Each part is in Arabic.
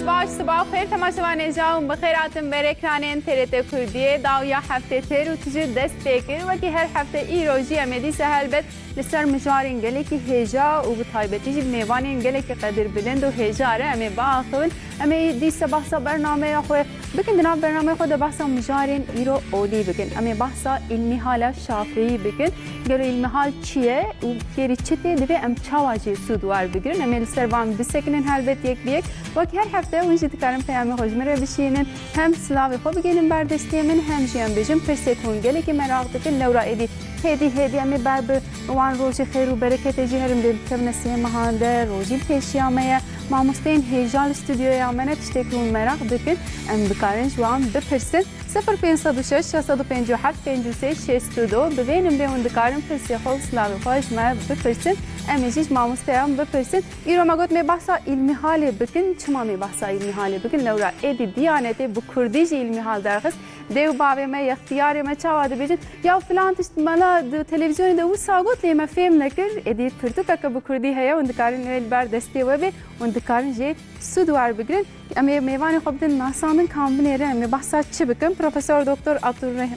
باش صباح خير تماشاوان جاوم بخير عتم برکرانین ترت کردیه داویا هفته تر و تجد دست تکر و که هر هفته ایروجی امدی سهل بد لسر مجارین گلی که هجا و بطایبتی جب میوانین گلی که قدر بلند و هجاره امی باخون امی دی سباح برنامه خو بکن دناب برنامه خود بحثا مجارین ایرو اولی بکن امی بحثا علمی حالا شافعی بکن گلو علمی حال چیه و گری چته دوی ام چاواجی سودوار بگیرن امی لسر وام بسکنن هل بد یک بیک و که هر هفته ونجی تکارم پیام خوشمره بشینن هم سلاوی خو بگیرن بردستی من هم جیان بجم پرسیتون گلی که مراقب بکن لورا ایدی هدی امی باب وان روزی خیر و برکت جهرم دلکم نسیم مهانده روزی پیشیامه ما مستین هیجال استودیو یامنه تشتکون مراق بکن ام بکارن جوان بپرسن 0506 657 53 62 ببینم بیون دکارم پرسی خود سلاوی خوش ما بپرسن امیجیش ما مستیم بپرسن ایرو ما گفت می بحثا علمی حالی بکن چما می بحثا علمی حالی بکن لورا ایدی دیانتی بکردیج علمی حال درخست دیو بابی ما اختیاری ما چاواده بیجن یا فلان تشت مالا دو تلویزیون دو ساقط لی ما فهم نکر ایدی پرتو که بکردی هیا و دکارن نیل بر دستی و بی و دکارن جی سودوار بگرن امی میوانی خوب دن ناساندن کام بنیره امی بحثا چی بکن پروفسور دکتر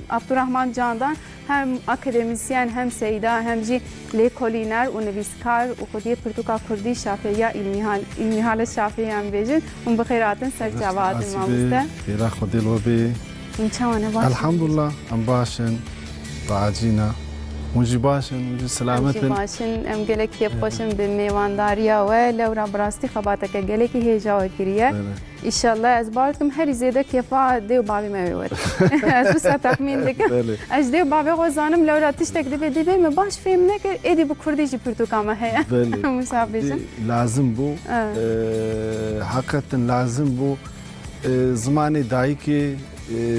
عبدالرحمن جاندان هم اکادمیسین هم سیدا هم جی لیکولینر و نویسکار و خودی پرتوکا کردی شافعی علمی حال شافعی هم بیجن و بخیراتن سر جواد مامسته خیره خودی لوبی الحمد لله ام باشن راجینا موجی باشن موجی سلامتن موجی باشن ام گله کیف خوشم به میوانداریا و لورا براستی خباتک گله کی هجا و کریه ان شاء الله از بارتكم هری زیده کیفا دیو بابی میور از بس تخمین دکم از دیو بابی غزانم لورا تشتک دی ما باش فهم نکر ایدی بکردی جی پرتوکامه هيا مسافه لازم بو حقیقتا لازم بو زمانی دایکی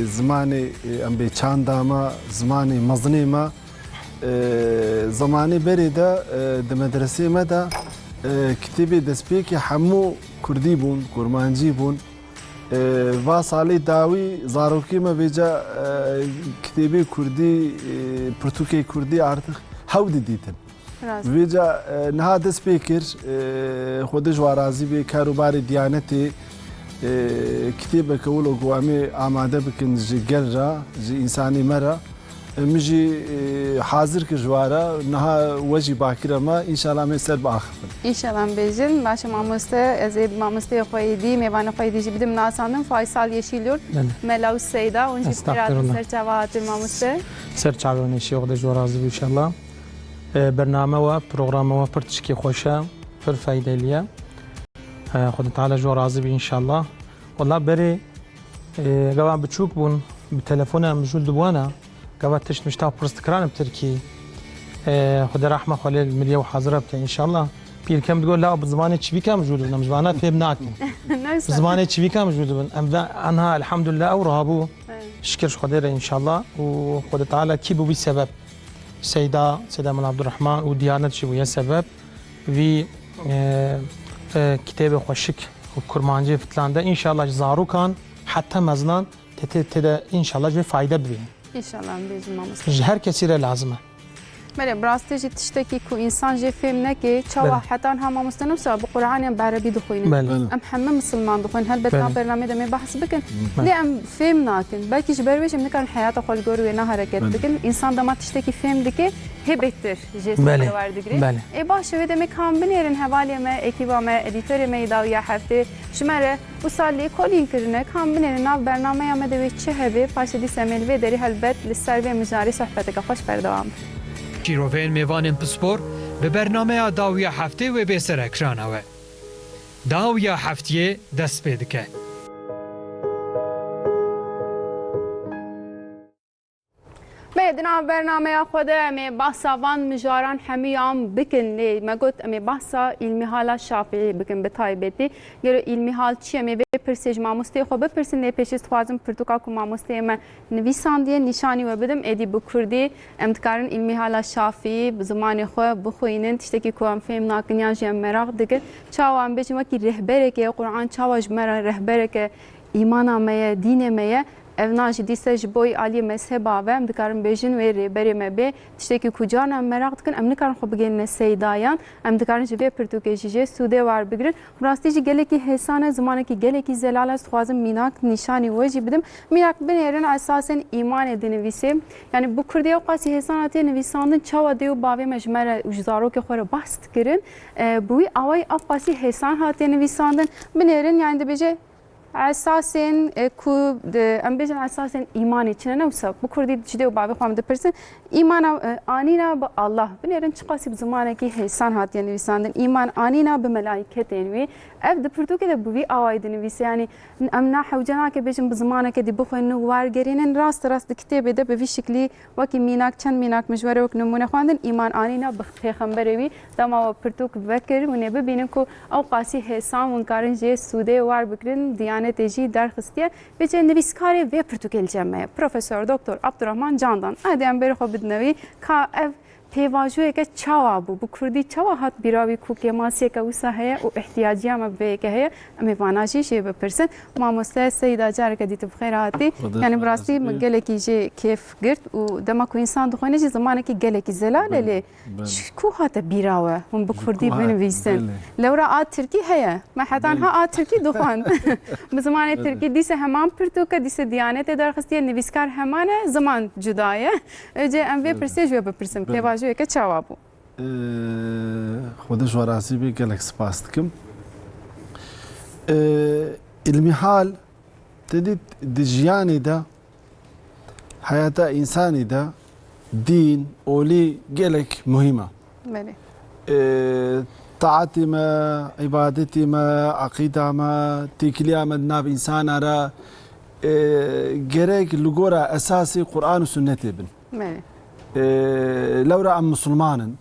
زمانی ام به چند داما زمانی مزنی ما زمانی بریده د مدرسې مده کتابی دسپی که همو کردی بون کرمانجی بون و سالی داوی زاروکی ما بیجا کتابی کردی پرتوکی کردی artık هودی دیدم بیجا نه دسپی کر خودش وارازی به کاروبار دیانتی كتيبة كولو قوامي آمادة بكن جي قرة جي إنساني مرة مجي حاضر كجوارة نها وجي باكرة ما إن شاء الله ميسر بآخفن إن شاء الله بيجن باشا ماموسته أزيد ماموسته خويدي ميوان خويدي جي بدم ناساندم فايسال يشيلور ملاو السيدة ونجي بكرات سرچاوات ماموسته سرچاوات نشي وقت جورازي إن شاء الله برنامه و برنامه و پرتشكي خوشة پر فايدة ليه خود تعالى جو راضي بي ان شاء الله والله بري قوام بتشوك بون بتلفونه مجول دبوانا قوات تشت مشتاق برستكران بتركي خود رحمه خليل مليا وحاضره بتاع ان شاء الله بير كم تقول لا بزمانه تشبيكا موجود بنا مزمانه فهمناك بزمانه تشبيكا موجود بنا انها الحمد لله اورهابو شكر خديره ان شاء الله وخود تعالى كيبو بسبب سيده من عبد الرحمن وديانه شبو يا سبب في كتاب خوشك وكرمانجي فتلانده ان شاء الله زارو كان حتى مزنان تدا ان شاء الله فايده ببين ان شاء الله باذن الله هر كثير لازمه بله براستی جی تشتکی کو انسان جی فهم نکی چوا حتی هم مستنم سوا بقرآن بعربی دخوینه ام همه مسلمان دخوین هل بتنا برنامه دمی بحث بکن لی ام فهم ناکن بلکه جبرویش ام نکن حیات خال گرو نه حرکت بکن انسان دما تشتکی فهم دکی هبتر جسم دوار دگری ای باشه و دمی کام بنیرن حوالی ما اکیبا ما ادیتور ما داویا هفته شماره و سالی کلین کرنه کام بنیرن ناو برنامه یا مدوی چه هبه پاشدی سمیل و داری هلبت لسر و مجاری صحبتک خوش بردوام شیروین میوان پسپور به برنامه داویا هفته و به سر اکرانه داویا هفته دست پیدا که بدنا برنامه خود امی بحثا وان مجاران همیام بکن لی ما گفت امی بحثا علمی حالا شافعی بکن به تایبتی گرو علمی حال چی امی بپرسیج ماموسته خو بپرسین لی پیش استفادم پرتوکا کو ماموسته ما نویساندی نشانی و بدم ادی بکردی امتکارن علمی حالا شافعی زمان خو بخوینن تشتکی کو ام فهم ناکنیا جم مراق دکن چاوام بچم کی رهبره که قرآن چاواج مرا رهبره که ایمان ما دین ما ev naji dîse ji boî aliyê mezheba ve em dikarin bêjin wê rêberê me bê tiştekî ku caran em merak dikin em nikarin xwe bigihîne seydayan em dikarin ji vê pirtûkê jî jê sûdê war bigirin rastî jî gelekî hêsan e zimanekî gelekî zelal e dixwazim mînak nîşanî we jî bidim mînak binêrin esasen îmanê dinivîsê yani bu Kurdiya qasî hêsan hatiye nivîsandin çawa dê û bavê me ji me re ji zarokê xwe re bahs dikirin bu wî awayî ev qasî hêsan hatiye nivîsandin binêrin yani dibêje اساسین کو ام بیشتر اساسین ایمانی چنه نوسا بکردی جدی و بابی خواهم دپرسن ایمان آنینا به الله بنیرن چقاسی بزمانه کی حسان هاتیه نویساندن ایمان آنینا به ملائکت انوی اف دپرتو که دبوی آواید نویس یعنی ام نحو جنا که بیشتر بزمانه که دی بخوین نوار گرینن راست کتابه ده به شکلی وکی میناک چند میناک مجوره وک نمونه خواندن ایمان آنینا به پیغمبروی دما و پرتو که بکر و نبی بینن کو او قاسی حسان منکارن جه سوده وار بکرین دیانت تجی درخستیه بیچه نویسکاری و پرتوکل جمعه پروفسور دکتر عبدالرحمن جاندان ادم بری خو بدنوی که اف پیواژوی که چاوا بو کردی چاوا هات بیراوی کو که ماسی که وسه هه و احتیاجی هم به که هه امی واناشی شی بپرسن ما مست سیدا جار که دیت بخیر هاتی یعنی براستی مگله کی جه کیف گرت و دما کو انسان دخونه جه زمانه کی گله کی زلاله کو هات بیراوه هم بکردی بنویسن لورا آت ترکی هه ما حتی ها آت ترکی دخان بزمانه ترکی دیسه همان پرتو که دیسه دیانت درخستی نویسکار همان زمان جدایه جه ام وی پرسیج و بپرسن پیواژوی که چاوا بو خودش وراسی بی گلک سپاس دکم علمی حال تدید دجیانی دا حیات انسانی دا دین اولی گلک مهمه بله طاعتي ما عبادتي ما عقيدة ما تكليا ما ناب إنسان را جريك لجورا أساسي قرآن وسنة ابن لو رأى مسلمان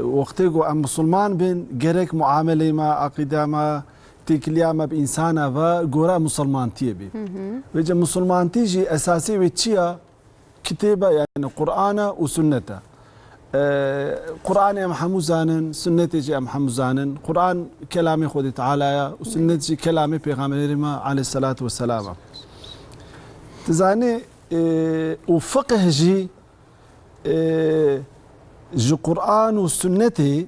وقتيجو أم مسلمان بين جريك معاملة ما عقيدة ما تكليا ما بإنسان وجورا مسلمان تيبي وجا مسلمان تيجي أساسي وتشيا كتابة يعني قرآن وسنة قرآن يا محمد زانن سنتي يا محمد زانن قرآن كلامي خودي تعالى وسنتي كلامي بيغامر ما عليه الصلاة والسلام تزاني وفقه جي جي قرآن وسنتي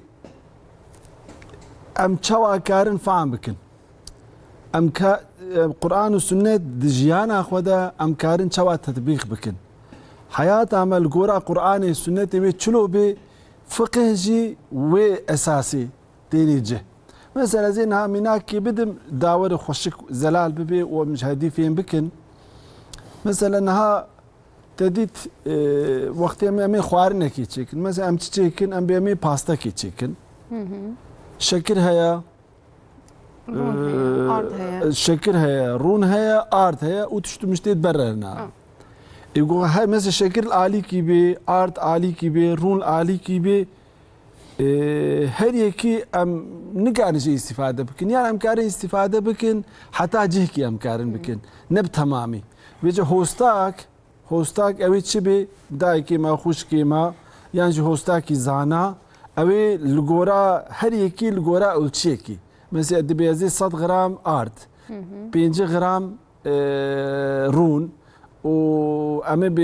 أم تشوا كارن فاهم بكن أم قرآن وسنة دجيانا خدا أم كارن تشوا تطبيق بكن حياة عمل قراء قرآن السنة بيتشلو بفقه جي وأساسي تاني جه مثلا زينها مناكي بدم داور خوشك زلال ببي ومجهدي فين بكن مثلا انها تديت وقت امي خوارنا كي تشيكن مثلا ام تشيكن ام بيمي باستا كي تشيكن شكر هيا شكر هيا رون هيا ارت هيا وتشتو مشتيت بررنا يقول هاي مثلا شكل عالي كي بي ارت عالي كي بي رون عالي كي بي هر يكي ام نقارن شيء استفاده بكن يعني ام كارن استفاده بكن حتى جهكي ام كارن بكن نب تمامي بيجي هوستاك اوي تشبي دايكي ما خوشكي ما يعني جو هوستاكي زانا اوي لغورا هر يكي لغورا اولشيكي مثلا دبيزي 100 غرام ارت 5 غرام رون و اما ب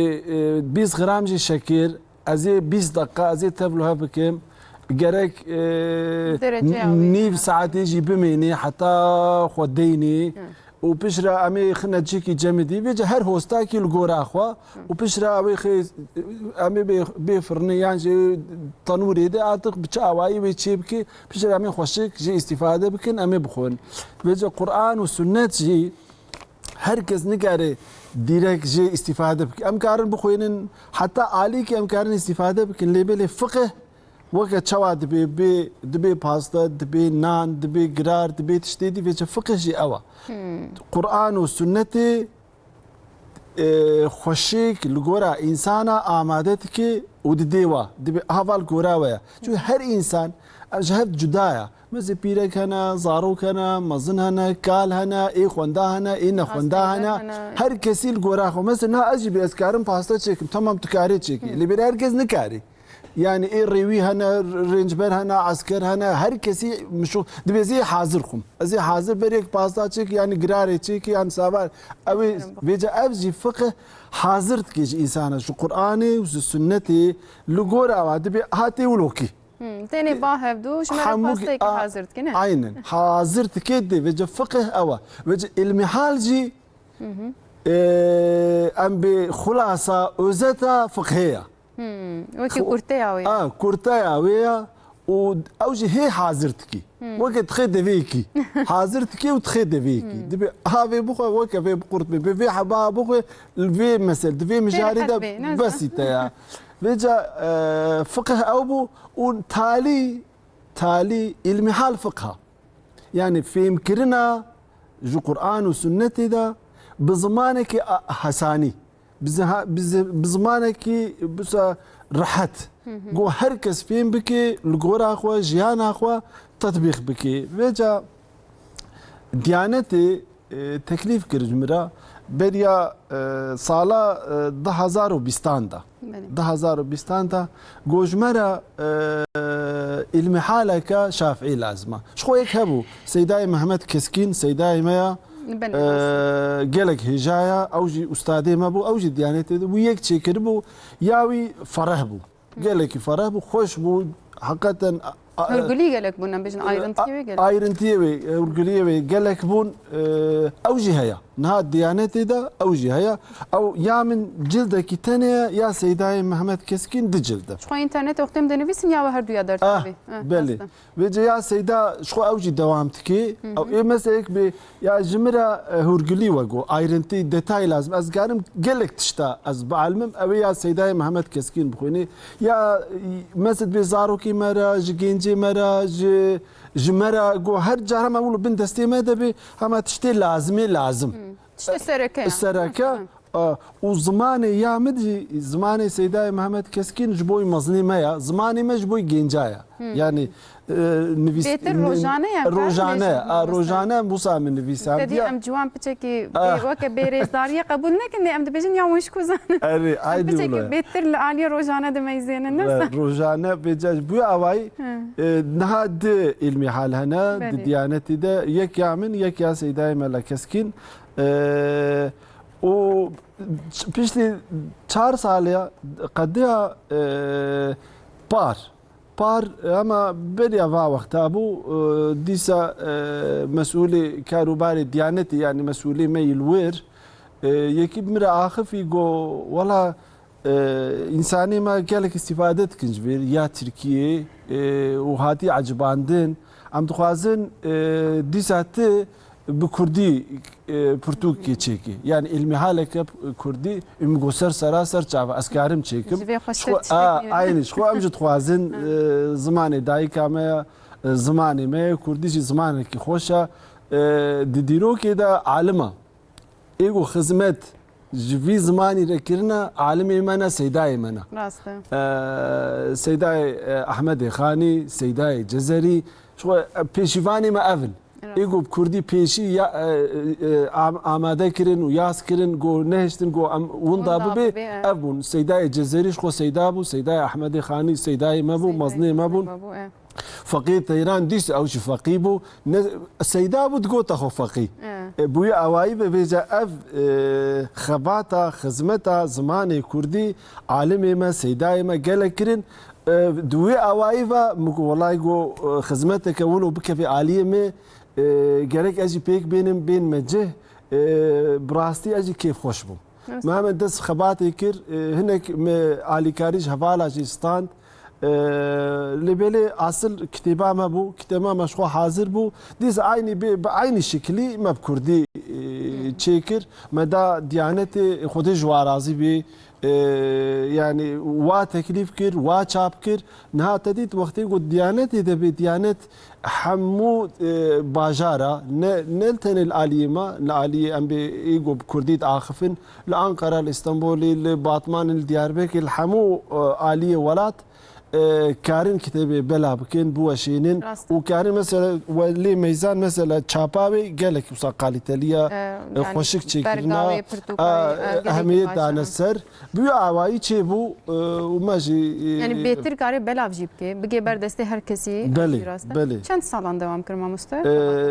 20 غرام جي شكر ازي 20 دقيقه ازي تبلوها بكم جرك نيف ساعات يجي بميني حتى خديني وبشرا امي خنا تجيكي جمدي بيجي هر هوستاكي الغورا اخوا وبشرا امي خي امي بفرني يعني تنوري ده اعتق بتشاواي بيتشيبكي بشرا امي خوشك جي استفاده بكن امي بخون بيجي قران وسنه جي هركز نقاري ديرك جي استفاده بك ام كارن بخوين حتى عليك ام كارن استفاده بك ليبل فقه وقت شوا دبي باستا دبي نان دبي قرار دبي تشتيدي في فقه جي اوا قران وسنتي خوشيك لغورا انسانا امادتك ودديوا دبي هافال غوراويا شو هر انسان جهد جدايا مثل بيرك هنا زاروك هنا مزن هنا كال هنا اي خوندا هنا اي نخوندا هنا هر كسي الغوراخو مثلا اجي باسكارم باستا تشيك تمام تكاري تشيك اللي بير هركز نكاري يعني ايه روي هنا رنجبر هنا عسكر هنا هر كسي مشو دبي حاضركم ازي حاضر بريك باستا تشيك يعني قراري تشيك يعني سابار اوي بيجا ابجي فقه حاضرت كيج انسان شو قراني وسنتي لغورا دبي هاتي ولوكي تاني باهف دوش مرة باستيك حاضرت كنا عينا حاضرت كده بيجا فقه اوا بيجا المحال جي ام بخلاصه اوزتا فقهيه وكي كورتاوي كورتاوي اوجي هي حاضرتكي وقت تخد فيكي حاضرتكي وتخد فيكي دبي هافي بوخ وك في بقرط في حبا بوخ في مثل في مجارده بس تاع بيجا فقه اوبو تالي المحال فقهه يعني في يمكننا جو قران وسنتي ده بزمانك حساني بزمانك بس رحت جو هركس فين بكي الجورا اخوا جيان اخوا تطبيق بكي بيجا ديانتي تكليف كرجمرا بريا صالا 2020 ده جوجمرا المحالة شافعي لازمة شخو يكهبو سيداي محمد كسكين سيداي مايا قالك هجايا اوجي استاذي ما بو اوجي ديانتي ويك تشكر بو ياوي فرح بو قالك فرح بو خوش بو حقيقة هرقلي قالك بونا بيجن ايرنتيوي هرقلي قالك بون اوجي هيا نها ديانتي ده اوجي هيا او يا من جلدك تانية يا سيداي محمد كسكين دي جلده شخو انترنت وقتم دنفيسن يا هردو يا درت بلي بيجي يا سيدا شخو اوجي دوامتكي او ايه مسك بي يا جمرة هرقلي وقو ايرنتي ديتاي لازم از قارم قالك تشتا از بعلمم او يا سيداي محمد كسكين بخويني يا مسد بيزاروكي مرا جينجي مرا جمرة جو هر جارة ما بقولوا بنت استيمة بي هما تشتي لازم تشتي السركة وزماني يا مدري زماني سيداي محمد كسكين جبوي مظلمة زماني ما جبوي جينجايا يعني نفيس روجانه موسى من نفيسان تدي ام جوان بتشكي وك بيرزداريه قبول لكن ام دبيجن يوم مش كوزان اري عادي ولا بيتر علي روجانه دميزين الناس روجانه بيجاج بو اواي نهاد علمي حال هنا ديانتي ده يك يعمل يك يا سيداي ملك كسكين و بيشلي 4 سال قدها بار اما بدي افا وقت ابو ديسا مسؤولي كاروباري ديانتي يعني مسؤولي ميل وير يكيب مرا اخف يقو والله انساني ما قالك استفادت كنجبير يا تركيا وهاتي عجباندن عم تخوازن ديسات بكردي برتوكي تشيكي يعني المحالك كردي مقصر سراسر شاف اسكارم تشيكم عيني شخو امجد خوازن زماني دايكا ما زماني ما كردي زمانك خوشا ديرو كده عالمه ايغو خدمت في زماني ذكرنا عالمي منا سيداي منا سيداي احمد خاني سيداي جزري شو بيشيفاني ما افل ایگو کردی پیشی یا آماده کردن و یاس کردن گو نهشتن گو وندا ببی ابون سیدای جزیریش خو سیدا بو سیدای احمد خانی سیدای مبو مزنی مبون فقيه تيران ديس او فقيه بو سيدا بو تقول تخو فقيه بويا اواي بيجا اف خباتا خزمتا زماني كردي عالمي ما سيداي ما قال كرن دوي اوايفا والله جو خزمتك ولو بك في عاليه قالك اجي بيك بين مجه براستي اجي كيف خوش بو مهما دس خباتي كر هناك علي كاريج هفالا جيستان لبلي اصل كتابه ما بو كتابه مشروع حاضر بو ديز عيني بعين شكلي ما بكردي تشيكر مدى ديانتي خودي جوارازي بي يعني وا تكليف كر وا شاب كر نها تديت وقتي قد ديانتي دبي ديانت حمو باجارة نلتن العليمة العلي ام بيجو بكرديت اخفن لانقره الاسطنبولي لباطمان الدياربكر الحمو عاليه ولات كارين كتابي بلا بكين بوشينين وكارين مثلا ولي ميزان مثلا تشاباوي قالك وساقالي تاليا خوشك تشكرنا أهمية دانا السر بيو عواي تشيبو وماجي يعني بيتر كاري بلا بجيبكي بقي بردستي هر كسي بلي چند سالان دوام كرما مستر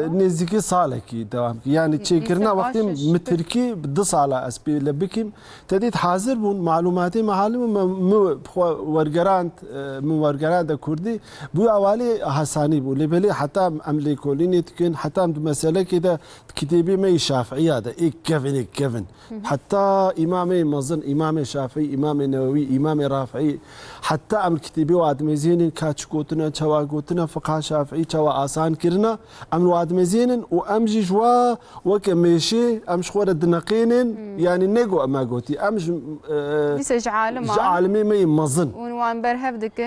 نزيكي صالكي دوام يعني تشكرنا وقت متركي بدو صالة أسبي لبكيم تديت حاضر بون معلوماتي معلومة ورقرانت مورجرات كردي بو أولي حساني بو لبلي حتى أمليكوليني تكون حتى مسألة كده كتابي ما شافعي هذا كيفن حتى إمامي مظن إمامي شافعي إمامي نووي إمامي رافعي حتى أم كتابي وادمزين كاتشكوتنا شواغوتنا فقه شافعي شوا آسان كرنا أم وادمزين وأمجي جوا وكمشي أمش خورة دنقين يعني نجو أما قوتي أمش ليس جعالمي ما مظن وان برهف دكن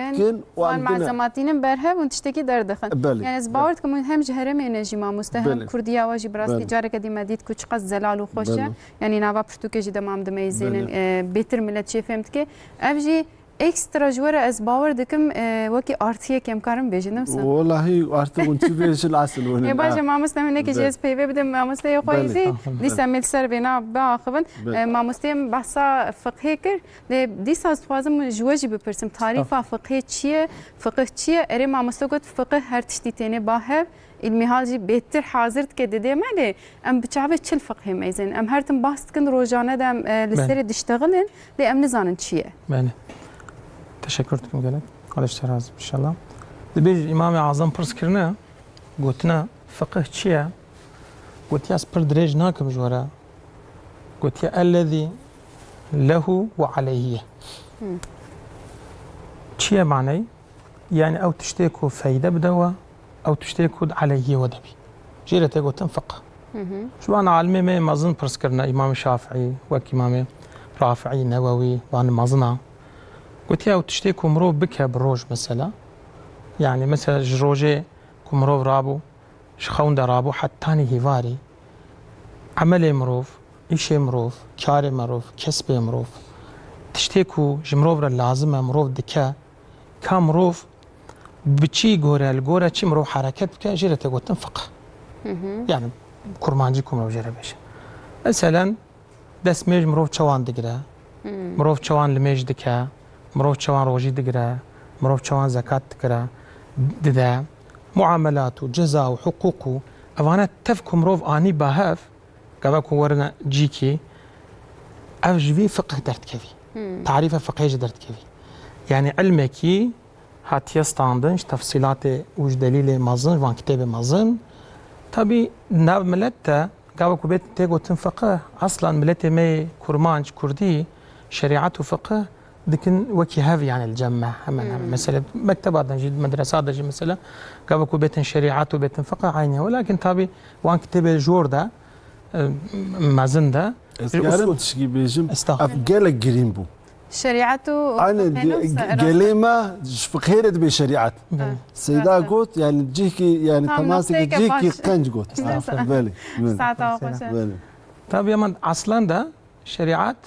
وان مع زماتين برهف وتشتكي دردخن يعني زباورت كم هم جهرم انرژی ما مستهم كرديا واجي براستي جاره قدي مديد كوچ قز زلال وخوشه يعني نابا برتوكي دمام دميزين بيتر ملت شي فهمتك افجي اكسترا جوره از باور دكم وكي ارتيه كم كارم بيجنم سن والله ارتي وانت بيش العسل وين يا باجا ما مستهم انك جيس بي بي بدم ما مستي خويدي دي سميل سر بنا باخبن ما مستهم بحثا فقهي كر دي ساز فازم جوجي بپرسم تعريف فقهي چيه فقه چيه اري ما مستوقت فقه هر تشتي تاني باهب المهالجي بيتر حاضرت كده دي مالي ام بتشعبت چل فقهي ميزن ام هرتم بحث كن روجانه دم لسر دشتغلن لي ام نزانن چيه تشكرتكم قالك على اشتراز ان شاء الله دبيج امام اعظم برس كرنا قلتنا فقه تشيا قلت ياس بر دريج ناكم جورا قلت يا الذي له وعليه تشيا معني يعني او تشتكوا فايده بدوا او تشتكوا عليه ودبي جيرته قلت فقه شو انا عالمي ما اظن برس كرنا امام الشافعي وامام رافعي نووي وانا ما اظنها قلت يا وتشتي كمرو بكها بروج مثلا يعني مثلا جروجي كمرو رابو شخون درابو حتى هيفاري عمل مروف إيش مروف كار مروف كسب مروف تشتيكو جمروف لازم مروف دكا كمروف بتشي جورا الجورا تشي مروف حركات بكا جرى تقول تنفق يعني كرمانجي كمرو جرى بيش مثلا دس ميج مروف شوان دقرا مروف شوان لميج دكا مروف شوان روجي دقرا مروف شوان زكاة دقرا ددا معاملات وجزاء وحقوق أفانا تفكو مروف آني باهف قباكو ورنا جيكي أفجفي فقه درت كفي تعريف فقه درت كفي يعني علمكي هات يستاندنش تفصيلات وش دليل مازن وان كتاب مازن طبي ناب ملتا قباكو بيت تيغو تنفقه أصلا ملتي مي كرمانج كردي شريعة وفقه لكن وكي هافي يعني الجمع مثلا مكتبات نجد مدرسات نجد مثلا قبل بيت شريعات وبيت فقه عينها ولكن طبي وان كتب الجور ده مازن ده اسكارم تشكي بيجم افقال جرينبو شريعته انا قليمه فقهيره بشريعه سيدا قلت يعني تجيكي يعني تماسك تجيكي قنج قلت بالي طب يا من اصلا ده شريعات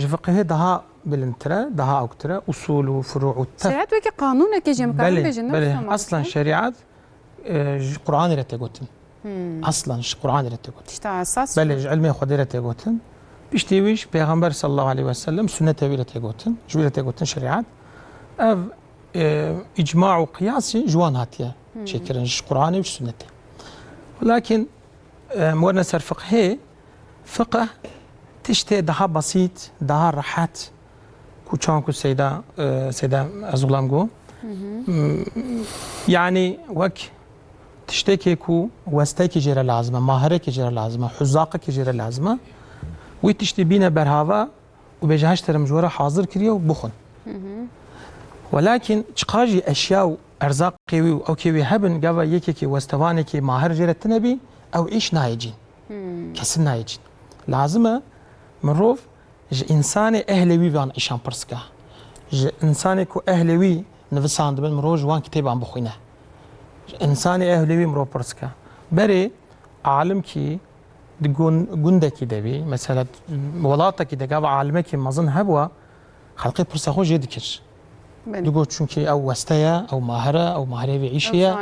فقهيه ده بالانترا دها أكترا أصول وفروع والتف شريعة وكي قانون كي جم كان بيجن بله أصلا شريعة قرآن رتقوتن أصلا قرآن رتقوتن تشتاع أساس بله علمي خدي رتقوتن بيشتيويش بيغمبر صلى الله عليه وسلم سنة رتقوتن جوي رتقوتن شريعة أف إجماع وقياسي جوان هاتيا شكرا قرآني وش سنته ولكن مورنا سر فقهي فقه تشتي دها بسيط دها راحت كوچانكو سيدا ازغلام جو يعني وك تشتكي كو وستيكي جرى لازمه ماهرك جرى لازمه حزاقك جرى لازمه وتشتي بينا برهاوا وبجهاش ترمجوره حاضر كريو بخن ولكن تشقاجي اشياء ارزاق قوي او كيوي هبن قوا يكي وستوانكي ماهر جرى تنبي او ايش نايجين كسن نايجين لازمه مروف إنسان أهلوي بان إيشان برسكا إنسان كو أهلوي نفسان دبن مروج وان كتاب عم بخوينه إنسان أهلوي مرو برسكا بري عالم كي دقون جندك دبي مثلا ولاتك دقا عالمك مازن هبوا خلقي برسخو جدكش دگو چونکی او وستیا او ماهره او ماهره وی عیشیه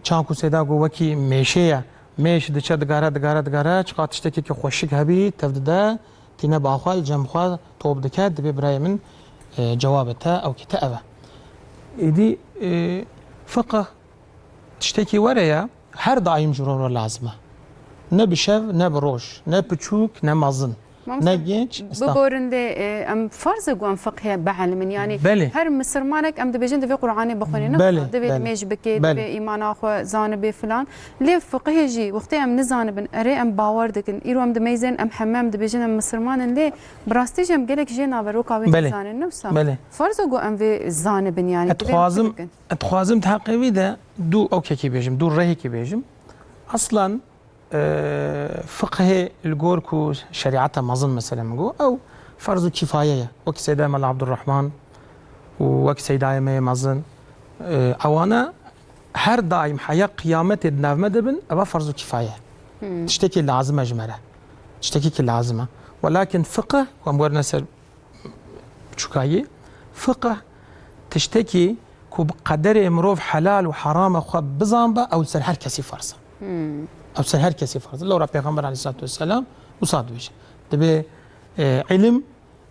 چانکو سیدا گو وکی میشه میش دچه دگاره چقدر تشتکی که خوشک هبی تفدده تینا باخوال جمخوال توب دکات دبی برای من جوابته او كتابه إيدي فقه تشتكي ورايا هر دايم جرور لازمه نبشف نبروش نبتشوك نمازن نجيش بقولن ام فرض قوان فقه بعلم يعني بله. هر مسلمانك ام دبيجن دبي قرآني بخوني دبي ميج بكي دبي ايمان اخو زانبي فلان ليه فقه جي وقتي ام نزانبن اري ام باور دكن ايرو ام دميزن ام حمام دبيجن ام مسلمان ليه براستيج ام قالك جينا بروكا وين زانن نفسه فرض قو ام في زانبن يعني اتخوازم تحقيقي ده دو اوكي كي بيجم دو رهي كي بيجم اصلا فقه الجوركو شريعتها ما اظن مثلا مجو او فرض كفايه وك سيدا مال عبد الرحمن وك سيدا ما اظن او انا هر دايم حياه قيامه الناف مدبن ابا فرض كفايه تشتكي لازمه جمره تشتكي لازمه ولكن فقه ومورنا سر شكايه فقه تشتكي كو بقدر مروف حلال وحرام خو بزامبه او سر هر كسي فرصه او سر هر كسي فرض لو رب پیغمبر عليه الصلاه والسلام وصاد وجه دبي علم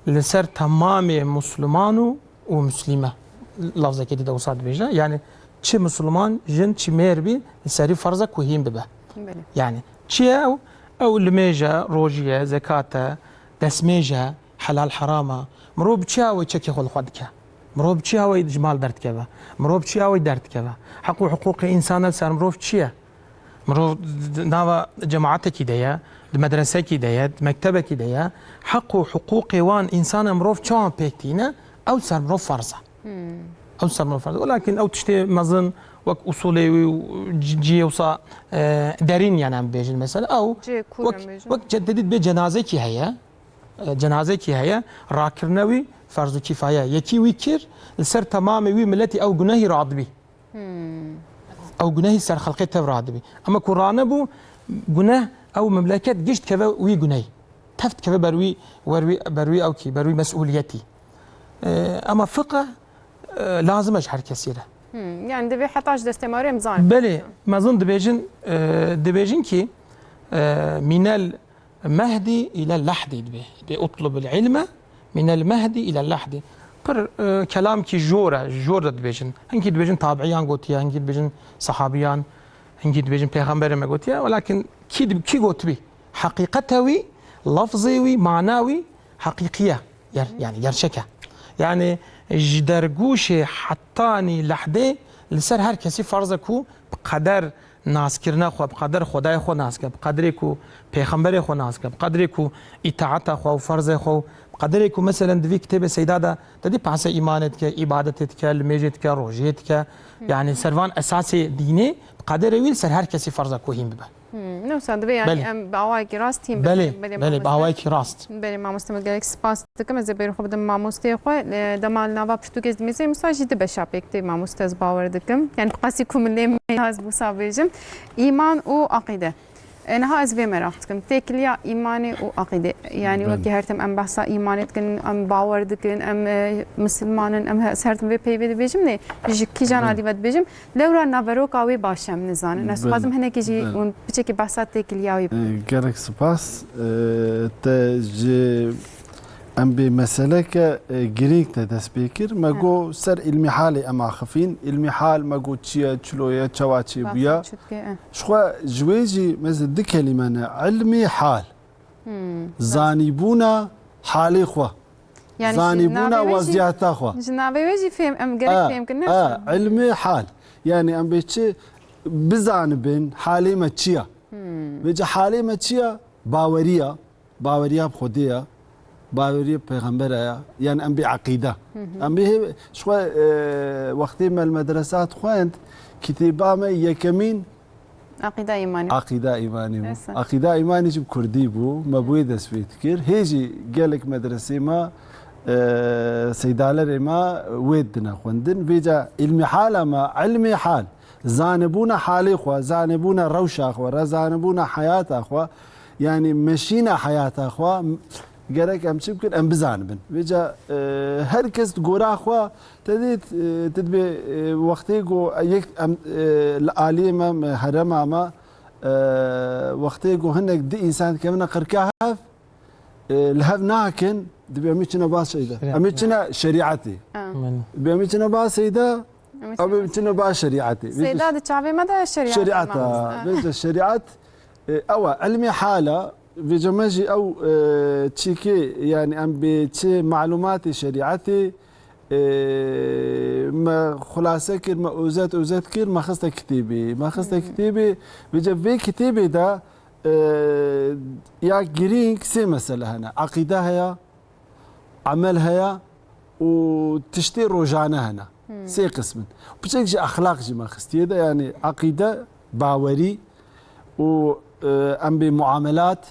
لسر تمام مسلمانو ومسلمه لفظه كده وصاد وجه يعني شي مسلمان جن شي ميربي سري فرضه كوهين ببه يعني شي او الميجا روجيه زكاته دسميجا حلال حرامه مروب تشاوي تشكي خل خدك مروب تشاوي جمال درت كبه مروب تشاوي درت كبه حقوق انسان سر مروب تشيه مرو ناوا جماعتك ديا المدرسة ديا مكتبة ديا حقوق وان إنسان مروف شان بيكتينا أو سر مروف فرصة أو سر مروف فرصة ولكن أو تشتي مظن وك أصولي جي وصا دارين يعني عم بيجي المسألة أو وك جددت بجنازة كي هي جنازة كي هي راكرنوي فرض كفاية يكي ويكر لسر تمام وي ملتي أو جناهي رعد بي او جناهي سر خلقي توراد بي اما قران بو جناه او مملكات جشت كذا وي جناهي تفت كذا بروي او كي بروي مسؤوليتي اما فقه لازم اشهر كثيره يعني دبي 11 دستماري مزان بلي ما ظن دبيجن كي من المهدي الى اللحدي دبي اطلب العلم من المهدي الى اللحدي پر كلام كي جورة دبيجن هنكي دبيجن تابعيان قوتيا هنكي دبيجن صحابيان هنكي دبيجن پیغمبر ما قوتيا ولكن كي قوت بي حقيقتوي لفظي معناوي حقيقية يعني يرشكه يعني جدرگوش حطاني لحده لسر هر كسي فرضكو بقدر ناس كرنا خو بقدر خدای خو ناس که بقدر کو پیغمبر خو ناس که بقدر کو اطاعت خو فرض خو بقدر کو مثلا دوی کتاب سیداده تدی پاس ایمانت که عبادتت که لمیجت که روجت که يعني سروان اساس ديني بقدر ويل سر هر كسي فرض کو هيم ببه نو صدق يعني باواي راست هيم بله باواي راست بله ما مستمع گلک سپاس دکم از بیر خوب دم ما مستی خو دمال نوا پرتغاز میزه مساجد بشابکتی ما مستز باور دکم يعني قاسي كوملي هاز بو سابيجم ايمان و عقيده انا از به مراختكم تكليا ايماني و عقيده يعني وقت هرتم ام بحث ايمانتكن ام باور دكن ام مسلمانن ام سرتم به پی بيجم نه جكي جان عادي ود بيجم لورا نافرو قوي باشم نزان ناس لازم هنا كيجي اون بچكي بحثات تكليا وي گرك سپاس تج ام به مسئله که گرینگ تا دست بکر مگو سر علمی حال اما خفین علمی حال مگو چیه چلویه چواچی بیا شخوا جویجی مثل دو کلمه علمی حال زانیبونا حالی خوا يعني زانيبونا وزياتا خوا جنابي ويجي فهم ام قالك فهم كنا علمي حال يعني ام بيتشي بزانبن حالي ما تشيا بيجي حالي ما تشيا باوريه بخوديه باوريه پیغمبر يعني ام بعقيده ام به شو وقت ما المدرسات خويند كتابه ما يكمين عقيده ايماني عقيده ايماني جب كردي بو ما بويدس فيتكر هيجي قالك مدرسه ما سيدالر ما ودنا خوندن بيجا علمي حاله ما علمي حال زانبونا حالي خو زانبونا روش اخو زانبونا حياه اخو يعني مشينا حياه اخو جرك أم شبكن أم بزان بن بيجا هركز جورا خوا تديت تدبي وقتي جو يك أم العالم هرم أما وقتي جو هنك دي إنسان كمان قركاف الهف ناكن دبي أميتنا باس إذا أميتنا شريعتي بأميتنا باس إذا أميتنا باس شريعتي سيداد الشعبي ماذا الشريعة شريعتها بيجا الشريعات أو علمي حالة بجماجي أو تشيكي يعني أم بتشي معلوماتي شريعتي ما خلاصة كير ما أوزات كير ما خصت كتيبي بيجا في كتيبي ده يا جرين سي مسألة هنا عقيدة هي عمل هي وتشتي روجانا هنا سي قسم بشكل أخلاق جما خستي ده يعني عقيدة باوري و ام بمعاملات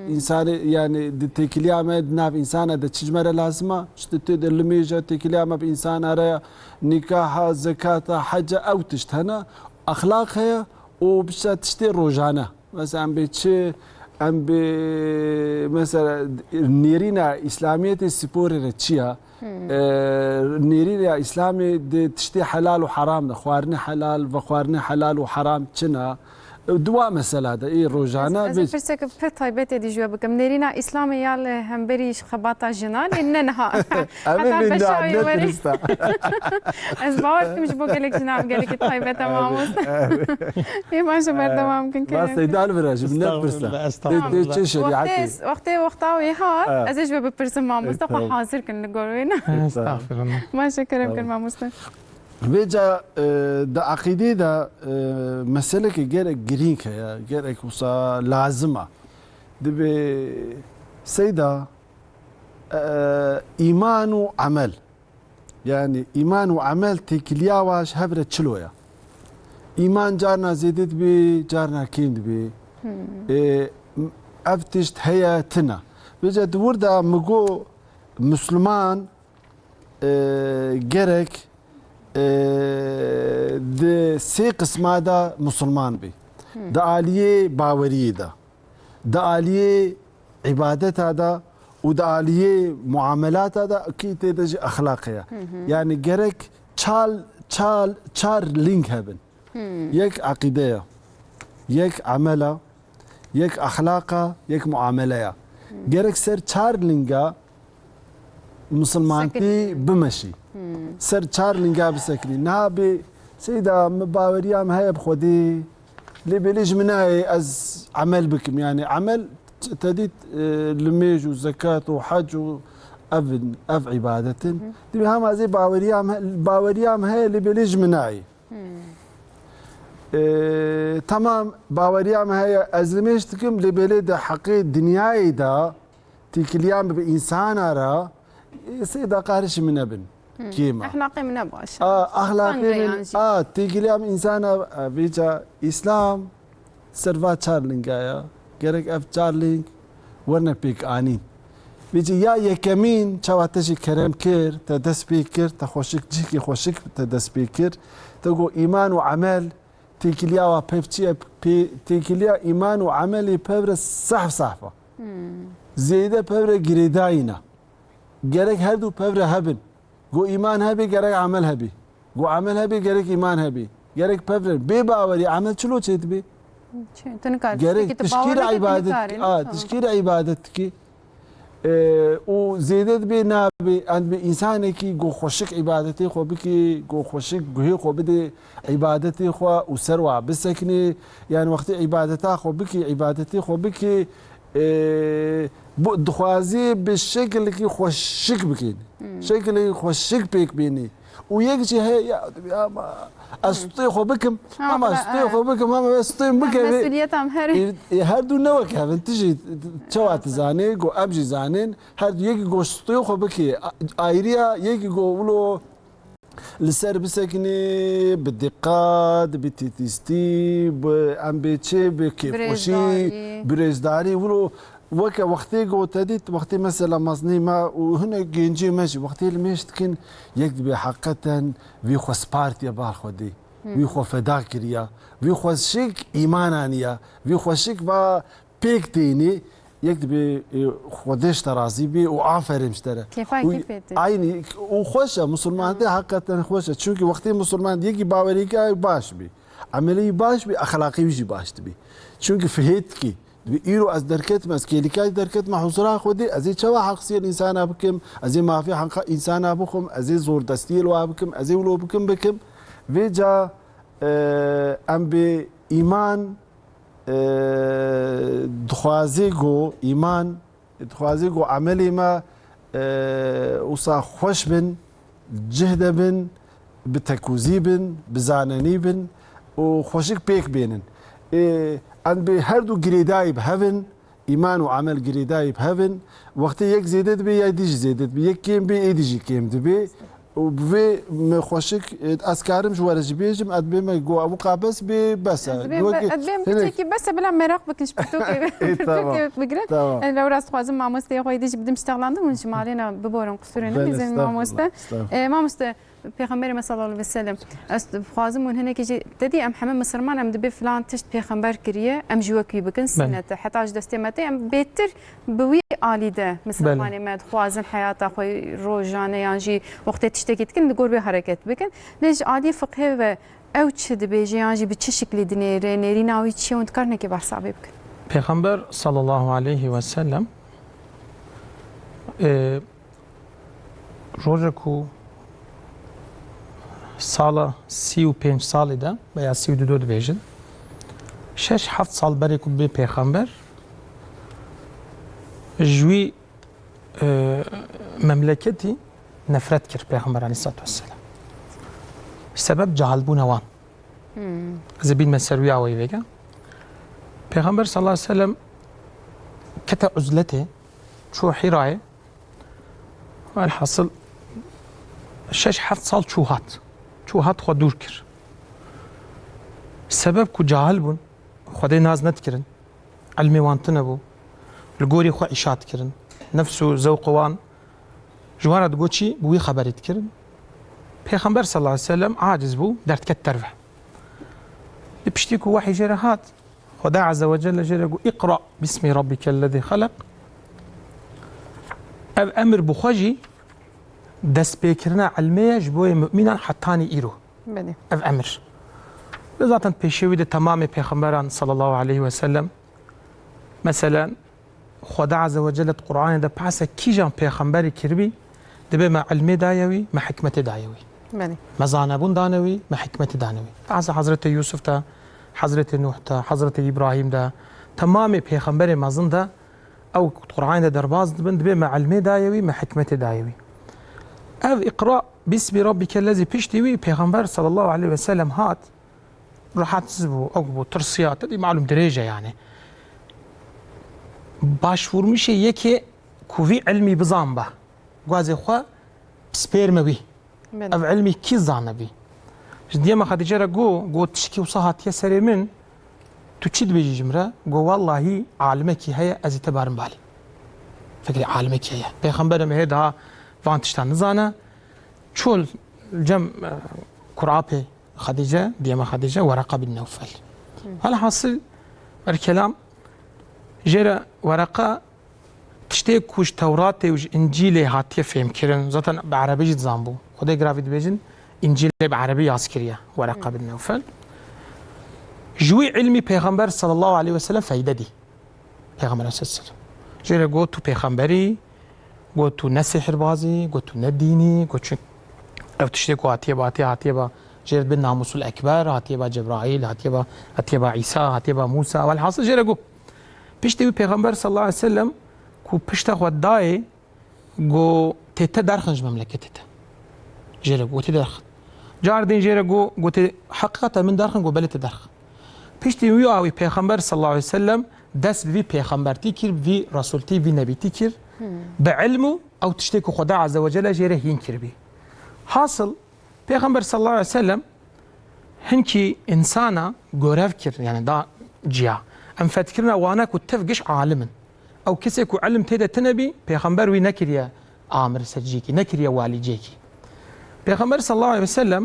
انسان يعني تكليامه ناف انسان ده تجمره لازمه تشتد الميجه تكليامه بانسان ارى نكاح زكاه حج او تشتهنا اخلاق هي وبش تشتي روجانه مثلا بتشي ام ب مثلا نيرينا اسلاميه السبور رتشيا نيرينا اسلامي تشتي حلال وحرام خوارني حلال وخوارني حلال وحرام تشنا دوا مسألة هذا إيه روجانا بس فرسك بفتاي بيت دي جواب كم نيرينا إسلامي يال هم بريش خباطة جنان إننا أنا بندع نترستا أسبوع مش بقولك جناب قالك طيبة تمام إيه ما شبه تمام ممكن كده بس يدال براج بنترستا وقتها ويها أزج ببرسم مع مصطفى حاضر كن نقولين استغفر الله ما شكرا كن مع مصطفى بيجا دا عقيدة دا مسألة جرك جرينك يا جرك وصا لازمة دبي سيدا إيمان وعمل يعني إيمان وعمل تكليا واش هبرة شلويا إيمان جارنا زيدت بي جارنا كيمد بي أفتشت هي تنا بيجا دور دا مقو مسلمان جرك ده سي قسم هذا مسلمان بي ده آلية باورية ده آلية عبادت هذا وده آلية معاملات هذا أكيد تيجي أخلاقية يعني جرك تشال لينك هبن يك عقيدة يك عملة يك أخلاقة يك معاملة جرك سر تشار لينكا مسلمانتي بمشي سر تشارلينجا بسكني نابي سيدا مباوريام هاي بخودي اللي بيليج مناي از عمل بكم يعني عمل تديت لميج وزكاة وحج أف عبادة دي هم زي باوريام هاي اللي بيليج مناي تمام باوريام هاي أزلميش تكم اللي بيليد حقي دنياي دا تيكليام بإنسان را سيدا قارش من ابن كيما اخلاقي من ابو اخلاقي من تيجي انسان بيجا اسلام سرفا تشارلينغايا جرك اف تشارلينغ ورنا بيك انين بيجي يا يكمين تشواتشي كرم كير تدسبيكر تخوشك جيكي خوشك تدسبيكر تقول ايمان وعمل تيكليا وبيفتي تيكليا ايمان وعمل ببر صحفه زيده ببر جريداينا جرك هردو ببر هبن جو إيمان هبي جرك عمل هبي جو عمل هبي جرك إيمان هبي جرك ببر بباوري عمل شلو تبي جرك تشكير عبادتك تشكير عبادتك وزيدت بنا عند بإنسانك جو خوشك عبادتي خو بكي جو خوشك جو خو بدي عبادتي خو وسروع بسكني يعني وقت عبادتها خو بكي عبادتي خو بكي دخوازي بالشكل اللي خوشك بكين شكل اللي خوشك بيك بيني ويجي هي استيخو بكم ماما استيخو بكم ماما استيم بكم مسؤوليتهم هري هردو نوك هذا تجي تشوات زانين جو ابجي زانين هردو يجي جو استيخو بكي ايريا يجي جو ولو لسر بسكني بالدقات بتيتيستي بامبيتشي بكيفوشي بريزداري ولو وقتي جو تديت وقتي مثلا مصنيمة وهنا جنجي ماشي وقتي الميش تكن يكتب حقيقة ويخو سبارتيا بالخودي ويخو فداكريا ويخو شيك إيمانانيا ويخو شيك با بيكتيني يكتب خودش ترازي بي وعافر مشترى كيف عيني وخوشة مسلمان ده حقا خوشة چونكي وقتی مسلمان يجي باوريكا باش بي عملي باش بي اخلاقي يجي باش تبي چونكي فهيتكي بيرو از دركت مسكيليكاي دركت مع حضورها خودي ازي چوا حق سير انسان بكم ازي ما في حق انسان بكم ازي زور دستيل وابكم ازي ولو بكم ويجا ام بي ايمان دخوازيغو ايمان دخوازيغو عملي ما وصا خوش بن جهد بن بتكوزي بن بزانني بن وخوشك بيك بينن ان بهردو جريداي بهفن ايمان وعمل جريداي بهفن وقت يك زيدت بي يديج زيدت بي يك كيم بي ايديجي كيم دبي وبفي مخوشك اسكارم جوارج بيجم ادبي ما جو ابو قابس بي بس ادبي كي بس بلا مراق بكنش بتوكي بقرا لو راس خوازم مع مستي خوي ديج بدم اشتغلاند ونش مالنا ببورن قصرنا زين مع مستا ما مستا پیغمبر صلی الله علیه و سلم است خوازم من هناك جي تدي ام حمام مسلمان ام دبي فلان تشت پیغمبر كريه ام جوكي بكن سنه حتى اج دستمته ام بيتر بوي عاليده مسلمان ما خوازن حياته خوي روجانه يعني وقت تشتكي كن نقول به حركت بكن ليش عادي فقه و او تشد بيجي يعني بچ شكل دنيره نيري ناوي تشي وانت كارنه كي بحساب بكن پیغمبر صلی الله علیه و سلم روزکو ساڵە 35 ساڵیدا بە یا 32 دەبێژن 6-7 ساڵ بەرێک و بێ پێخەمبەر ژووی مەملەکەتی نەفرەت کرد پێغەمبەر عەلەیهی سەڵاتو وەسەلام سەبەب جەهالبوونەوان ئەزە بینمە سەرویاوەی وێگە پێغەمبەر صلی الله علیه وسلم کەتە عوزلەتێ چوە حیرایە والحاصل 6-7 ساڵ چوو هات خۆ دوور کرد سەبەب کو جاهل بوون خودەی ناز نەتکردن عەلمی وانتە نەبوو لە گۆری خۆ ئیشات کردن نەفس و زەوقەوان ژوانە دگۆ چی بووی خەبەریت کردن پێغەمبەر صلی الله علیه وسلم عاجز بوو دەردکەت تەرڤە لە پشتێک و وەحی ژێرە هات خدا عز وجل ژێرە گو اقرأ باسم ربك الذي خلق ئەو ئەمر بخۆژی دەست پێکردنا عەلمەیەش بۆیە مؤمنان حەتانی ئیرۆ ئەو ئەمر بزاتن پێشەوی تەمامی پێغەمبەران صلی الله عليه وسلم مثلا خدا عز وجل قورآنێدا پاسە کیژان پێغەمبەری کردبی دەبێ مە عەلمێ دایەوی مە حکمەتێ دایەوی مە زانەبوون دانەوی مە حکمەتی دانەوی پاسە حەزرەتە یوسف تا حەزرەتە نوح تا حەزرەتە ئیبراهیم دا تەمامی پێغەمبەری مەزن دا ئەو قورآنێدا دەرباز دبن دەبێ مە عەلمێ دایەوی مە حکمەتێ دایەوی ئەو اقرأ باسم ربك الذي پشتیوی پێغەمبەر صلی الله عليه وسلم هات ڕەحەتز بوو ئەو بوو ترسیات دەدی معلوم درێژە یانێ باشفورمیشە یەکێ کوڤی علمی بزان بە گوازێ خوا پسپێرمەوی ئەو علمی کی زانەبی دیێمە خەدیجەرە گۆ تشکی وسە هاتیە سەرێ من تو چی دبێژی ژمرە گۆ وەڵڵاهی عالمێکی هەیە ئەزی تەبارم بالی فکری عالمێکی هەیە پێغەمبەرم هێدا وان تشتان نزانە چۆل جەم کوڕاپێ خەدیجە دیێمە خەدیجە وەرەقە بن نەوفەل هەڵە حاصل بەرکەلام ژێرە وەرەقە تشتێک کوش تەوراتێ وش ئینجیلێ هاتیە فێمکردن زەتەن بە عەرەبیش دزان بوو خودەی گراوی دبێژن ئینجیلێ بە عەرەبی یاسکریە وەرەقە بن نەوفەل ژووی علمی پێغەمبەر صلی الله عليه وسلم فەیدەدی پێغەمبەر سەسەر ژێرە گۆ تو پێغەمبەری گۆ تو نە سحربازی گۆ تو نە دینی گۆ ئەو تشتێک هاتیە بە ژێرت بن ناموس الأكبر هاتیە بە جەبرائیل هاتیە بە عیسا هاتیە بە موسا والحاصل ژێرە گۆ پشتێوی پێغەمبەر صلی الله عليه وسلم کو پشتە خۆ دایێ گۆ تێتە دەرخنج مەملەکەتێتە ژێرە گۆ تێ دەرخن جاردین ژێرە گۆ تێ حەقیقەتە من دەرخن گۆ بەلێتە دەرخن پشتێوی ئاوی پێغەمبەر صلی الله عليه وسلم دەست بوی پێغەمبەرتی کرد بوی ڕەسوولتی بوی نەبیتی کرد بە علم و ئەو تشتێک خدا عز وجل ژێرە هین کردبی حاصل پێغەمبەر صلی الله عليه وسلم هەنکی ئینسانە گۆرەو کرد یعنی دا جیا ئەم فەتکردنە وانە و تەف گشت عالمن ئەو کەسێک و علم تێدا تنەبی پێغەمبەر وی نەکردە ئامر سەرجێکی نەکردە والیجێکی پێغەمبەر صلی الله عليه وسلم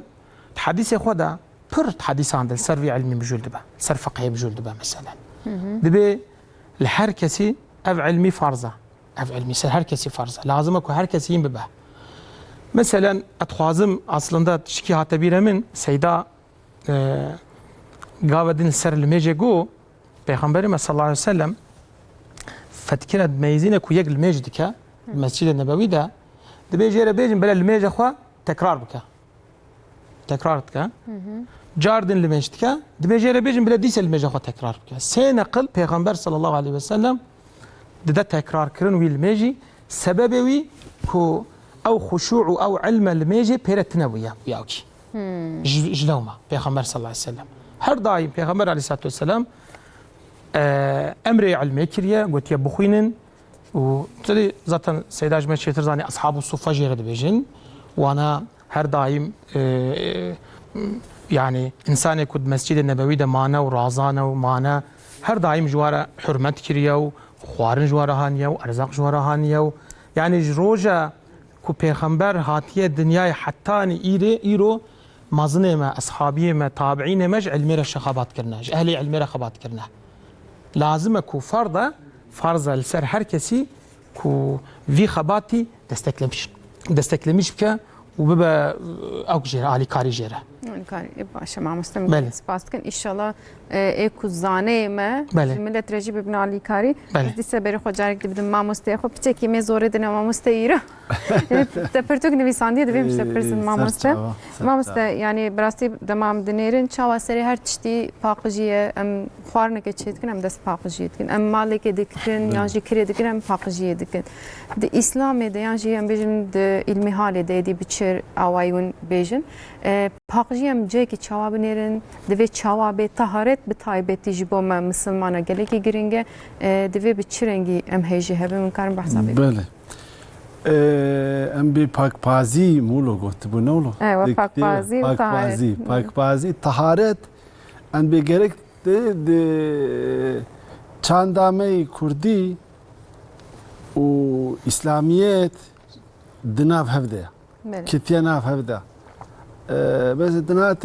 حەدیثی خۆدا پڕ حەدیثان دەن سەر وی علمی بژول دبە سەر فەقهی بژول دبە مەسەلەن دەبێ لە هەر کەسی اف علمي فرضه اف علمي سر هر کسی فرضه لازم کو هر کسی این ببه مثلا اتخوازم اصلا تشکی هاتبیره من سیدا قاودين سر الميجي جو پیغمبر صلى الله عليه وسلم فتكرت ميزينك ويق الميج دكا المسجد النبوي ده بيجي بيجن بلا الميج اخوا تكرار بك تكرار بك جاردن الميج دكا بيجي بيجن بلا ديس الميج اخوا تكرار بك سين قل پیغمبر صلى الله عليه وسلم ده تكرار كرن وي الميجي سببوي كو او خشوع او علم الميجي بيرتنويا وياكي جلوما پیغمبر صلى الله عليه وسلم هر دايم پیغمبر عليه الصلاه والسلام امر علمي كريا قلت يا بخوينن وبالتالي ذاتا سيد اجمل شيتر زاني اصحاب الصفه جيرد بيجن وانا هر دايم يعني انسان كود مسجد النبوي ده معنا ورازانه ومعنا هر دايم جواره حرمت كريا وخوارن جواره هانيا وارزاق جواره هانيا يعني جروجا كو پیغمبر هاتيه دنيا حتى ايرو مازنه ما اصحابيه ما تابعين مج علمي رشخابات كرنا اهلي علمي رخابات كرنا لازم كو فرض السر هر کسی كو في خباتي دستكلمش بك وببا او جيره علي كاري جيره كاري باشا مع مستمع سپاس کن ان شاء الله ايكو زانه ما ملت رجب ابن علي كاري دي سبر خو جارك بدم ما مستخو بچكي مي زور دنا ما مستيره تپرتوك نویساندی دویم پرسن ما مست يعني براستي دمام دنيرن چاوا سري هر تشتي پاقجيه ام خوارنه keçet kin em dest paqjiye kin em maleke dikin ya ji kire dikin em paqjiye dikin de İslam'e de yani em bejin de ilmi hale de di biçer awayun bejin paqjiye em ce ki çawa binerin de ve çawa be taharet bi taybeti jibo me Müslümana geleki giringe de ve biçirengi em heji habe min karim bahsa be بله ام بی پاکبازی مولو گفت بونولو پاکبازی و طهارت پاکبازی طهارت ام بی گرک de çandame Kurdi و İslamiyet dinav hevde kitiye nav hevde بس دنات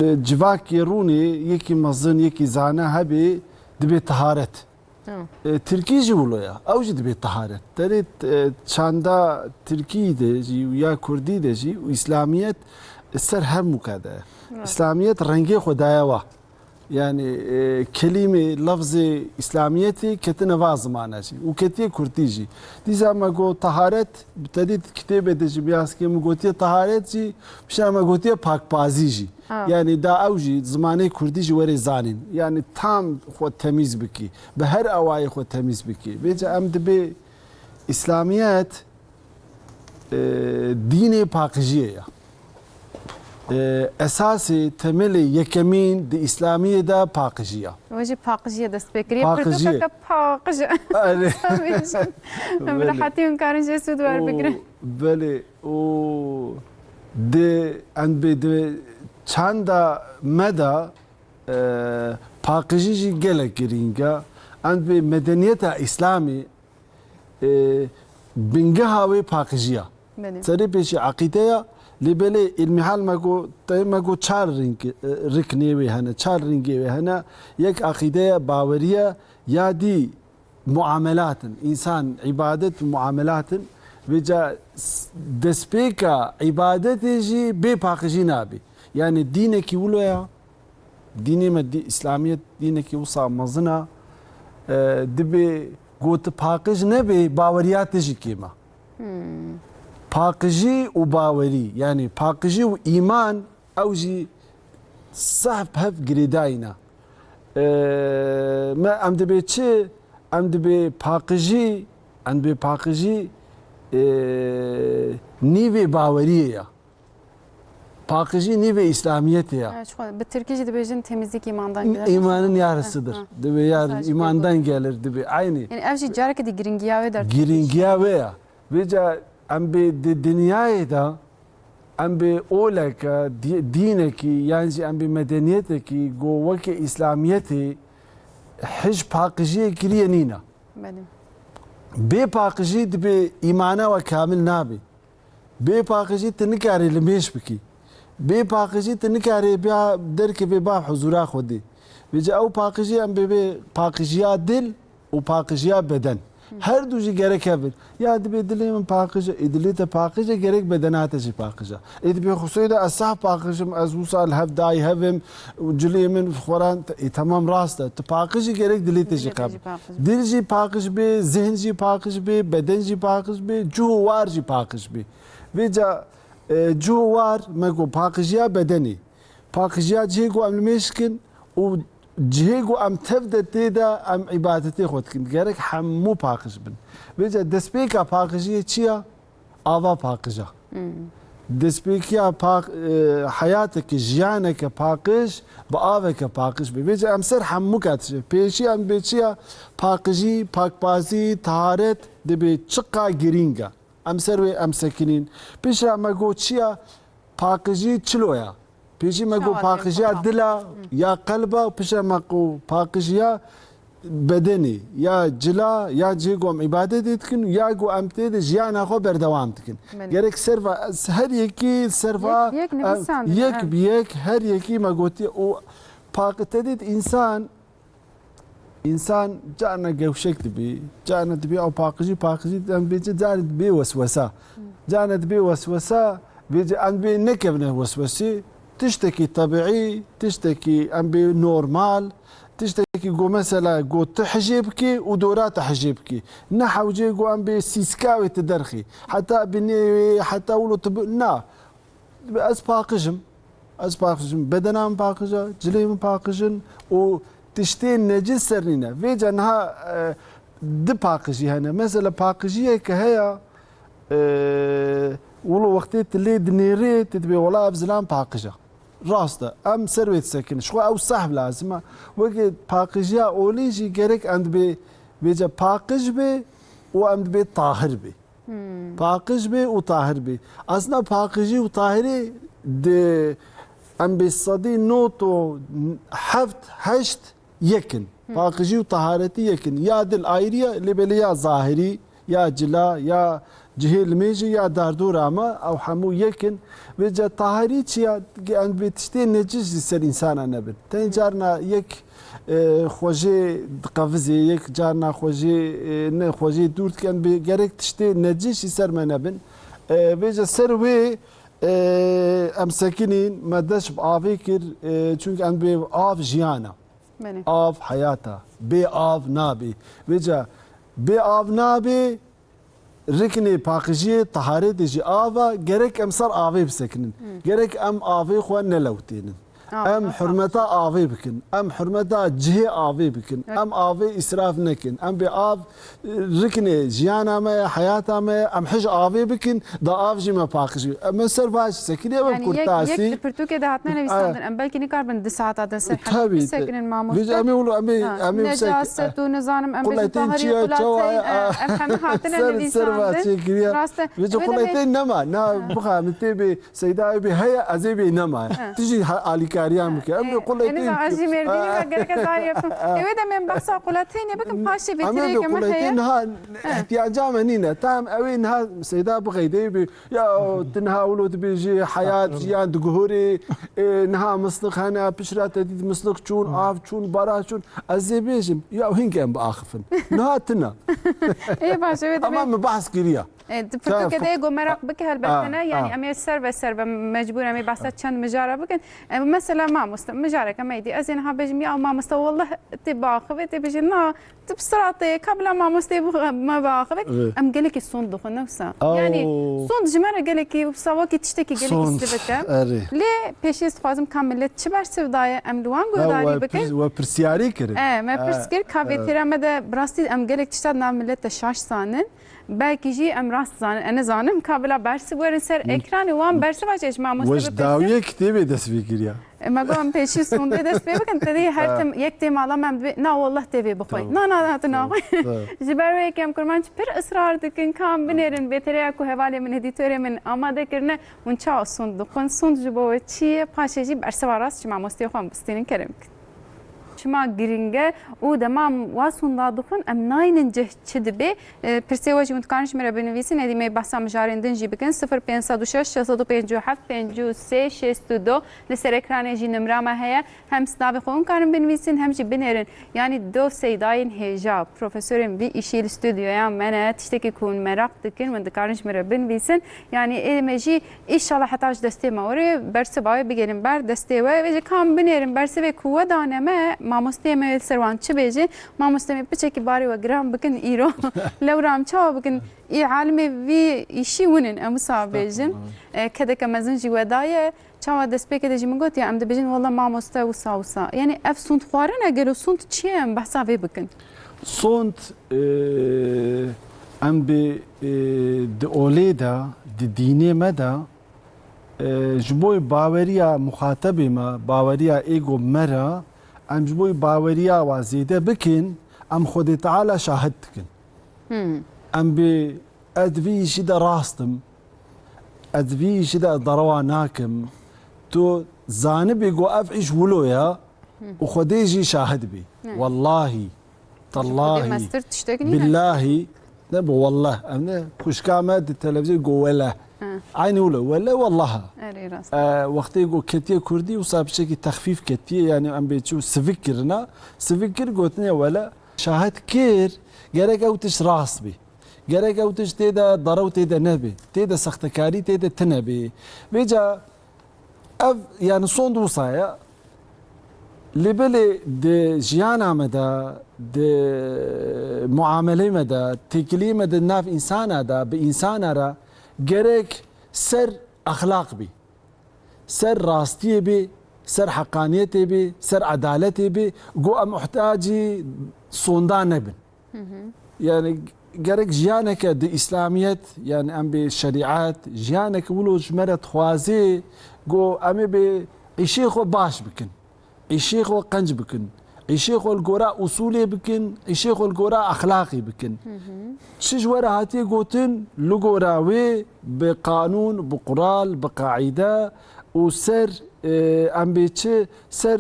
الجواك يروني يكي مظن يكي زانا هبي دبي طهارت تركي جولو يا او جد دبي طهارت تريت çanda Türkiye de ya Kurdi de جي وإسلاميت السر هم كذا إسلامية رنجي خدايا يعني كلمة لفظ إسلاميتي كتنا واز معناها وكتير كرتيجي دي زعما جو طهارت ابتديت كتابة دجي بياس كي مقولتي طهارت جي مش ما قلتي باك بازيجي يعني دا أوجي زماني كرديجي وري زانين يعني تام خود تميز بكي بهر أواي خود تميز بكي بيجي أمد بي إسلاميات ديني باكجية اساسی تملی یکمین د اسلامی دا پاکجیه وجه پاکجیه دست بکری پرتو که پاکج من حتی اون کارن جسد دوار بگیره بله و de ان به چند مدى پاکجی گله گرینگا ان به مدنیت اسلامی بنگه هاوی پاکجیه سری پیش عقیده لبلي المحل ماكو چار ركني وهنا چار رنجي وهنا يك عقيده باوريه يادي معاملات انسان عباده معاملات وجا دسبيكا عبادتي بي باقجي نابي يعني دينك يقولوا ديني ما دي اسلاميه دينك يوصى مزنا دبي قوت باقج نبي باوريات جي كيما پاکجی و باوری یعنی پاکجی و ایمان اوجی صعب هف گریداینا ما ام دبی چه ام دبی پاکجی نیوی باوریه پاکجی نیوی اسلامیته به ترکیه de bejin temizlik imandan gelir. İmanın yarısıdır. Debe yar imandan gelir debe aynı. Yani evci jarke de giringiyave der. Giringiyave ya. Veca ام به دنیای دا ام به اولک دینکی یعنی ام به مدنیتکی گووک اسلامیتی حج پاکجی کریه نینا به پاکجی به ایمانه و کامل نابی به پاکجی تنکاری لمیش بکی به پاکجی تنکاری بیا درک به با حضورا خودی بيجي او باقجي ام بي باقجيا دل وباقجيا بدن هر دو جي gerek هبن يا دبي دلي من باقجه ادليته باقجه gerek بدناته جي باقجه ادبي خصوصا الصح باقجم ازوسال هف داي هفم وجلي من خوران تمام راسته تباقجي gerek دليته جي قبل دل جي باقج بي ذهن جي باقج بي بدن جي باقج بي جوار جي باقج بي بيجا جوار ماكو باقجيا بدني باقجيا جيكو ام المشكن و جهيجو ام تبدا تيدا ام عبادتي خودكن جارك حمو باقج بن بيجا دسبيكا باقجيه تشيا افا باقجا دسبيكيا باق حياتك جيانك باقج بافك باقج بيجا ام سر حمو كاتش بيشي ام بيشيا باقجي باق بازي طهارت دبي تشقا جرينجا ام سروي ام سكنين بيشا ماغو تشيا باقجي تشلويا بيجي ماكو باقجيا دلا يا قلبه بيجي ماكو باقجيا بدني يا جلا يا جيغوم عبادتي تكن يا جو امتد جيانا خو بردوام تكن غيرك سيرفا هر يكي سيرفا يك بيك هر يكي ماغوتي او باقتدت انسان جانا جوشك تبي جانا تبي او باقجي بيجي جانا تبي وسوسه جانا تبي وسوسه بيجي ان بي نكبنا وسوسه تشتكي طبيعي تشتكي ام بي نورمال تشتكي جو مثلا جو تحجبكي ودورات تحجبكي نحو جي جو ام بي سيسكاوي تدرخي حتى بني حتى ولو نا اسباقجم بدنا باقجه جلي باقجن و تشتين نجس سرنينا فيجا انها دباقجي هنا مثلا باقجيه كهيا ولو وقتيت اللي دنيري تتبي ولا ابزلان باقجه راسته ام سرويت سكن شو او صاحب لازمه وقت باقجيا اوليجي جريك عند بي بيجا باقج بي وام بي طاهر بي باقج بي وطاهر بي اصلا باقجي وطاهري دي ام بي صدي نوتو حفت هشت يكن باقجي وطهارتي يكن يا دل ايريا اللي بليا ظاهري يا جلا يا جهيل ميجي يا داردور اما او حمو يكن بيجا طاهري تشيا ان بتشتين نجس يصير انسان انا بن تاني جارنا يك خوجي قفزي يك جارنا خوجي دورت كان بيجرك تشتي نجس يصير ما نبن بيجا سروي ام ساكنين ما داش بافيكر çünkü ان بي اف جيانا اف حياتها بي اف نابي بيجا بي اف نابي ركني باقجي طهاري دجي آفا جرك ام صار آفي بسكنن جرك ام آفي خوان نلوتين ام حرمتا آفي بكن ام حرمتا جهي آفي بكن ام آفي إسراف نكن ام بآف ركني جيانا ما حياتا ما ام حج آفي بكن دا آف جي ما باقجي ام سرفاش سكني ام كورتاسي يعني برتوكي ده هاتنا نبيستاندن ام بلكي نكار بن دساعات هذا سر بسكنن ما مست امي ولو امي نجاسة ونظام ام بيجي طهري قلاتين ام حم هاتنا نبيستاندن راسته بيجي قلاتين نما نا بخا متبي سيداي بي هيا ازيبي نما تجي اليكاريان مك ام قلاتين انا عاجي مرديني قالك زايف ايوه من بحث قلاتين بكم باشي بيتري كما هي انها احتياجها منينا تام اوي انها سيدا بغيدي بي يا تنها ولود بيجي حياه جيان دغوري انها مصدق هنا بشرات تديد مصدق شون اف شون برا شون ازيبيجم يا هين كان باخفن نهاتنا ايه باشا امام بحث كريا فرتو كده يجو مرق بك هالبحثنا يعني امي السربة مجبورة امي بحثت شان مجارة بكن مثلا ما مجارة كما يدي ازين ها بجمي او ما مستوى والله تباخذ تبجي نا تبصراتي قبل ما مستوى ما باخذ ام قالك الصندوق نفسه يعني صند جمرة قالك وبصواكي تشتكي قالك استبكه ليه بيشيست فازم كملت شبر سودايا ام لوان قداري بكن وبرسياري كرن ما برسكر كافيتيرا مدى براستي ام قالك تشتاد نعملت الشاش سانن باقي جي ام راس زان انا زانم كابلا برس ورن سر اكران وان برس واجش ما مستوى وش داويه كتابه دس فكريا ما قام بيشي سونده دس بكن تدي هرتم يكتم على ما نا والله تبي بخوي نا تنا جبروي كم كرمانش بر اصرار دكن كام بنيرن بيتريا كو حواله من هديتوري من اماده كرنا ونچا سوند كون سوند جبو چي پاشجي برس وراس ما مستوى خام بستين كرم çima giringe û dema wa sonda dixwin em naynin cih çi dibe pirsê we jî min dikarin ji me re binivîsin êdî me behsa mijarên din jî bikin 0506 657 53 62 li ser ekranê jî nimra me heye hem slavê xwe hûn karin binivîsin hem jî binêrin yanî dov seydayên hêja profesorên vî îşî li stüdyoya me ne tiştekî ku hûn merak dikin min dikarin ji me re binivîsin yanî ê me jî îşallah heta ji destê me were bersiva wê bigerin ber destê we vê jî kam binêrin bersivê ku we dane me mamosteyê me li ser wan çi bêje mamosteyê me piçekî barê we giran bikin îro lewram çawa bikin î alimê vî îşî hûnin em wisa bêjin kedeke mezin jî we daye çawa destpêkê de jî min gotiye em dibêjin wela mamoste wisa wisa yani ev sûnd xwarin e gelo sûnd çi ye em behsa vê bikin صوت ام د اوليدا د ديني مدى جبوي باوريا مخاطبي ما باوريا ايجو مرا ام جبوي باوريا وزيده بكن ام خدي تعالى شاهدتكن ام بي ادفي شدا راستم ادفي شدا ضرواناكم تو زانبي جو افعش ولويا وخديجي شاهد بي والله طالله بالله نبو والله انا كشكامات التلفزيون جواله عيني ولا والله وقتي جو كتير كردي وصاب شكل تخفيف كتير يعني عم بتشو سفكر قلتني ولا شاهد كير جرك او تش راسبي جرك او تش تيدا ضرو تيدا نبي تيدا سختكاري تيدا تنبي بيجا يعني صوند وصايا لبلي دي جيانا مدى دي معاملة مدى تكلي مدى ناف إنسان دا بإنسان را جريك سر أخلاق بي سر راستي بي سر حقانيتي بي سر عدالتي بي جو محتاجي صندان نبن يعني جريك جيانك دي إسلاميات يعني أم بالشريعات جيانك ولو جمرت خوازي جو أمي بي إشيخو باش بكن الشيخ قنج بكن الشيخ الجوراء أصولي بكن الشيخ الجوراء أخلاقي بكن شجورة هاتي قوتن لجوراوي بقانون بقرال بقاعدة وسر أم بيتشي سر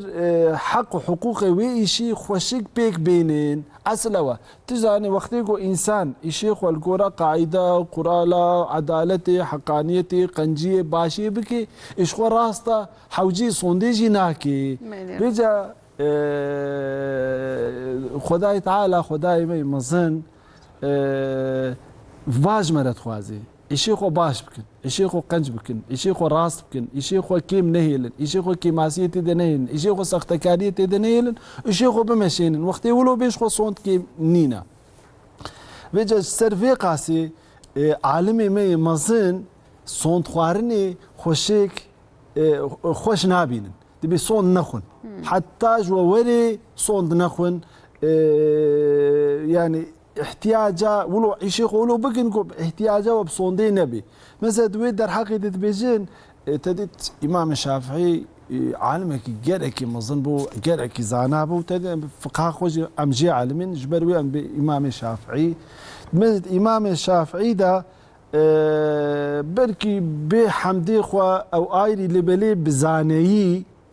حق وحقوقي وإشي خوشك بيك بينين أسلوه تجاني وقتيكو إنسان الشيخ الجوراء قاعدة قرالة عدالتي حقانيتي قنجية باشي بكي إشخو راستا حوجي صنديجي ناكي بيجا خداي تعالى خداي مي مزن فاج مرت خوازي الشيخو باش بكن الشيخو قنج بكن الشيخو راس بكن الشيخو كيم نهيلن الشيخو كيماسيتي دنهيلن الشيخو سختكاريتي دنهيلن الشيخو بمشينن وقتي ولو بيشخو صوت كيم نينا بيجا سيرفي قاسي عالمي مي مزن صوت خوارني خوشيك خوش نابينن تبي صوت نخن حتى جووري صوت نخن يعني احتياجه ولو يشيخ ولو بكنكم احتياجه وبصوندي نبي مثلا دويد در حقي تبيجين تدت امام الشافعي عالمك جرك مظن بو جرك زانابو تد فقه خوج امجي عالمين جبروي ام امام الشافعي مثل امام الشافعي ده بركي بحمدي خو او ايري لبلي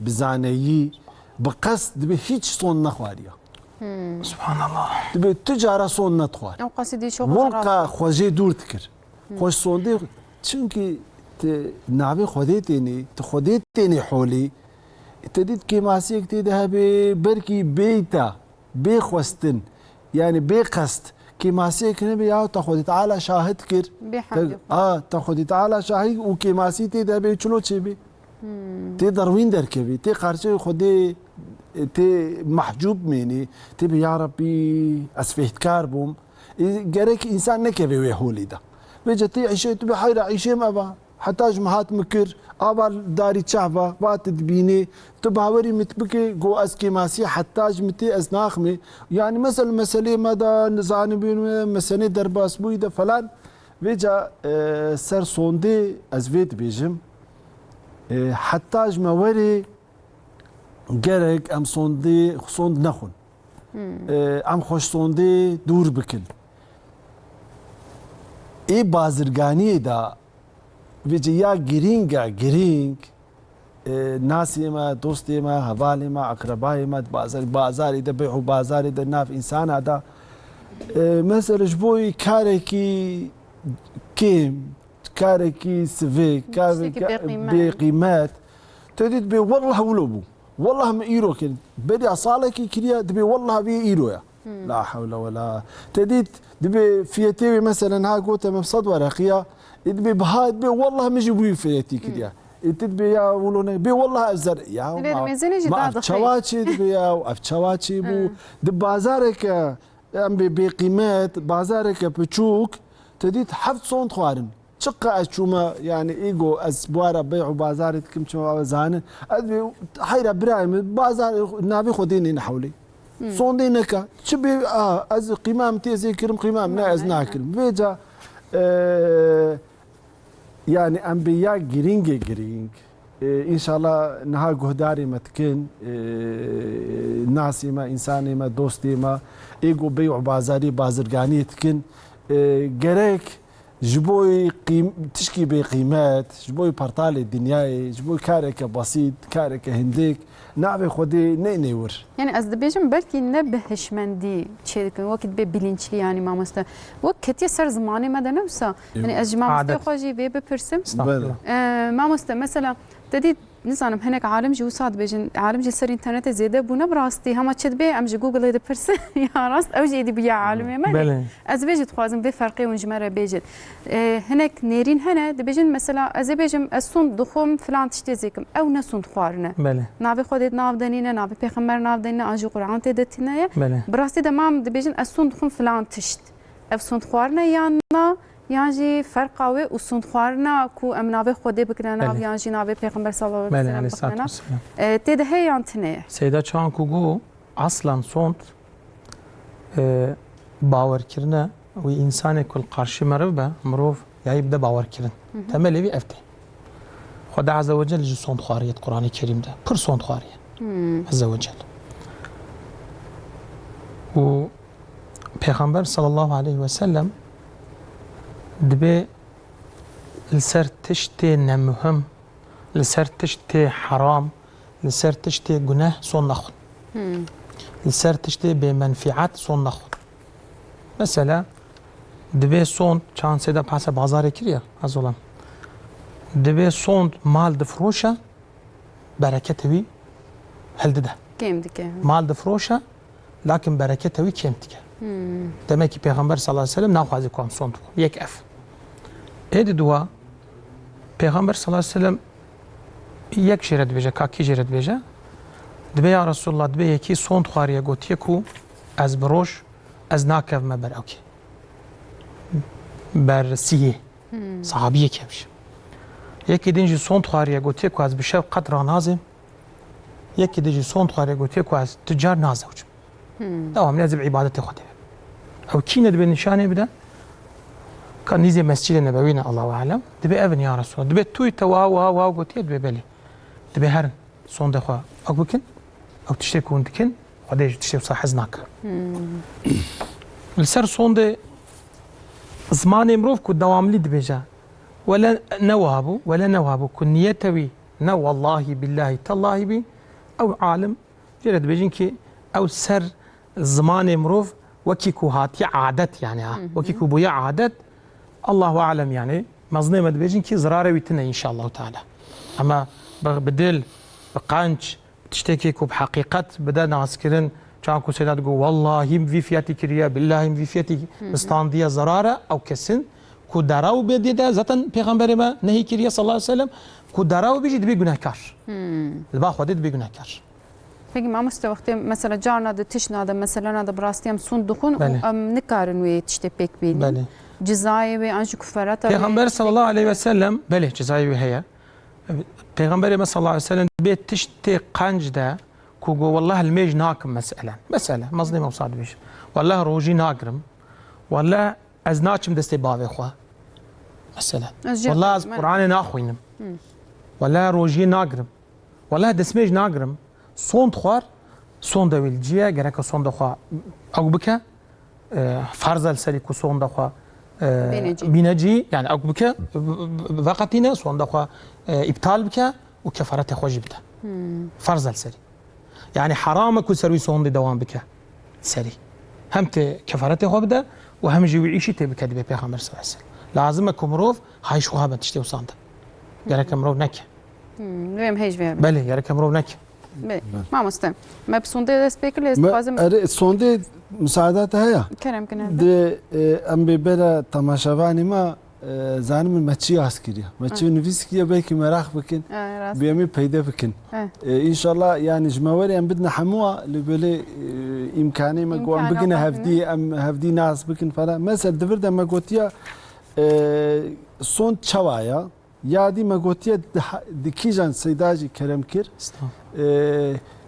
بزانيي بقصد بهيج صون نخواريه سبحان الله تبي تجارة صون ندخل أو قصدي شو ملقا خوجي دور تكر خوش صون دي چونكي نابي خوديتيني تخوديتيني حولي تديت كيماسيك تيدها بركي بيتا بيخوستن يعني بقصد كيماسيك نبي ياو تاخذي تعالى شاهد كر تاخذي تعالى شاهد وكيماسي تيدها بيچلو تشبي تي دروين دركبي تي قارچه خودي تي محجوب مني تبي يا ربي اسفهت كاربوم جرك انسان نكبي ويهولي ده بيجتي عيشت بحيره عيشه ما حتى جمعات مكر ابا داري تشعبه بات تبيني تباوري متبكي جو اسكي ماسي حتى جمتي ازناخمي يعني مثلا مسألة مدى نزعن بين مسألة درباس بويده فلان بيجا سر صوندي ازفيت بيجم حتى جموري جرك ام صوند نخون ام خوش صوندي دور بكن اي بازرگاني دا بيجي يا جرينج ناسي ما دوستي ما هذالي ما أقربائي ما بازاري ده بيع بازاري ده ناف إنسان هذا مثلا جبوي كاركي كيم كاركي سفي كاركي بقيمات تديد بي والله ولوبو والله ما إيرو كن بدي أصالك كريا دبي والله بي إيرو يا لا حول ولا تديد دبي فيتي مثلا ها قوت مبسط ورقية دبي بهاد بي والله ما جيبوي فيتي كريا تدبي يا ولون بي والله أزر يا ما أفتشواتشي دبي يا أفتشواتشي بو دب بازارك أم بقيمات بازارك بتشوك تديد حفظ صون خوارن شقة أشوما يعني إيجو أسبوارا بيع بازار كم شو زانه أدبي حيرة برايم بازار نابي خديني نحولي صوندينك شبي أز قمام تيزي كرم قمام ناز ناكل بيجا يعني أنبياء جرينج إن شاء الله نها جهداري متكن ناسي ما إنساني ما دوستي ما إيجو بيع بازاري بازرقاني تكن جريك جبوي تشكي بقيمات جبوي بارتالي الدنياي جبوي كارك بسيط كارك هنديك نعبي خودي نينيور يعني از دبيجم بلكي نبهش مندي تشيك وقت ببلينشلي يعني ما مست وقت يسر زماني ماذا نفسه يعني از جماعه مستخوجي ببرسم ما مست مثلا تدي نزانم هناك عالم جو صاد بيجن عالم جي سر انترنت زياده بونا براستي هما تشد بي ام جي جوجل هيدا برس يا راست او جي دي بيا عالم ما از بيجت خوازم بفرقي ونجمره بيجت هناك نيرين هنا دبيجن مثلا از بيجم الصون دخوم فلان تشتي زيكم او نسون خوارنا نابي خودت ناف دنينا نابي پیغمبر ناف دنينا انجي قران تدتينا براستي دمام دبيجن الصون دخوم فلان تشت اف صون خوارنا يانا يعني فرقاوي وصند خوارنا كو امنابي خودي بكرنا يعني نابي پیغمبر صلى الله عليه وسلم تيده هي انتنه سيدا چان كوغو اصلا صند باور كرنا و انسان كل قرشي مربه مروف يبدا باور كرن تملي بي افته خدا عز وجل جي صند خواريه القران الكريم ده بر صند خواريه عز وجل و پیغمبر صلى الله عليه وسلم دبي لسر تشتي نمهم لسر تشتي حرام لسر تشتي جناه صون ناخذ لسر تشتي بمنفعات صون ناخذ مثلا دبي صون كان سيدا بحسب بازار كريا ازولم دبي صون مال دفروشه بركتوي هل ده كم دكه مال دفروشه لكن بركتوي كم دكه demek ki Peygamber sallallahu aleyhi ve sellem nafazı kom son yek ef. Edi dua Peygamber sallallahu aleyhi ve sellem yek şeret beje kaki şeret beje. Dbe ya Resulullah dbe yeki son xariye gotiye ku az broş az nakev me ber okey. Ber siye. Sahabiye kevş. Yeki dinci son xariye gotiye ku az bişev qadra nazim. Yeki dinci son xariye gotiye ku az tüccar nazavç. دوام لازم عبادته خده او كينا دبي نشانه بدا كان نيزي مسجد النبوي الله اعلم دبي ابن يا رسول دبي توي توا وا قلت دبي بالي دبي هرن صون دخوا او بكن او تشتكون دكن قديش تشتي صح حزنك السر صون ده زمان مروف كو دوام لي دبيجا ولا نوابو كنيتوي نو والله بالله تالله بي او عالم جرد بيجين كي او سر زمان مروف وكيكو هاتي عادت يعني وكيكو بويا عادت الله اعلم يعني مظنمه بيجين كي زراره ويتنا ان شاء الله تعالى اما بدل بقانش تشتكيكو بحقيقه بدا ناسكرن كانكو سيدات تقول والله في فياتي كريا بالله في فياتي مستانديه زراره او كسن كو دراو بديدا زتن پیغمبر ما نهي كريا صلى الله عليه وسلم كو دراو بيجي دبي گناهكار الباخ ودي دبي گناهكار Peki ma müstevakti mesela carna da tişna da mesela da brastiyam sundukun nikarin ve işte pek bilin. Cezayı ve anşı küferata. Peygamber sallallahu aleyhi ve sellem beli cezayı ve heye. Peygamber sallallahu aleyhi ve sellem bir tişti qancda kugo vallahi الميج ناكم مسألة مظلمة وصاد بيش والله روجي ناقرم والله از ناچم دستي باوي خوا مثلا والله از قرآن ناخوينم والله روجي ناقرم والله دسميج ناقرم صون خوار صون دويلجيه جرك صون دخوا او بك فرض السليك صون دخوا بينجي يعني او بك وقتنا صون دخوا ابطال بك وكفارته خوش بده فرض السري يعني حرامك وسروي صوندي دوام بك سري هم كفارته خو بده وهم جوي عيشي تبي كدبي بيغمبر صلى الله عليه وسلم لازمك مروف هاي شو هابن تشتي وصانده يارك مروف نك ويم هيج بيه بله يارك مروف نك ما مستم ما بسونده سبيكر لازم سوندي مساعدات هيا كلام كنا ده ام ببره تماشاوانی ما زانم مچی اسکریه مچی نویسکیه بلکه مراخ بکن بیامی پیدا بکن ان شاء الله يعني جماوري ام بدنا حموها لبلي امكاني ما قوم بقنا هفدي ناس بكن فلا مثلا دفرد ما قوتيا صون تشوايا يادي ما قوتيا دكيجان سيداجي كرم كير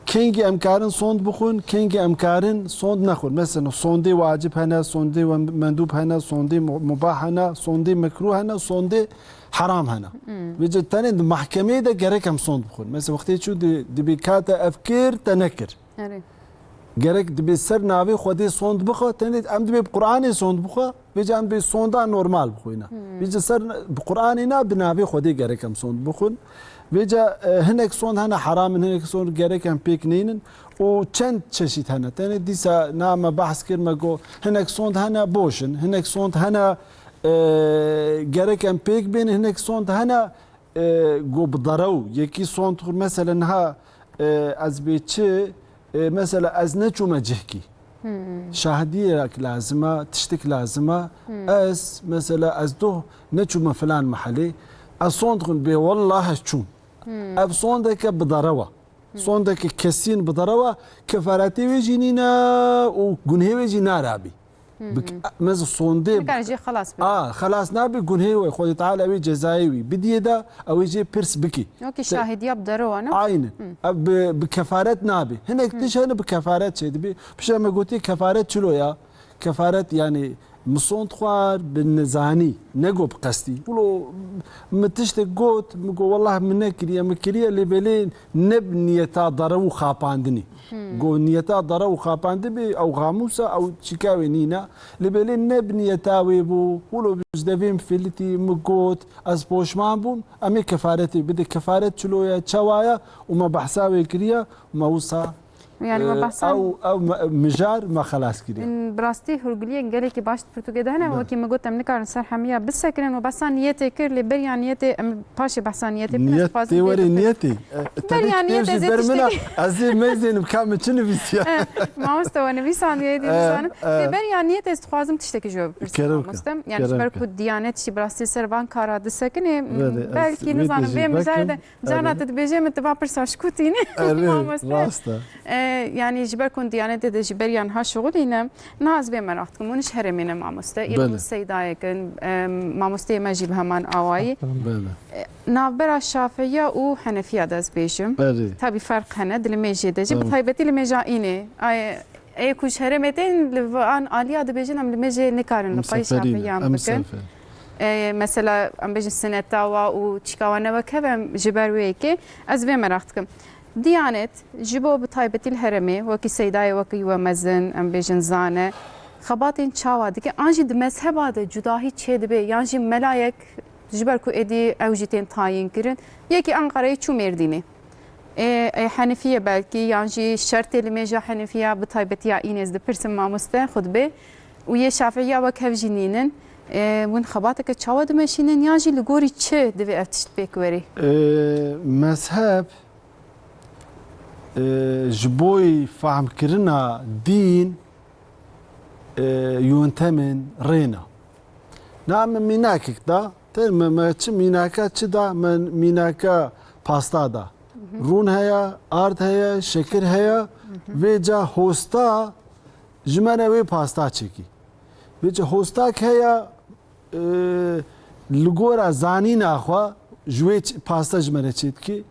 كينجي امكارن صوند بخون كينجي امكارن صوند نخون مثلا صوندي واجب هنا صوندي مندوب هنا صوندي مباح هنا صوندي مكروه هنا صوندي حرام هنا بيجي تاني المحكمه ده جرك ام صوند بخون مثلا وقت شو دبي كاتا افكير تنكر جرك دبي سر نافي خدي صوند بخو تاني ام دبي بقراني صوند بخو بيجي ام بي صوندا نورمال بخوينا بيجي سر بقرانينا بنافي خدي جرك ام صوند بخون بيجا هناك صون هنا حرام هناك صون جاري كان بيك نينن وچند چشيت هنا تاني ديسا نام بحث كير ما جو هناك صون هنا بوشن هناك صون هنا جاري كان بيك بين هناك صون هنا جو بضرو يكي صون مثلا ها از بيتشي مثلا از نچو مجهكي شاهدية لازمة تشتك لازمة از مثلا از دو نچو فلان محلي الصوندق بي والله شو اب صوندك بضروه صوندك كسين بضروه كفاراتي ويجينينا وجنهي ويجي نارابي مز صوندي كان يجي خلاص خلاص نابي جنهي وخذ تعالى وي جزايوي بدي ده او يجي بيرس بكي اوكي شاهد يبدروا انا عين بكفارات نابي هناك تشهن بكفارات شيء بش ما قلتي كفارات شلو يا كفارات يعني مصون خوار بالنزاني نقو بقصدي ولو متشت قوت مقو والله منكريا مكريا اللي بلين نبنيتا ضرو خاباندني قو نيتا ضرو خاباندبي او غاموسا او تشيكاوي نينا اللي بلين نبنيتا ويبو ولو بزدفين فيلتي مقوت از بوشمان بون امي كفارتي بدي كفارت شلويا تشوايا وما بحساوي كريا وما وصا يعني ما بحسن او مجار ما خلاص كده من براستي هرقليه قال لك باش برتقال هنا وكي ما قلت امنكار صار حميه بالسكرين وبحسن نيتي كير لي بريا نيتي باشي بحسن نيتي وري نيتي بريا نيتي برمنا ازي مازن بكام شنو بيسيا ما مستوى نبي سان يدي بسان بريا نيتي استخوازم تشتكي جواب مستم يعني بركو الديانات شي براستي سربان كارا دسكني بلكي نزان بهم زايده جانات تبيجي من تبع برسا شكوتيني ما مستم يعني جبركم ديانات جبريان ها شغلينا ناس بما راحتكم ونش هرمينا مع مستا إلى السيدايكن مع مستا ما جيب همان أواي نابرا الشافعية وحنفية داز بيجم تابي فرق هنا دل ميجي دجي بطيبتي لميجاينه أي كوش هرمتين لفان آلية دبيجن أم لميجي نكارن لقاي شافعية أم بكن مثلا أم بيجي السنة تاوا وتشكاوانا وكذا جبرويكي أز بما راحتكم ديانت جبو بطيبتي الهرمي وكي سيداي وكي ومزن ام بيجن زانه خباتين تشاوا دكي انجي د مذهب هذا جداهي تشي دبي يانجي ملايك جبركو ادي اوجيتين تاين كرن يكي انقره تشو مرديني اي حنفيه بلكي يانجي شرط الميجا حنفيه بطيبتي اينز د برسم ما مسته خطبه ويا شافعيه وكف جنينن وين خباتك تشاوا دمشينن يانجي لغوري تشي دبي افتشت بيكوري مذهب جبوي فهم كرنا دين ينتمن رينا نعم ميناك دا تم ما ميناكا تشدا من ميناكا باستا دا رون هيا ارد هيا شكر هيا ويجا هوستا جمانا وي باستا تشيكي ويجا هوستا هيا لغورا زانين اخوا جويت باستا جمانا تشيكي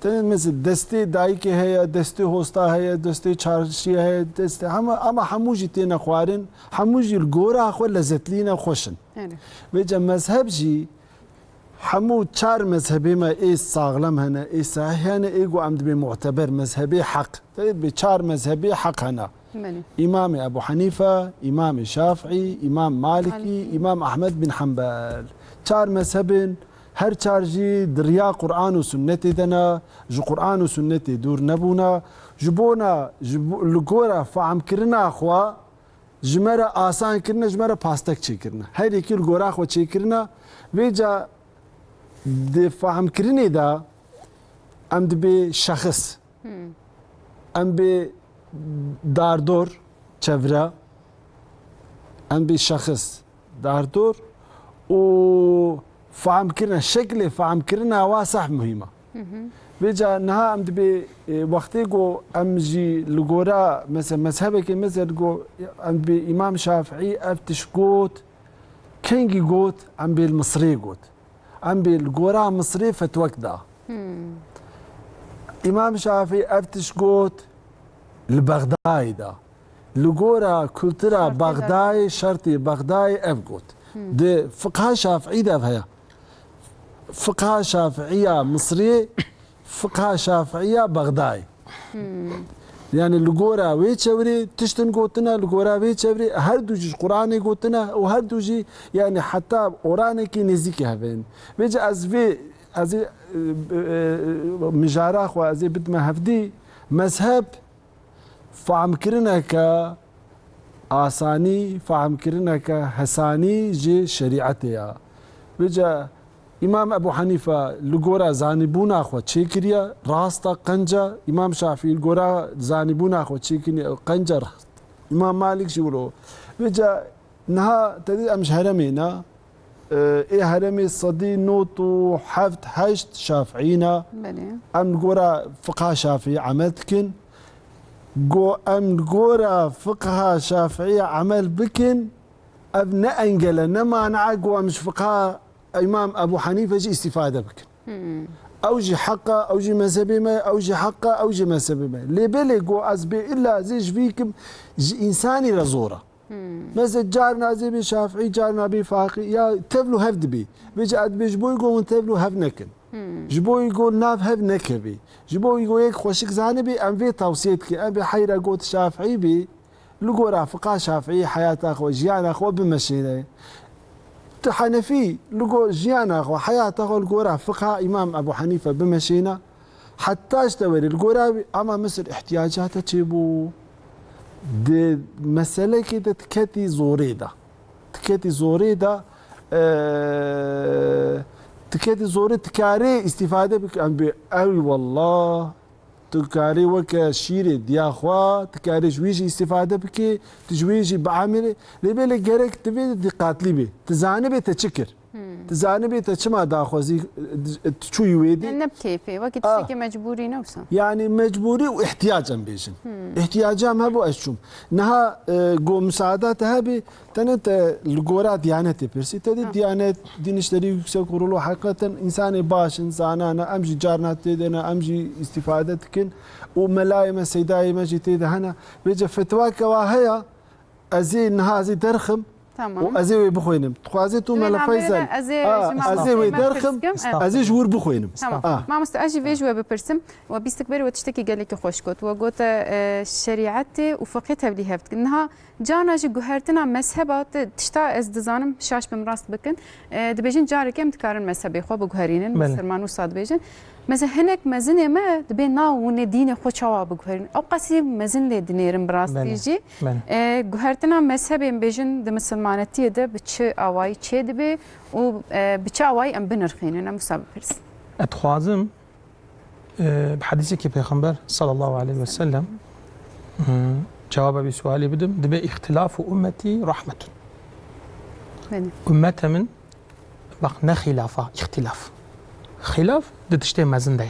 مثل دستي دايكي هي دستي هوستا هي دستي چارشي هي دستي اما حموجي تينا خوارن حموجي الجورا خو لذت لينا خوشن وجا مذهب جي حمو چار مذهبي ما اي ساغلم هنا اي صحيح هنا ايغو عمد بمعتبر مذهبي حق بچار مذهبي حق هنا امام ابو حنيفه امام شافعي امام مالكي امام احمد بن حنبل چار مذهبن هر چارجی دریا قرآن و سنت دنا جو قرآن و سنت دور نبونا جبونا لگورا فهم کرنا خوا جمرا آسان کرنا جمرا پاستک چی کرنا هر یکی لگورا خوا چی کرنا ویجا د فهم کرنی دا ام به شخص ام به داردور چevre ام به شخص داردور و فهم کرنا شکل فهم کرنا واسع مهمه بيجا نها ام دبي وقتي جو ام جي لغورا مثلا مذهبك مثلا جو ام بي امام شافعي افتش قوت كينجي قوت ام بي المصري قوت ام بي الغورا مصري فتوك دا امام شافعي افتش قوت البغداي دا لغورا كولترا بغداي شرطي بغداي اف قوت دي فقه شافعي دا فيها فقه شافعيه مصري فقه شافعيه بغداي يعني لغورا ويتشوري تشتن قوتنا لغورا ويتشوري هر دوجي قراني قوتنا وهر دوجي يعني حتى قراني كي نزيكي هفين بيجي از مجاراخ وازي بدما هفدي مذهب فهم كرنا ك آساني فهم كرنا ك حساني جي شريعتها بيجا امام ابو حنيفه لغورا زانبونا اخو تشيكريا راستا قنجا امام شافعي لغورا زانبونا اخو تشيكني قنجا امام مالك شورو بيجا نها تدي امش هرمينا ايه هرمي صدي نوتو حفت حشت شافعينا ام لغورا فقه شافعي عملتكن جو ام لغورا فقه شافعي عمل بكن ابناء انجلا نما نعقوا مش فقه امام ابو حنيفه جي استفاده بك اوجي حقه اوجي مذهبي ما اوجي حقه اوجي مذهبي ما لي بلغو ازبي الا زيج فيكم انساني رزوره مثلا جارنا زي بشافعي جارنا بفاقي يا تبلو هفد بي بيجي اد بيجبو يقول تبلو هف نكن جبو يقول ناف هف نكبي جبو يقول هيك خوشك زانبي ام في توصيتك ام بحيره قوت شافعي بي لقوا رافقا شافعي حياتك اخو جيانا اخو بمشينا حنفي لقوا جيانا اخو حياته اخو لقوا فقه امام ابو حنيفه بمشينا حتى اشتوري لقوا اما مثل احتياجاته تجيبوا دي مساله كده تكتي زوريده تكتي زوريده تكتي زوري تكاري استفاده بك اوي والله تكاري وك شيري ديا خوا تكاري جويجي استفاده بك تجويجي بعمل لبي جرك تبي دي قاتلي بي تزانبي تشكر تزانبي تشما داخوزي تشوي ويدي نب كيفي وقت تشكي مجبوري نوسا يعني مجبوري واحتياجا بيجن احتياجا ما بو اشوم نها جو مساعدات هبي تنت الجورات ديانتي بيرسي تدي ديانات دينشتري يكسكروا حقيقه انساني باش انسانانا امجي جارنا تدنا امجي استفادتكن وملايمه سيداي ما جيتي هنا بيجي فتواك وهي ازي نهازي درخم تمام وازي بخوينم تخوازيتو مال فيصل ازي ويدرخم ازي جور بخوينم ما مستاجي فيجوا ببرسم وبيستكبر وتشتكي قال لك خوشكوت وقوت شريعتي وفقهتها بلي هفت انها جانا جي جوهرتنا مذهبات تشتا از دزانم شاش بمراست بكن دبيجن جارك ام تكارن مذهبي خو بجوهرين مسلمان وصاد بيجن مثلا هناك مزن ما دبين ناو وندين خو تشوا بجوهرين او قسي مزن لي دنيرن براست يجي جوهرتنا مذهبي بيجن د مسلمانتي ده بتش اواي تشي دبي و بتش اواي ام بنرخين انا مسبب برس اتخوازم بحديثك پیغمبر صلى الله عليه وسلم جواب بسؤالي بدم دبي اختلاف امتي رحمه امتها من بقنا خلافه اختلاف خلاف ده تشتي مازن ده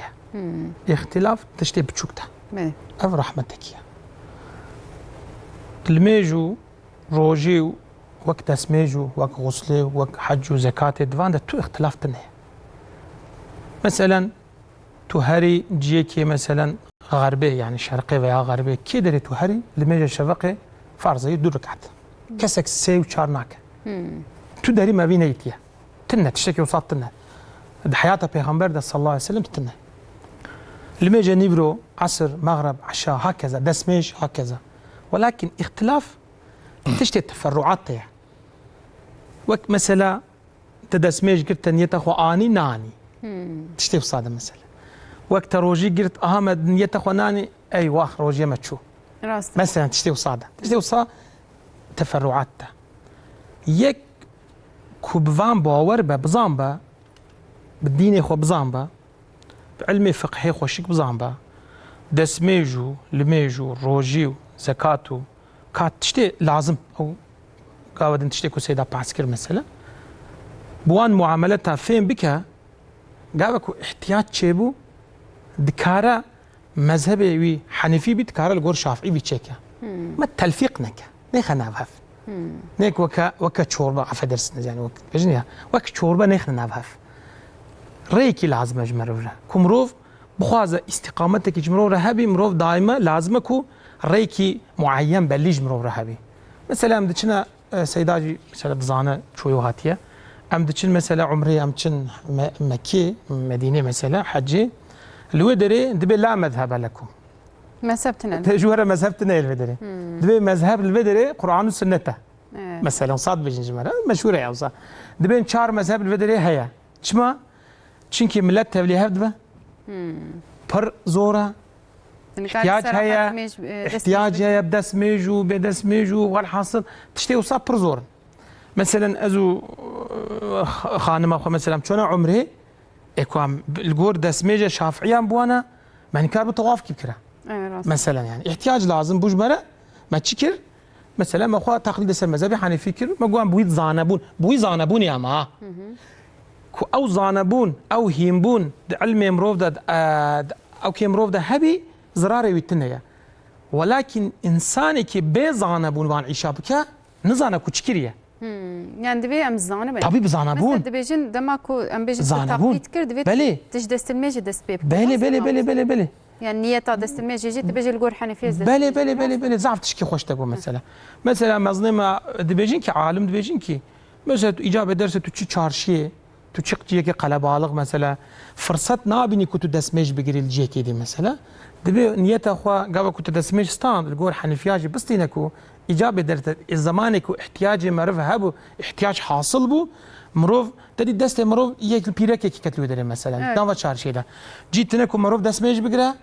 اختلاف تشتي بتشوكتا اف رحمتك يا الميجو روجي وقت اسميجو وقت غسلي وقت حج وزكاه دوان ده تو اختلاف تنه مثلا تهري جيكي مثلا غربي يعني شرقي ويا غربي كي دري تهري الميجا شفقي فرضي دو ركعت كسك سي وشارناك تو داري ما بينيتيا تنه تشتكي وصات تنه حياته پیغمبر ده صلى الله عليه وسلم تنه الميجا نيبرو عصر مغرب عشاء هكذا دسميش هكذا ولكن اختلاف تشتي التفرعات وك مثلا تدسميج قلت نيته خو اني ناني تشتي وصاده مثلا وقت روجي قلت احمد نيته خو ناني ايوه روجي ما تشو راست مثلا تشتي وصاده تفرعاته يك كوبفان باور بزامبا بالديني خو بزامبا بعلمي فقهي خوشك بزامبا دسميجو لميجو روجيو زكاتو كات تشتي لازم او قاعد تشتي كو سيدا باسكر مثلا بوان معاملتها فين بك قابكو احتياج تشيبو دكارا مذهبي وي حنفي بتكارا الغور شافعي بيتشيكا ما التلفيق نكا نيخنا نافهف نيك وكا شوربه عفا درسنا يعني وك بجنيها وك شوربه نيخنا نافهف ريكي لازم اجمر كمروف بخوازه استقامتك جمرو رهبي مروف دائما لازمكو ريكي معين بليج مرو رهبي مثلا امدچنا سيداجي مثلا بزانه شوي وهاتيه امدچن مثلا عمري امچن مكي مدينه مثلا حجي الودري دبي لا مذهب لكم مذهبتنا جوهر مذهبتنا الودري دبي مذهب الودري قران والسنه مثلا صاد بجن جمره مشهوره يا وصا دبي شار مذهب الودري هيا شما چونكي ملت تبلي هبدبه بر زوره احتياج هيا احتياج هيا بدسميجو والحاصل تشتي وصاب برزور مثلا ازو خانم اخو مثلا شلون عمري اكوام الجور دسميجه شافعيا بوانا ماني كار بطواف كبكره مثلا يعني احتياج لازم بوش برا ما تشكر مثلا ما اخو تقليد المذهبي حنفي فكر ما قوام بوي زانبون يا ما او زانبون او هيمبون علمي مروف او كي مروف هبي زراري ويتنيا ولكن انساني كي بزانبون وان عيشا بك نزانا كوتشكريه يعني دبي ام زانبون طبي بزانبون مثلا دبيجن دماكو ام بيجن تقليد كر دبي تج دستلميج دسبيب بلي يعني نيتا دستلميج جيت بيجي الجور حنفيز بلي زعف تشكي خوش تقول مثلا مظلمه دبيجن كي عالم دبيجن كي مثلا اجابه درس تو چارشيه تو چقتيه كي قلبالغ مثلا فرصت نابني كنت دسميج بقري الجيكي دي مثلا دبي نيته اخو قبل كنت دسميج ستان الجور حنفياجي بستينكو اجابه درت الزمانك احتياجي معرف هبو احتياج حاصل بو مروف تدي دست مروف يك البيرك كي كتلو دري مثلا دام شارشي ده جيتنكو مروف دسميج بقرا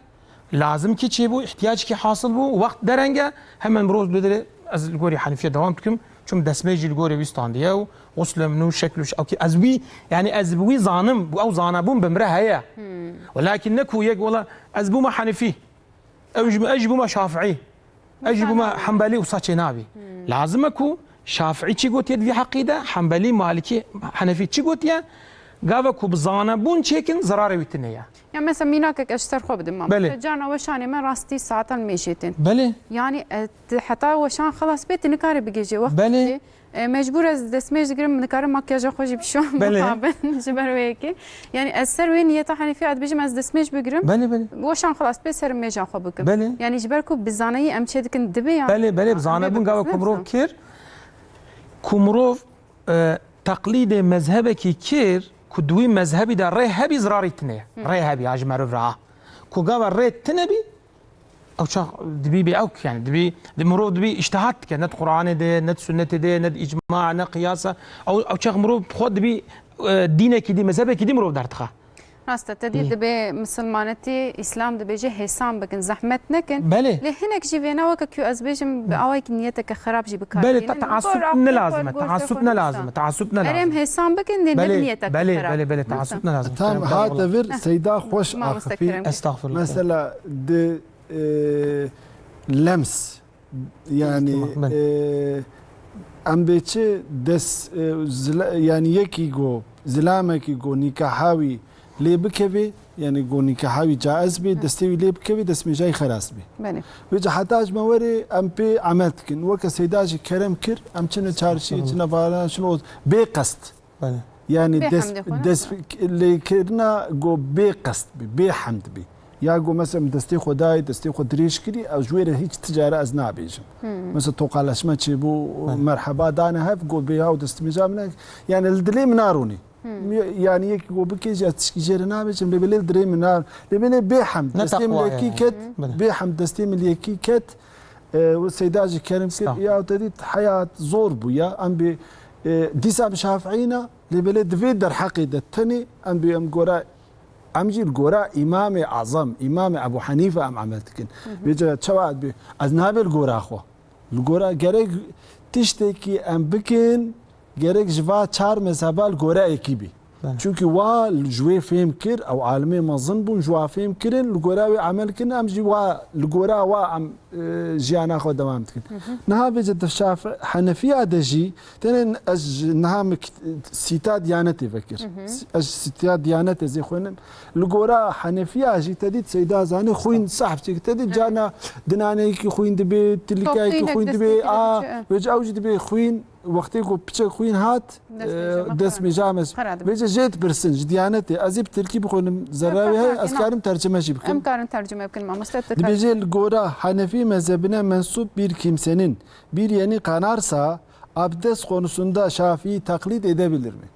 لازم كي تشيبو احتياج كي حاصل بو وقت درنجه هم مروف بدري از الجوري حنفيه دوام تكم چون دسميج الجوري ويستانديا وصل منو شكلش او كي ازوي يعني ازبوي زانم او زانبون بمره هيا ولكن نكو يك والله ازبو ما حنفي اجبو ما شافعي اجبو ما حنبلي وصاتشي نابي لازم اكو شافعي تشي قوت يد في حقيده حنبلي مالكي حنفي تشي قوت يا قافكو بزانبون تشيكن زراري ويتنيا يعني مثلا ميناك اشتر خو بدم جانا وشاني ما راستي ساعه الميشيتين بلي يعني حتى وشان خلاص بيت نكاري بيجي وقت بلي مجبور از دسميج گرم نکاره ماکیاج خوشی بشون مقابل جبر ويكي يعني السر وين يطحني في عاد بيجي از دسميج بگرم بلي وشان خلاص بسر ميجا خو بكم بلي يعني جبركو بزاني ام چه دكن دبي يعني بلي بزانبون قاوا كمروف كير كمروف تقليد مذهبك كير كدوي مذهبي دا ري هبي زراري تنيه ري هبي اجمر راه كو قاوا ري تنبي او شا دبي بي اوك يعني دبي مرو دبي اجتهاد كانت قران دي نت سنه دي نت اجماع نا قياسه او شا مرو خود دبي دينك دي مذهبك دي مرو دارتخه راسته تدي دبي مسلمانتي اسلام دبي جه حسام بكن زحمت نكن بلي لهنك جيفينا وك كيو ازبيجم باويك نيتك خراب جي بكار بلي تعصبنا لازم تعصبنا اريم حسام بكن دي نيتك بلي تعصبنا لازم تام هذا فير سيدا خوش استغفر الله مثلا لمس يعني ام بيتشي دس يعني يكي جو زلامك جو نكاحاوي لي بكبي يعني جو نكاحاوي جائز بي دستوي لي بكبي دس مجاي خلاص بي بله بيجي حتاج موري ام بي عملتكن وك سيداجي كرم كر ام شنو تشارشي شنو فالا شنو بقصد بله يعني دس اللي كرنا جو بقصد بحمد بي یا گو مثلا دستی خدای دستی خود ریش کردی او جویر هیچ تجاره از نابیجم مثلا تو قالش ما چی بو مرحبا دانه هف گو بیا و دست میجامنه یعنی الدلی منارونی يعني يك گو بکیج تشکیجر نابیجم لبلی الدلی منار لبلی بحمد دستی ملکی کت بحمد دستی ملکی کت و سیداج کریم کت یا تدید حیات زور بو یا ام بی ديسا شافعينا لبلد في در حقيقة التاني أم بيم قراء أمجي القراء إمام أعظم إمام أبو حنيفة أم عملتكن بيجا شواد بي أذناب القراء أخوة القراء جريك تشتكي أم بكن جريك جفا چار مذهبا القراء كيبي چونكي وا الجوي فهم كر او عالمي مظن بون جوا فهم كرن القراوي عمل كن ام جوا القراء وا ام جيانا خو دوام تكن نها بجد الشافع حنفيه دجي تن نها سيتا ديانتي فكر سيتا ديانتي زي خوين القراء حنفيه جي تدي سيدا زاني خوين صاحبتك تدي جانا دناني كي خوين دبي تلكاي كي خوين دبي بيجا اوجد دبي خوين وقتی کو پیچه خوین هات دست میجامس بیچه جیت برسن جدیانته ازیب ترکی بخونم زراوی های از کارم ترجمه شی بکن. کارم ترجمه بکن ما مستعد. بیچه الگورا حنفی مذهبine mensup bir kimsenin bir yeni kanarsa abdest konusunda Şafii taklit edebilir mi?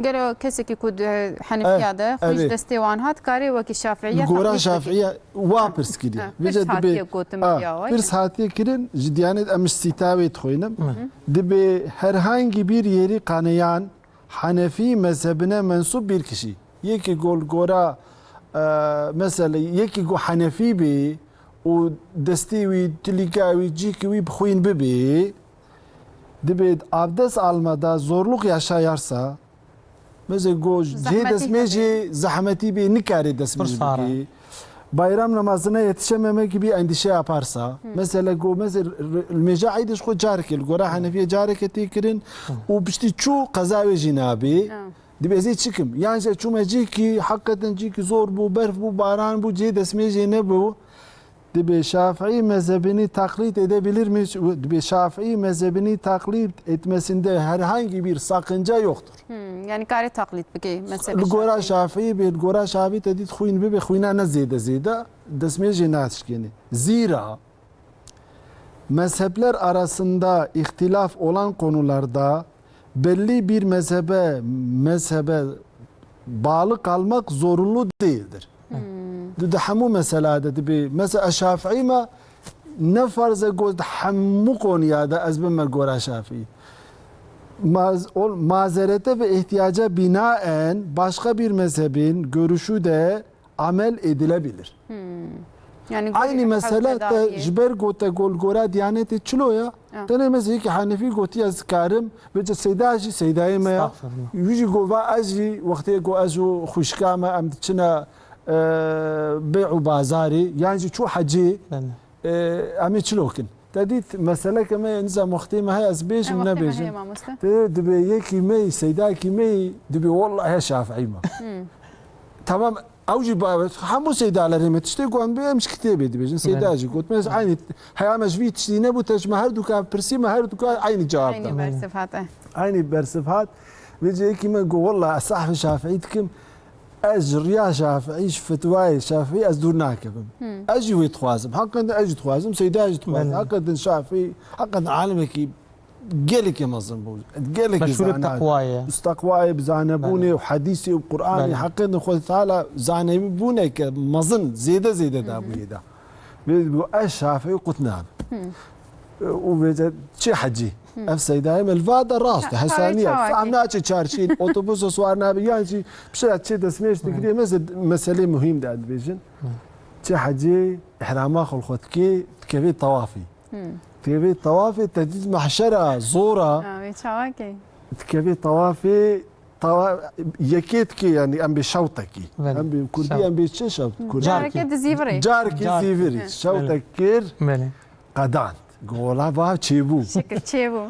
قالوا كسكي كود حنفية ده خوش دستي وان هات كاري وكي شافعية الجورا شافعية وابرس كده بيجا دبي برس هاتي كرن جديانة أمش سيتاوي تخوينم دبي herhangi bir yeri kanayan Hanefi mezhebine mensup bir kişi yeki gora mesela yeki go Hanefi bi o destivi tilikavi cikivi bxuin bibi dibid abdest almada zorluk yaşayarsa mesela goj desmeci zahmeti bir nikari desmeci bir bayram namazına yetişememe gibi endişe yaparsa mesela go mesela المجاعد خو جارك القرا حنفيه جارك تيكرن وبشتي تشو قزاوي جنابي دي بيزيد شكم يعني شو مجيكي حقا جيكي زور بو برف بو باران بو جي desmeci ne bu Dibe Şafii mezhebini taklit edebilir mi? Dibe Şafii mezhebini taklit etmesinde herhangi bir sakınca yoktur. Yani kare taklit peki mezhebi. Gora Şafii bir gora Şafii tedit khuyun be khuyuna ne zede desmeci natışkeni. Zira mezhepler arasında ihtilaf olan konularda belli bir mezhebe bağlı kalmak zorunlu değildir. ده حمو مثلا ده دبي مثلا الشافعي ما نفرز جوز حمو قونيا ده أزبم مرجورا شافعي mazerete ve ihtiyaca binaen başka bir mezhebin görüşü de amel edilebilir. Yani aynı mesele de jber gote golgora diyaneti çloya. Tane mesela ki Hanefi goti az karım ve seydaji seydayı mı? Yüce gova azi vakti go azu khuşkama am tçina بيع بازاري يعني شو حجي أمي شلوكن تديت مسألة كما نزام وقتي ما هي أزبيش من نبيج دبي يكي مي سيداكي مي دبي والله يا شافعي ما تمام أوجي بابت حمو سيدا على ريمة تشتكوا عن بيه مش كتابي دبيجن سيداجي قلت مس عيني حياة مجفي تشتي نبو تجمع هردوكا برسي ما هردوكا عيني جواب عيني برسفات عيني برسفات بيجي يكي ما يقول والله صاحب شافعيتكم أجر يا شافعي فتواي شافعي أزدور ناكبم أجي ويتخوازم حقا أجي تخوازم سيدا أجي تخوازم حقا شافعي حقا عالمك قالك يا مظلم قالك مشهور التقواية استقواي بزعنبوني وحديثي وقرآني حقا أخوة تعالى زعنبوني كمظن زيادة دابوي دا بيقول الشافعي قلت نعم وبيجد شي حجي اف سيداي الفادا راس حسانيه عملنا تشارشين اوتوبوس سوارنا بيانشي بشات شي دسميش تقري مساله مهم ده ديفيجن تي حجي احراما خلخوتكي تكفي طوافي تكفي طوافي تجد محشره زوره بيتشاوكي تكفي طوافي يكيتكي يعني ام بشوتكي ام بكردي ام بششوت جارك زيفري جارك زيفري شوتكير قدان قولا باب تشيبو شكل تشيبو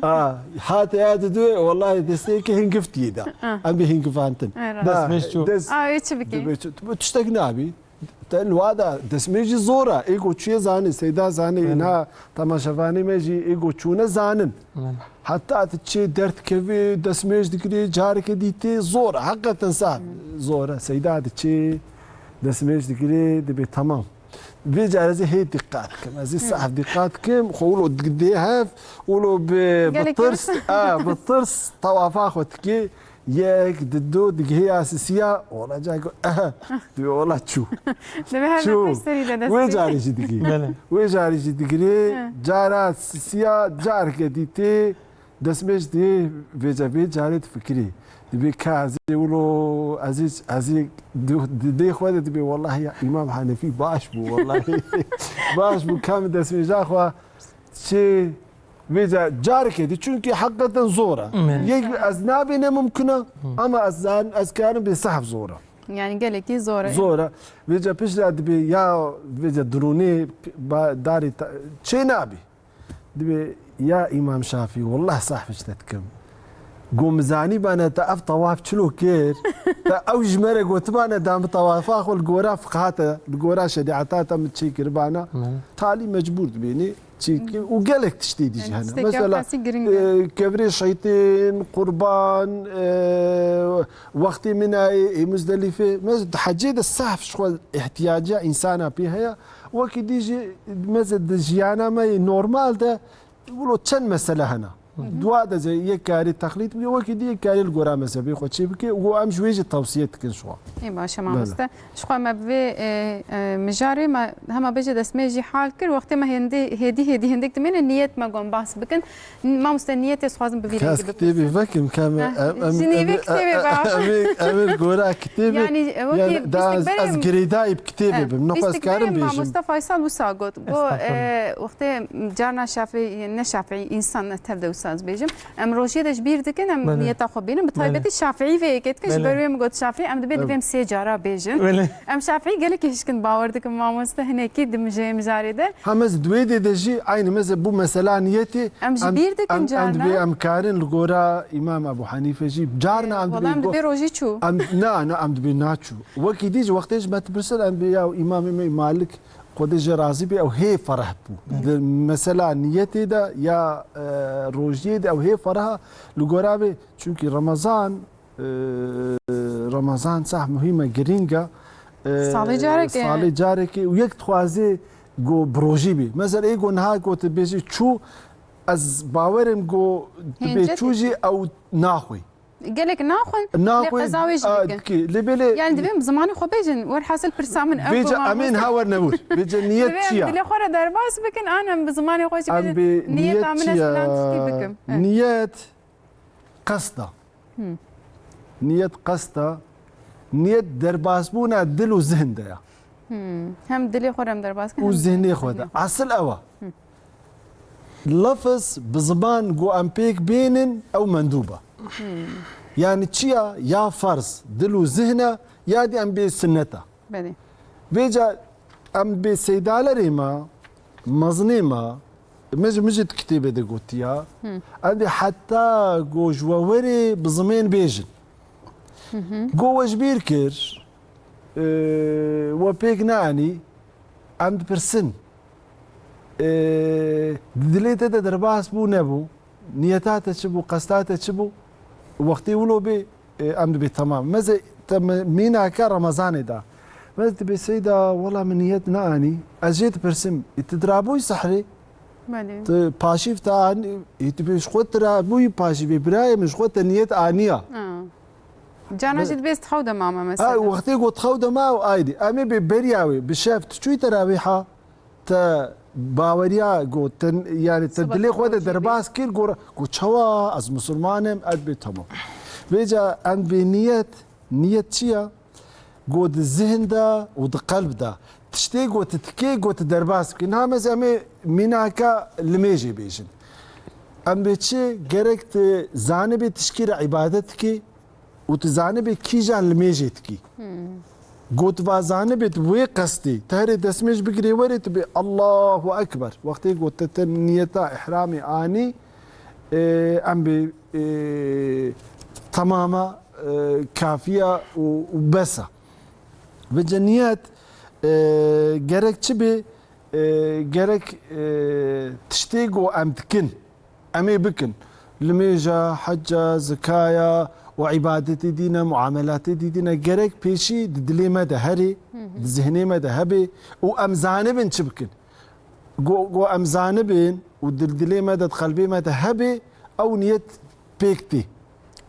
هات يا دو والله دستيك هنقفتي دا ابي هنقفانتن بس مش شو يتشبكي تشتقنابي تن وادا دسميجي زورا ايغو تشي زاني سيدا زاني انها تماشفاني ميجي ايغو تشونا زانن حتى تشي درت كيفي دسميج دكري جارك ديتي زورا حقا صعب زورا سيدا تشي دسميج دكري دبي تمام بيجي على زي هي دقات كم زي صاحب دقات كم خولو دقديها ولو بالطرس بالطرس طوافا خوتكي ياك ددو دقهي اساسيه ولا جاكو والله تشو شو ويجاري جدقي ويجاري جدقي جارات سيا جارك ديتي دەستمێش دێ بێجەبێ جارێت فکری دەبێ کازێ وڵۆ ئەزی دێ خوا دەبێ وەڵڵاهی ئیمام حەنەفی باش بوو وەڵڵاهی باش بوو کامی دەستمێژاخوا چێ بێجا جارێکێتی چونکی حەقەتەن زۆرە یەک ئەس نابێنە ممکنە ئەمە ئەزکارم بێ سەحب زۆرە یعنی gelekî zor e. زۆرە بێجا پشتا دەبێ یا بێجە درونێ داری چێ نابێ دەبێ یا ئیمام شافی والله ساحبش دەکەم گۆمزانی بانە تا ئەف تەواف چلو کرد تا ئەو ژمەرە گوتمانە دام تەوافا خۆ گۆرا فقاتە گۆرا شەریعەتاتە چی کردبانە تالی مەجبور دبێنێ و gelek tiştê dîjî hene mesela kevrê şeytên qurban wextê min ê Muzdalîfê hecê de sehf ji xwe ihtiyaca insana pê heye wekî dî jî meze di jiyana me normal de wilo çend mesele hene dua de yek karî teqlîd bike wekî dî yek karî li gora mezhebê xwe çê bike û em ji wê jî tewsiye dikin ji xwe ê baş e mamoste ji xwe me bi vê mijarê me hema bêje destmê jî hal kir wextê me hêdî hindik dimêne niyet me gon bahs bikin mamoste niyetê dixwazim bi vî rengî kitêbê vekim kem ji nîvê kitêbê em gora kitêbê yani wekî ez girêdayî bi kitêbê bim nexwez karim bêjim mamoste Faysal wisa got bo wextê carna şafî ne şafî insan ne tev de saz bêjim em rojiyê de ji bîr dikin em niyeta xwe bînin bi taybetî şafîî vê yekê dikin ji ber wê min got şafî em dibê divêm sê cara bêjin em şafîî gelekî hişkin bawer dikin mamoste hinekî di mijarê de hem ez duê dê de jî aynı meze bu mesela niyetê em ji bîr dikin em dibê em karin li gora İmam Ebu Hanife jî carna em dibê rojî çû em dibê naçû wekî dî ji wextê ji me tipirsin em bê ya İmam Malik خودی جه راضی بی او هی فرح بو مثلا نیتی ده یا روزی ده او هی فرح لگورا بی چونکی رمضان صح مهمه گرینگه سالی جاره که و یک توازی گو بروجی بی مثلا ای گو نها گو تبیجی چو از باورم گو تبی چوجی او ناخوی قالك ناخذ قزاوي جيكن لبلي يعني دبيم زماني خو بيجن ور حاصل برسا من ابو بيجا امين هاور نور بيجا نيت شيا اللي خورا درباس بكن انا بزماني خوش نيت عملت نيت قصده نيت قصده نيت درباس بونا دل وذهن ده هم دلي خورا هم درباس و ذهني خدا اصل اوا لفظ بزبان جو امبيك بينن او مندوبه يعني تشيا يا فرض دلو ذهنه يا دي ام بي سنته بدي بيجا ام بي سيدالري ما مظنيما مجد كتيبه دي قوتيا عندي حتى جو جووري بزمين بيجن جو وجبير كير وبيك ناني عند برسن دليته درباس بو نبو نيتاته تشبو قصداته تشبو وقتی ولو بی ام بی تمام مزه مینا که رمضان ده مزه بی سیدا والله من نیت نانی اجيت برسم تدرابوی سحری بعدين پاشیف تا یتبیش خود ترابوی پاشی بی برای مش خود نیت آنیا جانا جد بيست خوده ماما مثلا وقتی قلت خوده ما و ايدي امي بي برياوي بشافت شوي تراويحه تا باوریا گوت یعنی تدلی خود درباس کیر گو چوا از مسلمانم اد به تمام بیجا ام به نیت چیه گود ذهن دا و د قلب دا تشتی گوت تکی گوت درباس کین هم از امی میناکا لمیجی بیشن ام به چی گرکت زانب تشکیل عبادت کی و تزانب کی جان لمیجی کی قوت وازانه بيت وي قصدي تهري دسمش بقري وريت بي الله اكبر وقتي قلت تنيتا احرامي اني ام بي تماما كافيه وبس بجنيات جرك تشبي جرك تشتيقو امتكن امي بكن لميجا حجه زكايا وعبادتي دينا معاملاتي دينا جرك بيشي دلي مدى هري ذهني مدى هبي وامزانبن تشبكن جو امزانبن ودلي مدى قلبي مدى هبي او نيت بيكتي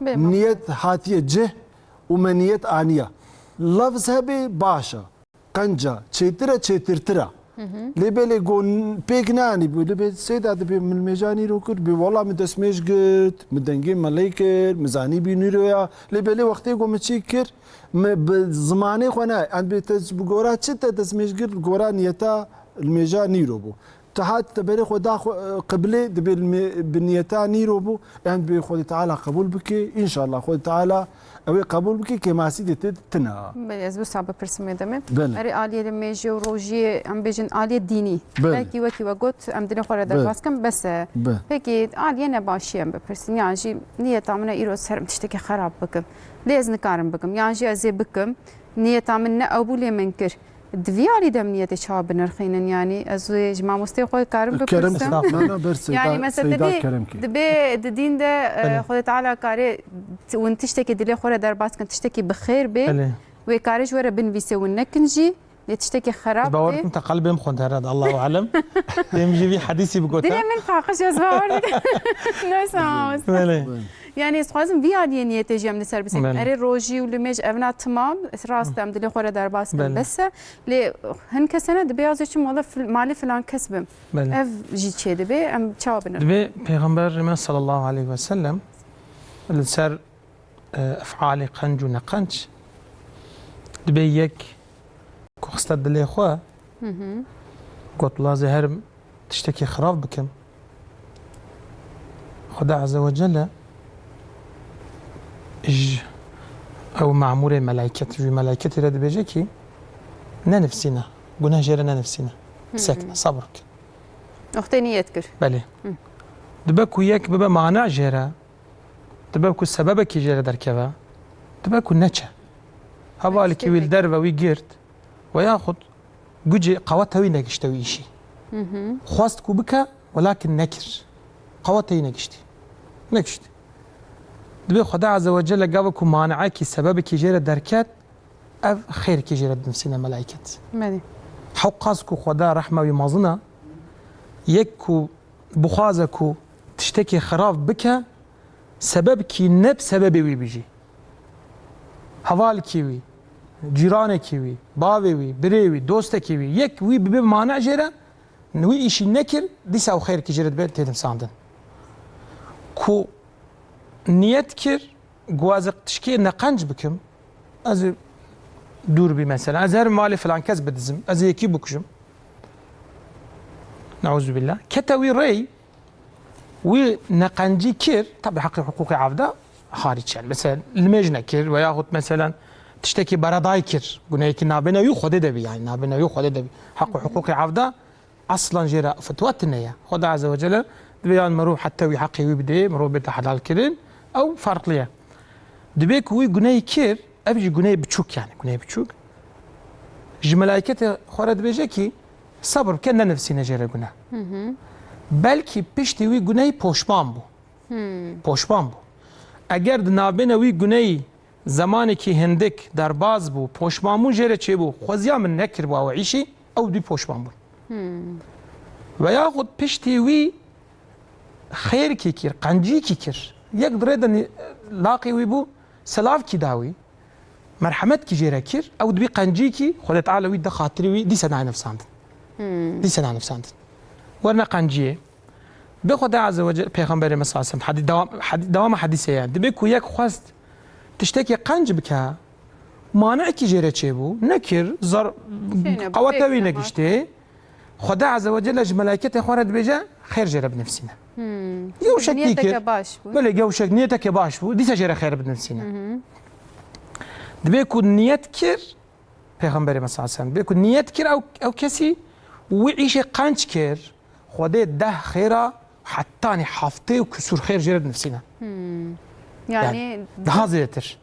نيت هاتيه جه ومنيت انيه لفظ هبي باشا قنجه تشيترا تشيترترا لبلي جون بيجناني بلي سيد هذا من مجاني روكر والله مدسمش قلت مدنجي ملايكر مزاني بينيرويا لبلي وقتي قوم تشكر بزماني خونا عند بيتز بقورات شتى دسمش قلت بقورات نيتا المجاني روبو تحت تبري خدا قبلي بالنيتا نيروبو عند بخود تعالى قبول بك ان شاء الله خود تعالى اوي قبول بك كما سيدي تنا بله از بو صعب پرسم دمه بله. اری آلیه دمیجی و روزی ام بیشن آلیه دینی بله. بلکی وکی و گوت ام دنیا خورده در بله. باز کم بس بله. پکی آلیه نباشی ام بپرسیم یعنی جی نیت آمنا ایرو سرم تشتکی خراب بکم لیز نکارم بکم یعنی جی ازی بکم نیت آمنا ابولی منکر دویاری دم نیت شاب نرخینن یعنی از جمع مستی خود کارم بپرسم انا برسي يعني مثلا دبي دين ده خود تعالى كاري وانت تشتكي دلي خورة در باس كنت تشتكي بخير به وكاريش ورا بنفيسي ونكنجي تشتكي خراب به باورك انت قلبي مخون هذا الله اعلم يمجي في حديثي بقولها دلي من فاقش يا زهر ناس يعني لازم في عادي نية تجي من السيرفيس اري روجي ولمج ابنا تمام راست ام دلي خورة در باس بس لي هنك سنه دبي ازش والله مالي فلان كسبم اف جي تشي دبي ام تشاوبنا دبي پیغمبر صلى الله عليه وسلم السر افعال قنج ونقنج دبي يك كوخست دلي خو قلت لا زهر تشتكي خراب بكم خدا عز وجل او معمور ملائكة رد بيجيكي نفسنا قلنا جيرنا نفسنا ساكنة صبرك اختي نيتكر بله دبكو يك ببا معنى جيرا دبكو سببك جيرا دركبا دبكو نتشا هبالك ويل دربا ويجيرت وياخد جوجي قوتها وينكشتوي شي خواستكو بك ولكن نكر قوتها وينكشتي نكشتي دبي خدا عز وجل جابكم مانعك سببك جيرا دركات اف خيرك جيرا نفسنا ملائكه مالي حقاسكو خدا رحمه ومازنا يكو بخازكو تشتكي خراب بك سببك نب سببي وي بيجي حوالك وي جيرانك وي باوي وي بريوي دوستك وي يك وي بمانع جيرا نوي شي نكر ديسا وخيرك جيرا بيت تدم ساندن كو نيت كر جوازق تشكي نقنج بكم از دور بي مثلا از هر مالي فلان كز بدزم از يكي بكشم نعوذ بالله كتوي ري ونقنجي كر طبعا حق حقوقي عفده خارج يعني مثلا المجنه كر وياخذ مثلا تشتكي براداي كر قلنا يك نابنا يو خد دبي يعني نابنا يو خد دبي حق حقوقي عفده اصلا جرا فتوتنا يا خدا عز وجل دبيان مرو حتى وي حقي ويبدي مرو بيت حلال كرين او فرق ليه دبيك وي قناي كير ابجي قناي بتشوك يعني قناي بتشوك جملايكته خورد بيجيكي صبر كنا نفسي نجري قنا بلكي بيشتي وي قناي بوشبان بو بوشبان بو اگر نابنا وي قناي زمانك هندك درباز بو پوشبان مو جره چه بو خوزیا من نکر بو او عيشي او دي پوشبان بو وياخد پشتي وي خير كي كير قنجي كي كير يقدر يدن لاقي ويبو سلاف كي داوي مرحمت كي جيرا كير او دبي قنجي كي خد تعالى وي خاطري وي دي سنه نفساند دي سنه نفساند ورنا قنجيه بخدا عز وجل پیغمبر صلی الله علیه و سلم دوام حدیثه يعني دبي كو يك خواست تشتكي قنج بك مانع كي جيرا تشيبو نكر زر قوتوي نگشته خدا عز وجل ملائكته خورد بيجا خير جرى بنفسنا جوشك نيتك باش بلا جوشك نيتك باش بو دي سجرى خير بنفسنا دبي يكون نيت كير پیغمبر صلی الله علیه و سلم بيكون نيت كير او كسي ويعيش قنج كير خدا ده خيره حتى حافظه وكسور خير جرى بنفسنا يعني ده زيتر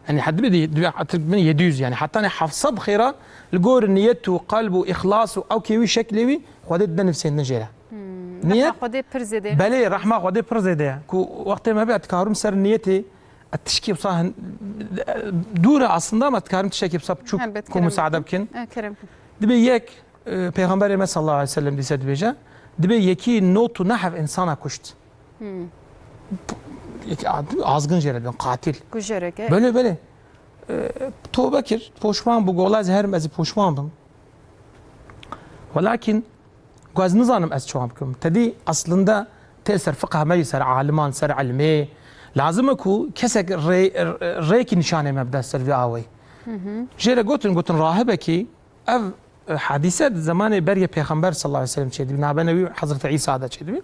يعني حد بدي يدوز يعني حتى انا حافظه بخيره الجور نيته وقلبه واخلاصه او كيوي شكلوي خدا ده نفسنا جرى نيت خدا برزده بله رحمه خدا برزده كو وقت ما بعد كارم سر نيتي التشكي بصاه دوره اصلا ما تكارم تشكي بصاه تشوف كو مساعده بكن كرم دبي يك پیغمبر صلی الله علیه و سلم دیسد بيجا دبي يكي نوت نحف انسانا كشت يك azgın جرد قاتل كجرك بله توبه كر پوشمان بو گولاز هر مزي پوشمان بم ولكن گاز نزانم از چوام بکم تدی اصلا تأثر فقه ما يسر عالمان سر علمي لازم اكو كسك ريكي نشانه مبدا سر آوي جيرا قلتن راهبكي اف حديثة زمان بريه پیغمبر صلى الله عليه وسلم شدي نابنوي حضرة عيسى هذا شدي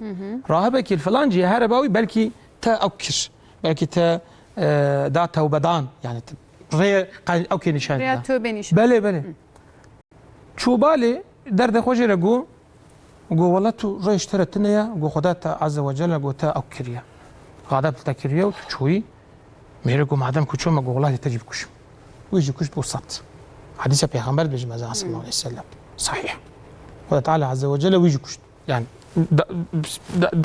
راهبكي الفلانجي هرباوي بلكي تا اوكش بلكي تا دا توبدان يعني ري اوكي نشان ريا توبه نشان بله شو بالي درد خوجي رجو وقو والله تو ريش ترتنيا وقو خدات عز وجل وقو تا اوكريا غادب تكريا وتشوي ميرقو معدم كوشو ما والله تجيب كوش ويجي كوش بوسط حديث پیغمبر بجمع صلى الله عليه وسلم صحيح خدای تعالى عز وجل ويجي كوش يعني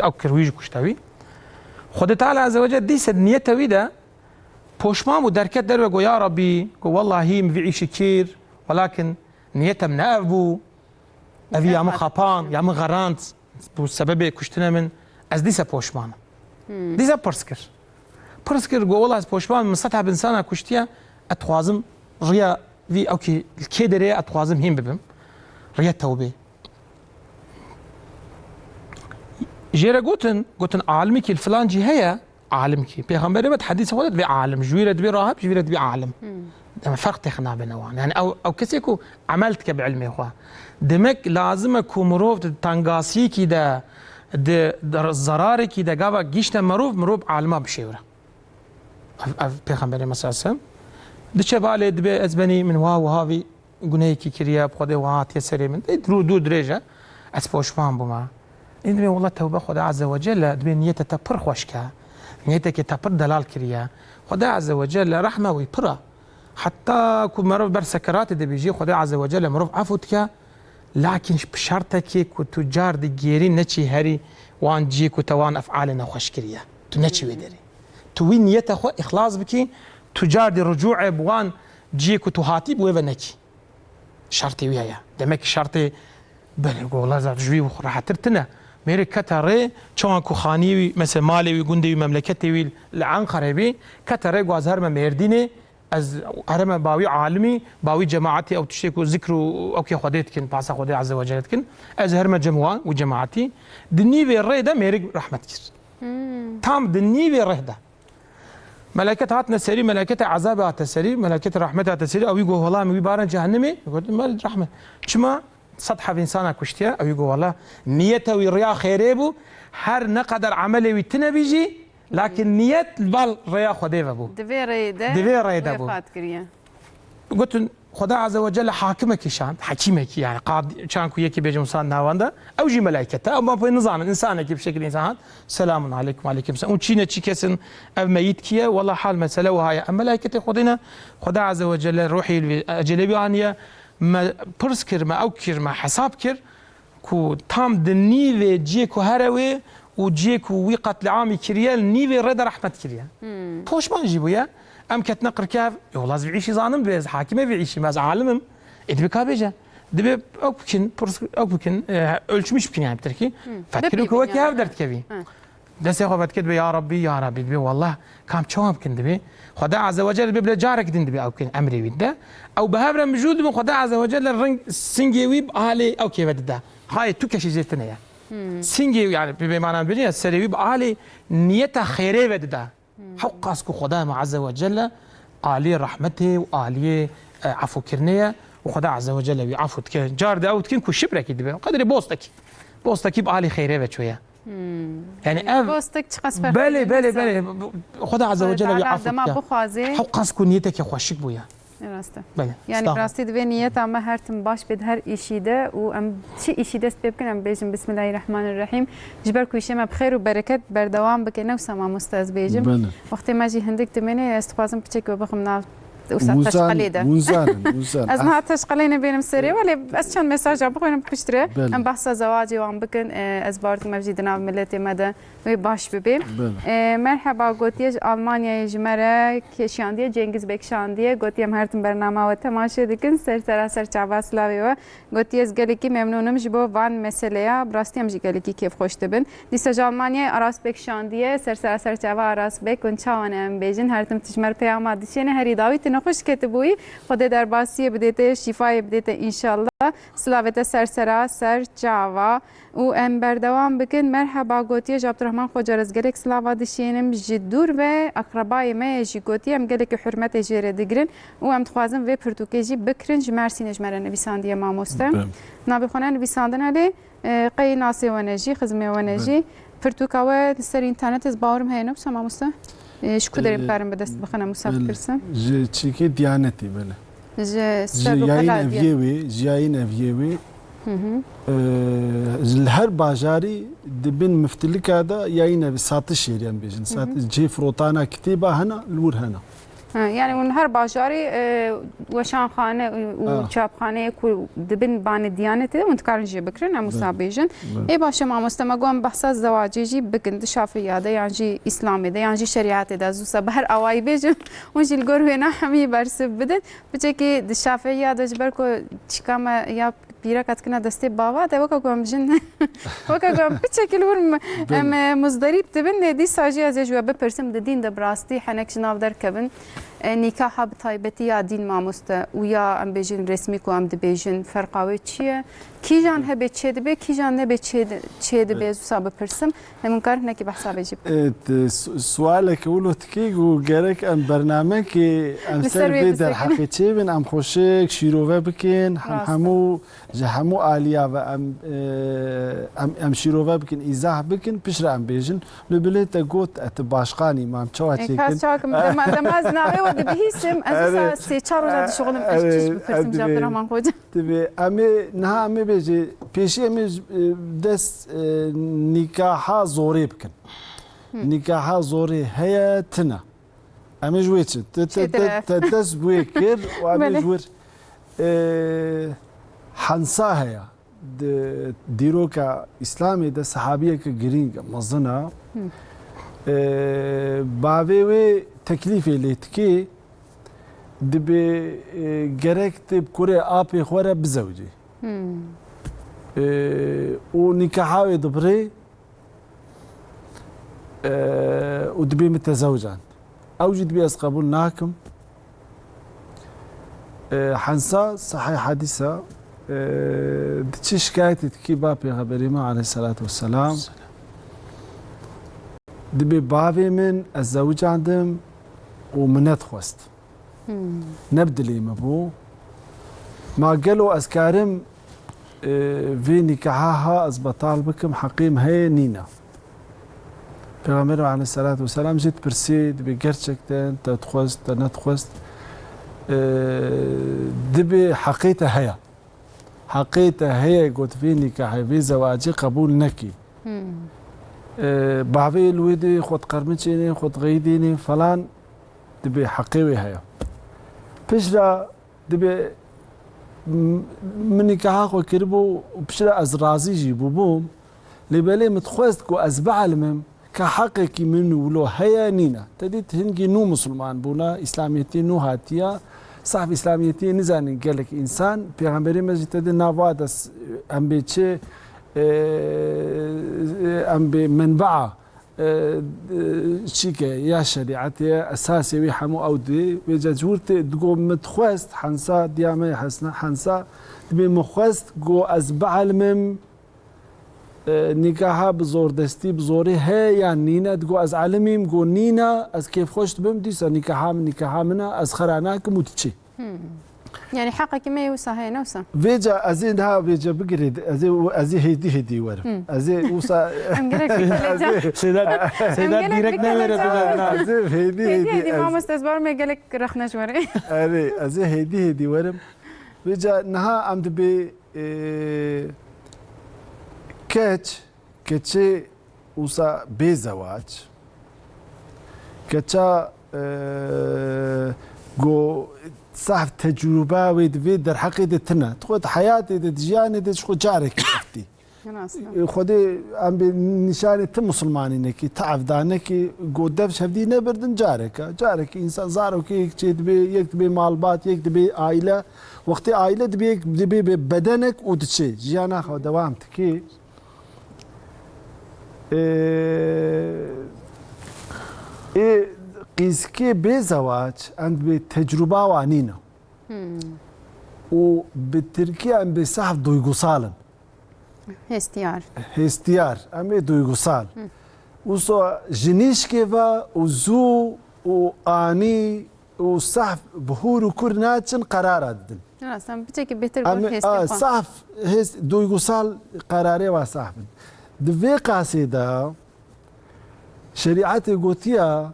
اوكر ويجي كوش تاوي خدای تعالى عز وجل دي سد نيته ويدا پوشمام ودركت در وقو يا ربي قو والله هي مفيعيش كير ولكن نيته من ابو ابي يا خابان يا غرانت بسبب كشتنا من از ديسا پوشمان ديسا برسكر قو والله از پوشمان من سطح بنسانا كشتيا اتخوازم ريا في اوكي الكيدري اتخوازم هين ببم ريا توبه جيرا قوتن عالمك الفلانجي هي عالمك بيغمبر بد حديث ولد بي عالم جويرد بي راهب جويرد بي عالم فرق تخنا بينوان يعني او كسيكو عملتك بعلمي اخوان دمك لازمك مروف تنقاسي كي دا الزراري كي دا قابا جيشنا مروف عالما بشيوره بيغمبر مثلا دچه بالي دبي ازبني من واو هاوي قنيكي كريا بخدي وهات يسري من دو درجه اسبوشفان بما إني والله توبه خدا عز وجل دبي نيته تبر خوشكا نيتك تبر دلال كريا خدا عز وجل رحمه ويبرا حتى كل مرة برسكرات دي بيجي خدا عز وجل مرة عفوتك لكن بشرطك كتجار دي جيرين نتشي هري وان جيك وتوان افعالنا خوشكريا تنتشي ودري توين نيته خو اخلاص بكي تجار دي رجوع بوان جيك وتهاتي بويفا نتشي شرطي ويايا دمك شرطي بله والله زاد جوي راح ترتنا ميري كتري چون كو خاني مثل مالي ويغوندي مملكتي العنقره بي كتري غازهر مرديني از هرم باوي عالمي باوي جماعتي او تشيكو ذكر او كي خديت كن باسا خدي عز وجل كن از هرم جموان وجماعتي دني بي ريده ميري رحمتك تام دني بي ريده ملائكه هاتنا سري ملائكه عذاب هاتسري ملائكه رحمتها هاتسري او يقول والله مي بارن جهنمي يقول مال رحمه شما سطح انسان كشتيا او يقول والله نيته ويريا خيريبو هر نقدر عملي ويتنا بيجي لكن نية البال ريا خديفه بو دبي ريده بو قلت خدا عز وجل حاكمك شان حكيمك يعني قاضي شان كو يكي بيجي مسان ناواندا او جي ملائكته او ما في نظام انسانك بشكل انسان سلام عليكم وعليكم السلام وتشينا تشيكسن او ميت كيا والله حال مساله وهاي ملائكته خدينا خدا عز وجل روحي اجلبي انيا ما برسكر ما اوكر ما حساب كر كو تام دنيفي جيكو هروي وجيك ويقت لعامي كريال نيفي رد رحمة كريال بوش ما نجيبو يا ام كتنقر كاف يو لازم يعيش ظانم بيز حاكمه بيعيش ماز عالمم ادبي كابيجا دبي اوكن ölçmüş بكن يعني بتركي فكروا كو كيف درت كبي دس يا خبت كدبي يا ربي دبي والله كام تشوم بكن دبي خدا عز وجل ببلا جارك دبي او كن امري ويدا او بهبره موجود من خدا عز وجل الرنج سنجي اهلي او كيف بدا هاي تو كشي زيتنا يا سنجي يعني بمعنى بني السريوي بعالي نيته خيري بددا حق اسكو خدا عز وجل عالي رحمته وعالي عفو كرنيه وخدا عز وجل بيعفو جار ده او تكن كو شبرك دبي قدري بوستك بعالي خيري بشويه يعني بوستك تخسفر بله خدا عز وجل بيعفو حق اسكو نيتك خوشك بويا راسته يعني براستي دبي نيت اما هرتم باش بد هر اشيده و ام شي اشيده بكن ام بيجم بسم الله الرحمن الرحيم جبركو شيما بخير وبركه بردوام بكنه وسما استاذ بيجم وقت ما جي هندك تمني استخوازم بتشك وبخمنا وسات تشقليده موزان از ما تشقلينا بينم سري ولا بس كان مساج بقول بكشتري ام بحث زواجي وعم بكن از بارت مجدنا ملتي مدى باش ببي مرحبا قوتيج المانيا جمره كشانديه جنگيز بكشانديه قوتيم هرتم برنامه و تماشا دكن سراسر چاواس لاوي و قوتيز گليكي ممنونم جبو وان مسئله براستيم جي گليكي كيف خوش دبن ديسا المانيا اراس بكشانديه سراسر چاوا اراس بكون چاوانم بيجن هرتم تجمر پیام ديشنه هري داويت نخوش كتبوي خود در باسی بديت شفای بديت ان شاء الله سلاوت سرسرا سر جاوا و ام بردوام بکن مرحبا گوتی عبد الرحمن خوجرز گلک سلاوا دشینم جدور و اقربای ما جی گوتی ام گلک حرمت جره دگرن و ام تخوازم و پرتوکیجی بکرن جمرسی نجمره نویساندی ما مستم نابی خونه نویساندن علی قی ناسی ونجی خدمه ونجی پرتوکاوه سر اینترنت از باورم هینو سما مستم شکو داریم کارم به دست بخنم مسافر کرسم چیکی دیانتی بله جیاین اویوی هر باجاری دبن مفتلك هذا ياينا بساتش يعني بيجن سات جي فروتانا كتيبه هنا الور هنا يعني من هر باجاري وشان خانه وشاب خانه كل دبن بان ديانته وانت كارن جي بكرنا مسابيجن اي باشا ما مستمقون بحث الزواج يجي بكن شافي هذا يعني جي اسلامي ده يعني جي شريعه ده زو بهر اواي بيجن ونجي الجور هنا حمي برسب بدن بچكي الشافعي هذا جبركو تشكما يا بيرا كاتكنا دستي بابا ده وكا قوم جن وكا قوم بشكل ورم مصدري بتبن دي ساجي از جو بپرسم د دین د براستی حنک جناب در کبن نکاح بتایبتی یا دین ماموسته و یا ام بیجن رسمی کو ام د بیجن فرقاوی چیه کی جان هبه چه دبه کی جان نبه چه دبه زو بپرسم همون کار نکی بحثا بجيب سوالك ولو تكيك وقالك ام برنامج كي ام سر بيدر حقيقي من ام خوشك شيروفا بكين حمو جحمو آليا و ام شيروفا بكين إزاح بكين بشرا ام بيجن لبليت قوت اتباشقاني ما ام تشواتي كاس شاكم دمازنا ايوا دبهيسم اساسا سي تشارو زاد شغلم اشتش بفرسم جاب الرحمن خوجه تبي امي نها امي بيجي بيشي امي دس نكاحا زوري بكن نكاحا زوري هي تنا امي جويتش تدس بويكر وامي جور حنسا هي ديروكا اسلامي ده صحابيه كجرينجا مزنا باوي تكليف ليتكي دبي جركت بكوري ابي خوره بزوجي ونكاحاوي دبري ودبي متزوجان اوجد بي قبول ناكم حنسا صحيح حديثة دتشي شكايتي تكي بابي غبري ما عليه الصلاة والسلام دبي بابي من الزوج عندهم ومنت خوست نبدلي مبو ما قالوا أذكارم في نكاحها أزبطال بكم حقيم هي نينا پیغمبر عليه الصلاة والسلام جيت برسيد بقرشكتن تتخوست تنتخوست دبي حقيقة هي قلت في نكاح في زواجي قبول نكي بعضي الويدي خد قرمتشيني خد غيديني فلان دبي حقيوي هيا بشرا دبي من نكاحك وكربو بشرا أزرازي جيبو بوم لبالي متخوست كو أزبع المم كحقك منو ولو هيا نينا تديت هنجي نو مسلمان بونا إسلاميتي نو هاتيا صاحب إسلاميتي نزاني قالك إنسان بيغمبري مجد تدي نافادس أم بيتشي أم بمنبعة شيكا يا شريعتي أساسي ويحمو أودي بجاجورتي تقوم متخوست حنسا ديامي حسنا حنسا تبي مخوست قو أزبع المم نكاحها بزور دستي بزوري هي يعني نينا تقو از علميم قو نينا از كيف خوشت بم ديسا نكاحها منا از خرعناكم وتشي يعني حقك ما يوصى هي نوصى فيجا ازينها فيجا بقريد ازي هيدي ورم ازي وصا سيدات ديريكت نمره ازي هيدي ما مستزبر ما قالك رخنا شوري ازي هيدي ورم فيجا نها ام دبي كتشي وصا بزواج كتشا جو صاحب تجربة ويدفيد در حقيقة تنا تخوت حياتي تجياني تشخو جارك اختي خودي ام بنشاني تم مسلماني نكي تعرف دانكي جو دفش هفدي نبردن جارك انسان زارو كي يكتبي مالبات يكتبي عائلة وقت عائلة دبي بدنك وتشي جيانا خو دوامتكي قيسكي بزواج عند بتجربة وعنينا وبالتركيا عم بيسحب دويغوصالا هستيار عم دويغوصال وصو جنيش كيفا وزو واني وصحف بهور وكرناتشن قرارات دن اصلا بتجي بيتر صحف هس دويغوصال قراري وصحف دفي قاسيدا شريعتي قوتيا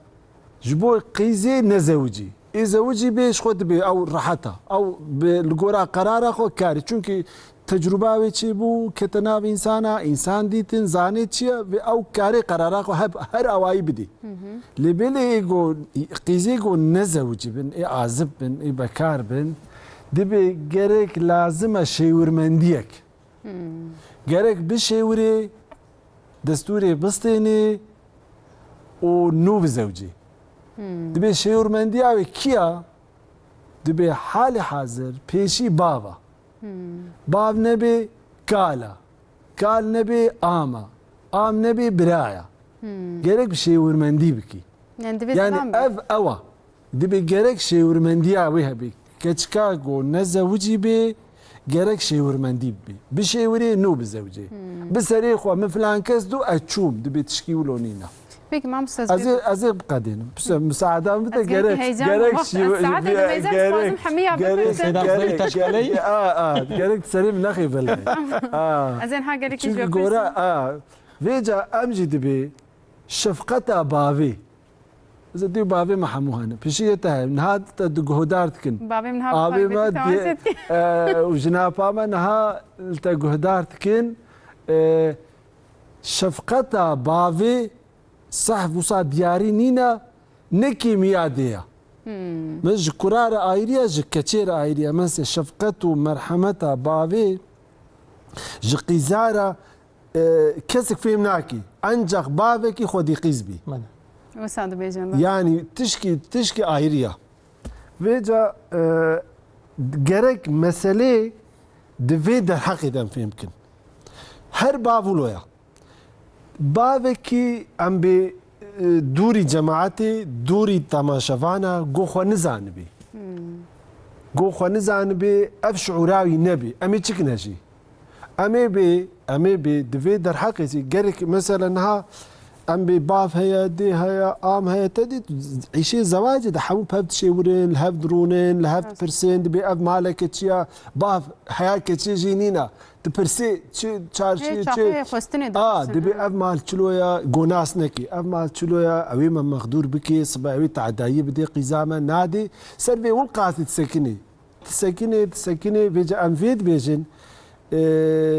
جبو قيزي نزوجي زوجي بيش خود بي او راحتها او بالقرا قراره خو كاري چونكي تجربه ويچي بو كتناف انسان ديتن زاني چي او كاري قراره خو هر اواي بدي لبلي جو قيزي جو نزوجي بن عازب بن بكار بن دبي جرك لازم شيور منديك جرك بشيوري دستوري بستيني ونوب زوجي دبي شيور مندي او كيا دبي حال حاضر بيشي بابا باب نبي كالا كال نبي آما آم نبي برايا جرك بشيور مندي بكي يعني اف اوا دبي جرك شيور مندي اوي هبي كتشكاغو نزوجي بي جرك شيور مندي بي بشيوري نوب زوجي بسريخو من فلان كسدو اتشوم دبي تشكيولو نينا فيك ما مستزيد ازيق بقدين بس مساعده متى جرك شيء ساعات لازم حميها جرك سليم نخي بلي ازين حاجه لك شو غورا فيجا امجي دبي شفقتها بافي اذا دي بافي ما حموهنا بشيتها نهاد تجهدارتكن بافي من ها بافي ما وجنابا ما نها تجهدارتكن شفقتها بافي صح وصا دياري نينا نكي ميادية مش كرار آيريا كتير آيريا مثل شفقته ومرحمتها بابي قيزارة كسك في مناكي أنجخ بابك خودي قيزبي وساد بيجان يعني تشكي آيريا بيجا جرك مسألة دفيد الحق إذا يمكن هر بابولويا باوکی ام به دوری جماعتی دوری تماشاوانا گو نزانبی گو نزانبی اف شعوراوی نبی امی چک نجی امی به دوی در حقیقی گرک مثلا ها ام به باف هيا دي هيا ام هيا تدي عيشي زواج ده حمو بهبت شيورين لهب درونين لهب برسين دبي اب مالك تشيا باف حياه كتشي جينينا تبرسي تشي تشارشي تشي دبي اب مال تشلويا غوناس نكي اب مال تشلويا اوي ما مقدور بكي صباوي تعداي بدي قزامه نادي سربي والقاس تسكني بيجا ام فيد بيجن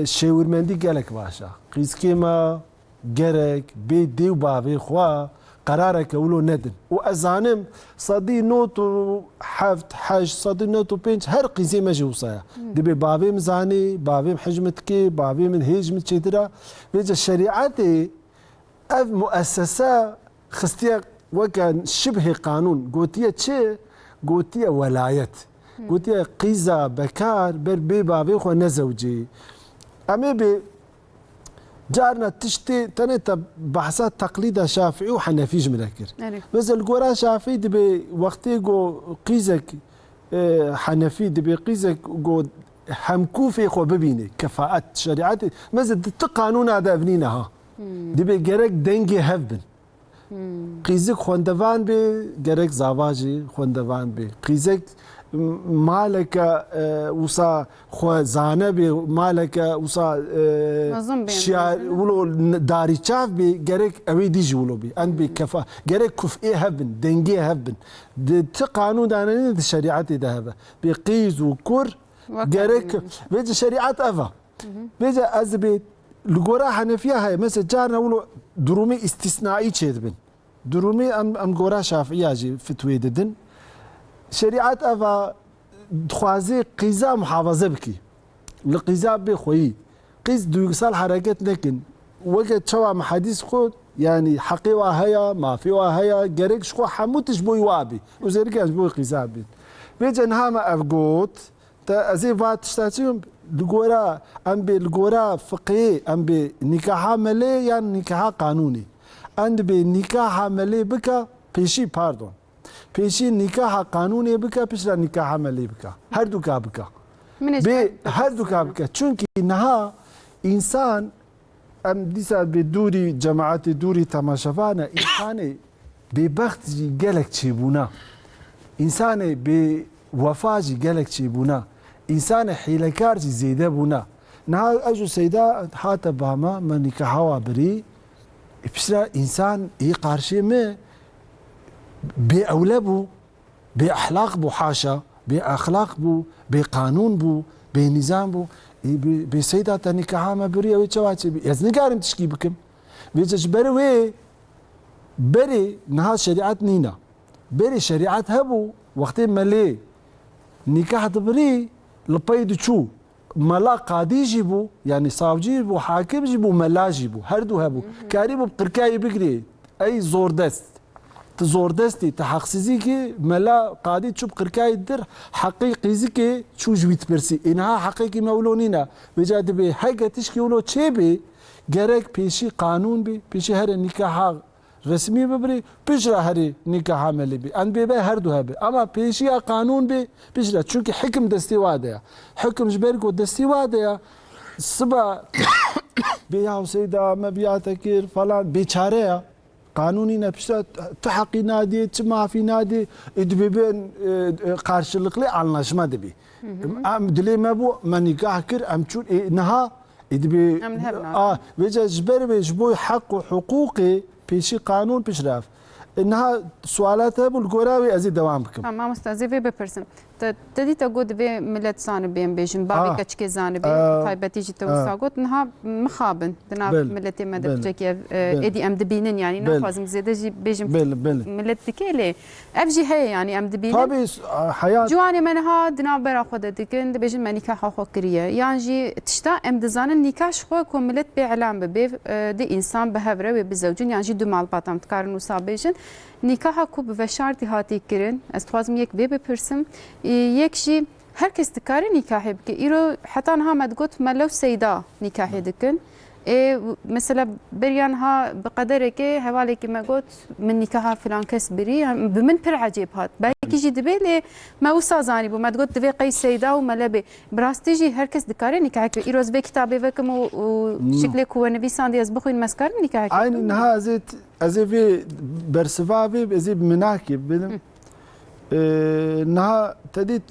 شيور مندي قالك باشا قيس كيما جرك بيت دي وبابي خوا قرارك ولو ندن وازانم صدي نوتو حفت حاج صدي نوتو بينش هر قيزي ما جوصايا دبي بابي مزاني بابي محجمتكي بابي من هيجمت شدرا بيجا الشريعتي اف مؤسسه خستيا وكان شبه قانون قوتيه تشي قوتيه ولايات قوتيه قيزه بكار بي بابي خو نزوجي امي بي جارنا تشتي تنتا بحثات تقليد شافعي وحنفي جملكر بس القران شافعي دبي وقتي جو قيزك حنفي دبي قيزك جو حمكوفي خو ببيني كفاءات شريعتي مازال قانون هذا ابنينها دبي جرك دنجي هفبن قيزك خوندوان بي جرك زواجي خوندوان بي قيزك مالك وصا خوزانه بي مالك وصا شيا ولو داري شاف بي جرك اوي ديجي ولو بي ان بي كفا جرك كفئي هبن دنجي هبن قانون داناني الشريعه ذهب بقيز وكر جرك بيجي شريعه افا بيجي ازبي القرا حنفيها هاي مثلا جارنا ولو درومي استثنائي تشدبن درومي ام قرا شافعيه جي فتوي ددن شريعة أفا خوازي قيزا محافظة بكي القيزا بخوي قيز دوغسال حركات لكن وقت شوا محاديث خود يعني حقيوة هيا ما فيها هيا جريك شخو حموتش بوي وابي وزيرك بوي قيزا بين بيجا نهاما أفقوت تا أزي فات تشتاتيهم القورا أم بالقورا فقهي أم بنكاحا ملي يعني نكاحا قانوني أند بنكاحا ملي بكا پیشی پاردون پیشی نکاح قانونی بکه پیش را نکاح عملی بکه هر دو کا بکه به هر دو کا بکه چونکی نها انسان ام دیسا به دوری جماعت دوری تماشاوانه انسان به بخت جی گلک چی بونا انسان به وفا جی گلک چی بونا انسان حیلکار جی زیده بونا نها اجو سیدا هات باما من نکاحوا بری بسرا انسان ای قارشی می به اوله بو به اخلاق بو حاشا به اخلاق بو به قانون بو به نظام بو به سیدا تا نکاحا ما بری اوی چواچی بی از نگارم تشکی بکم بیچش بری بری نها شریعت نینا بری شریعت هبو وقتی ملی نکاح دبری لپید چو ملا قاضی جیبو یعنی صاوجی بو حاکم جیبو ملا جیبو هر دو هبو کاری بو قرکای بگری ای زور دست تزور دستی تحقیزی که ملا قاضی چوب قرکای در حقیقی زی که چو جویت برسی اینها حقیقی مولونینا بجاد به هگه تشکی ولو چه بی گرک پیشی قانون بی پیشی هر نکاح رسمی ببری پیش را هر نکاح عملی بی ان بی هر دو هبی اما پیشی قانون بی پیش را چونکه حکم دستی واده حکم جبر کو دستی واده صبح بیا سیدا مبیات کیر فلان بیچاره قانونی نپشت تحقی نادی چه معافی نادی ادبیبن karşılıklı anlaşma debi. Am dilema bu manikah kir am çun naha ادبي وجه جبر بيجبوي حق وحقوقي بيشي قانون بيشراف انها سوالاتها بالقراوي ازيد دوام بكم ما مستازي في بيرسون تدي تقول في ملت زاني بين بيجن بابي كتشكي زاني بين طيبتي جي توساقوت انها مخابن دنا ملتي ما دبجكي ايدي ام دبينن يعني نفازم زياده جي بيجن ملت دكيلي افجي هي يعني ام دبينن طبي حياه جواني منها دنا برا خود دكن بيجن منيكا خو كريه يعني جي تشتا ام دزانن نيكاش خو كملت باعلام به دي انسان بهبره وبزوجين يعني جي دو مال باتام تكارن وسابيجن نکاح کو به شرطی هاتی کردن از خوازم یک بپرسم یک جی هر کس دکاره نکاح بکه ایرو حتی نها مدگوت ملو سیدا نکاح دکن مثلا بريان ها بقدر كي حوالي كما قلت من نكاح فلان كس بري بمن بر عجيب هات باقي جي دبي ما وصا زاني بما تقول دبي قيس سيدا وملبي براستيجي هركس دكاري نكاحك ايروز بي كتابي فكم وشكلك هو نبي ساندي يسبخوا مسكر نكاحك عين انها زيت ازي برسفافي بزي مناكب بدم انها تديت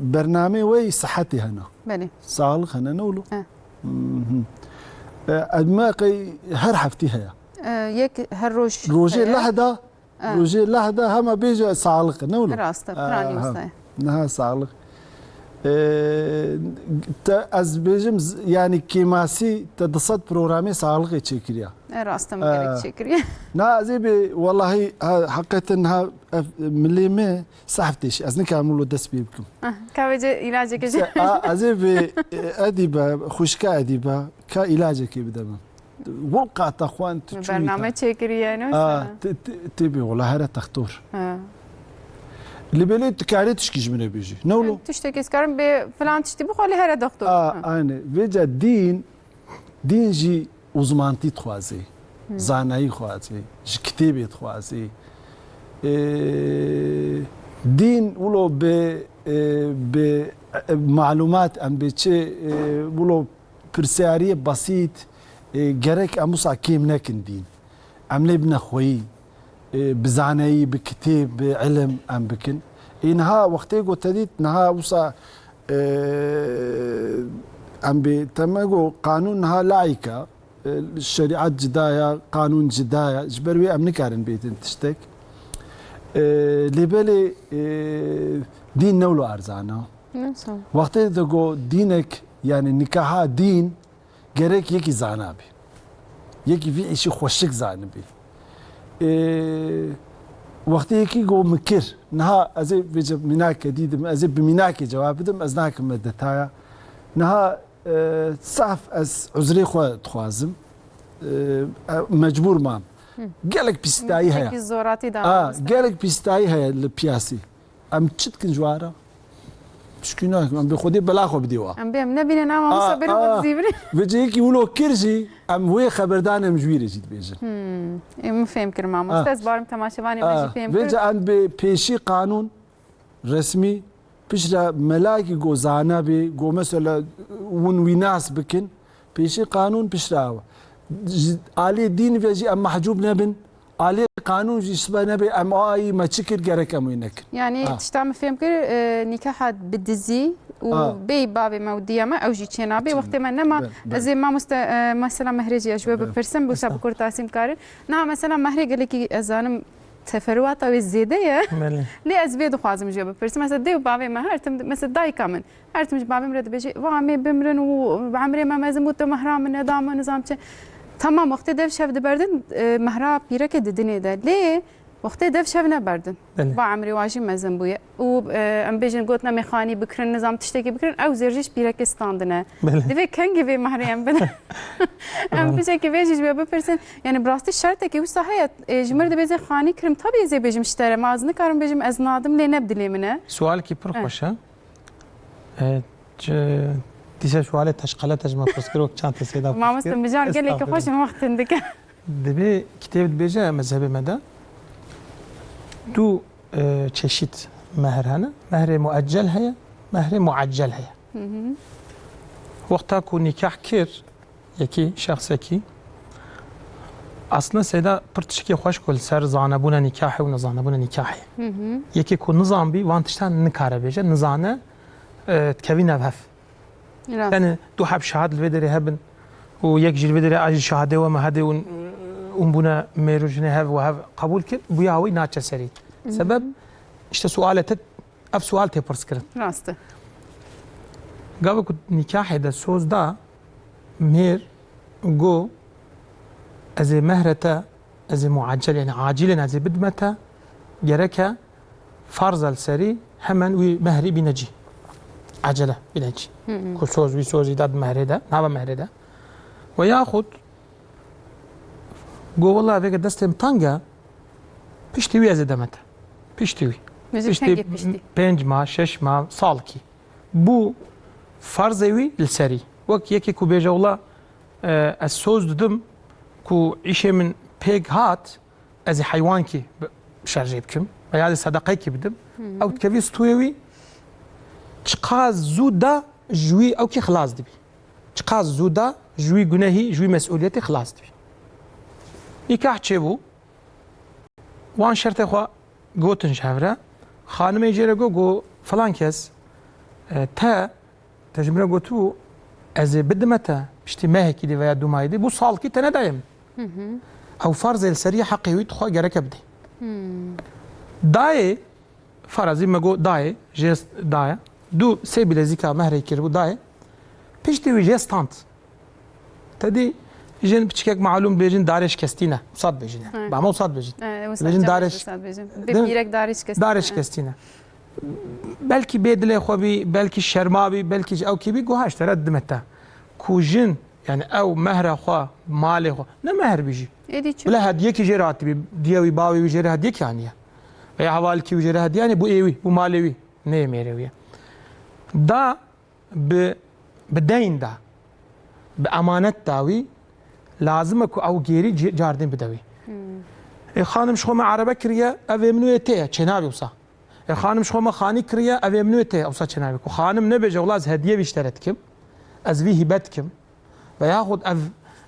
برنامج وي صحتي هنا بله صالح هنا نقوله أدماغي هر حفتيها يك هالروج روجي لحظة روجي لحظة هم بيجي صالح نقوله راسته براني وصاي نها صالح از بيجم يعني كيماسي تدصد برنامج صالح تشكريا راسته مكرك تشكريا نا زي والله حقيقة انها مليمة صحفتيش ازنك عملوا دس بيبكم كاوجه علاجك جي ازي اديبه خوشكا اديبه كعلاجك بدما ولقى اخوان برنامج تشكريا نو تبي والله هذا تختور اللي بلي تكاري تشكيج من بيجي نولو تشتكي سكرم بفلان تشتي بخلي هذا دكتور انا بيجا دين جي uzmanti خوازي زانایی خوازي كتابي خوازي دين ولو ب معلومات ام بچه ولو پرسیاری بسيط گرك اموسا كيم نكن دين ام لبنا خوي بزانایی بكتاب بعلم ام بكن انها وقتي قلت تديت نها وصا ام بتمغو قانون نها لايكا الشريعة جدايا قانون جدايا جبروي ام نكارن بيتن تشتك لبالي دين نولو ارزانا وقت دغو دينك يعني نكاح دين جريك يكي زانابي يكي في شيء خوشك زانبي وقت يكي جو مكر نها ازي بيجي مناك جديد ازي بمناك جواب دم ازناك مدتايا نها صعف از عذري خو تخوازم مجبور مام قالك بيستاي هيا الزوراتي دا قالك بيستاي هيا البياسي ام تشتكن جوارا تشكي ناكم ام بخودي بلاخو بديوا ام بهم نبينا نعم صبر وزيبري بيجيك يقولوا كرجي ام هو خبردان مجويري جيت بيجي مفهم كرمام استاذ بارم تماشواني ماشي فهم بيجي ان بيشي قانون رسمي بيشرا ملاكي جو زانا بي جو مثلا وناس بكن بيشي قانون بيشراوا علي دين بيجي ام محجوب نبن علي قانون جسبه نبي ام اي ما تشكر جرك امينك يعني تشتعم فهم كر نكاح بدزي وبي بابي مودية ما او جي تشينابي وقت ما نما زي ما مثلا مهرجي اجوبه ببرسم بوسا بكور تاسيم كارن نعم مثلا مهري قال لك ازانم تفروات او الزيده لي ازبيد خوازم جوبه ببرسم مثلا ديو بابي ما هرتم مثلا داي كامن هرتم بابي مرد بيجي وامي بمرن وعمري ما مازموت مهرام نظام نظام تمام وقت دف شاف دبردن مهرا بيرك ددني ده ليه وقت دف شاف نبردن با عمري واجي مزن بويا و ام بيجن قوتنا ميخاني بكرن نظام تشتكي بكرن او زرجش بيرك استاندنا دفي كان جيبي مهري ام بنا ام بيجي كي بيجي جواب بيرسن يعني براستي شرط كي وصحيت جمر ده بيجي خاني كرم طبيعي زي بيجي مشتري مازن كارم بيجي ازنادم لي نبدلي منه سؤال كي بروخوشا دیسه سوال تشکیلات تجمع تذکر چند تا سیدا ما مستم بجار قال لك خوش وقت عندك دبي كتاب بيجا مذهب مدى دو چشيت مهر هنا مهر مؤجل هي مهر معجل هي وقتا کو نکاح کر یکی شخص کی اصلا سیدا پرتشکی خوش کل سر زانبون نکاح و نزانبون نکاح یکی کو نظام بی وانتشتن نکاره بيجا نزانه تكوي نفف يعني دو حب شهادة الفيدري هبن ويك جيل الفيدري أجل شهادة وما هذا ونبونا ميروجنا هف وهف قبول كب بياوي ناتشا سري سبب إشتا سؤالة أف سؤال تبرس كرت راسته قبل كنت نكاح دا سوز دا مير جو أزي مهرتا أزي معجل يعني عاجلا أزي بدمتا جركا فرز السري همن ومهري بنجي عجلة بنجي كل سوز ويسوز يداد مهرده نابا مهرده وياخذ جو والله فيك دستم طنجة بيشتوي أزدمته بيشتوي بينج ما شش ما صالكي بو فرزوي للسري وك يكي كو بيجا والله السوز دم كو إشي من بيج هات أزي حيوانكي شارجي بكم ويا صدقيكي بدم أو تكفي ستويوي تقاز زودا جوي او كي خلاص دبي تقاز زودا جوي جناهي جوي مسؤوليتي خلاص دبي نكاح تشبو وان شرط خو قوتن شهره خانم يجرى جو فلان كاس تا تجمره قوتو از بدمته بشتي ما هيك دي ويا دومايدي بو صالكي تنا دايم او فرض السريه حقي ويتخو جرك بدي داي فرضي ما جو داي جست داي دو سي بلازيكا مهري كيربو داي بيشتي ويجي ستانت تدي جن بتشكك معلوم بيجن دارش كستينا وصاد بيجن بعمل وصاد بيجن بيجن دارش بيرك دارش كستينا دارش كستينا بلكي بيدلي خوبي بلكي الشرمابي بلكي او كيبي جوهاش ترد متى كوجن يعني او مهر خو مالي خو مهر بيجي ولا هديك جراتي ديوي باوي وجري هديك يعني يا حوالكي وجري هدي يعني بو ايوي بو مالوي ني ميروي دا بدين دا بأمانة داوي لازمك أو جيري جاردين بدوي خانم شخو ما عربة كريا أبي منو تيه چنابي وصا خانم شخو ما خاني كريا أبي منو تيه وصا چنابي خانم نبي جولاز هدية بيشترتكم أزوي هبتكم وياخد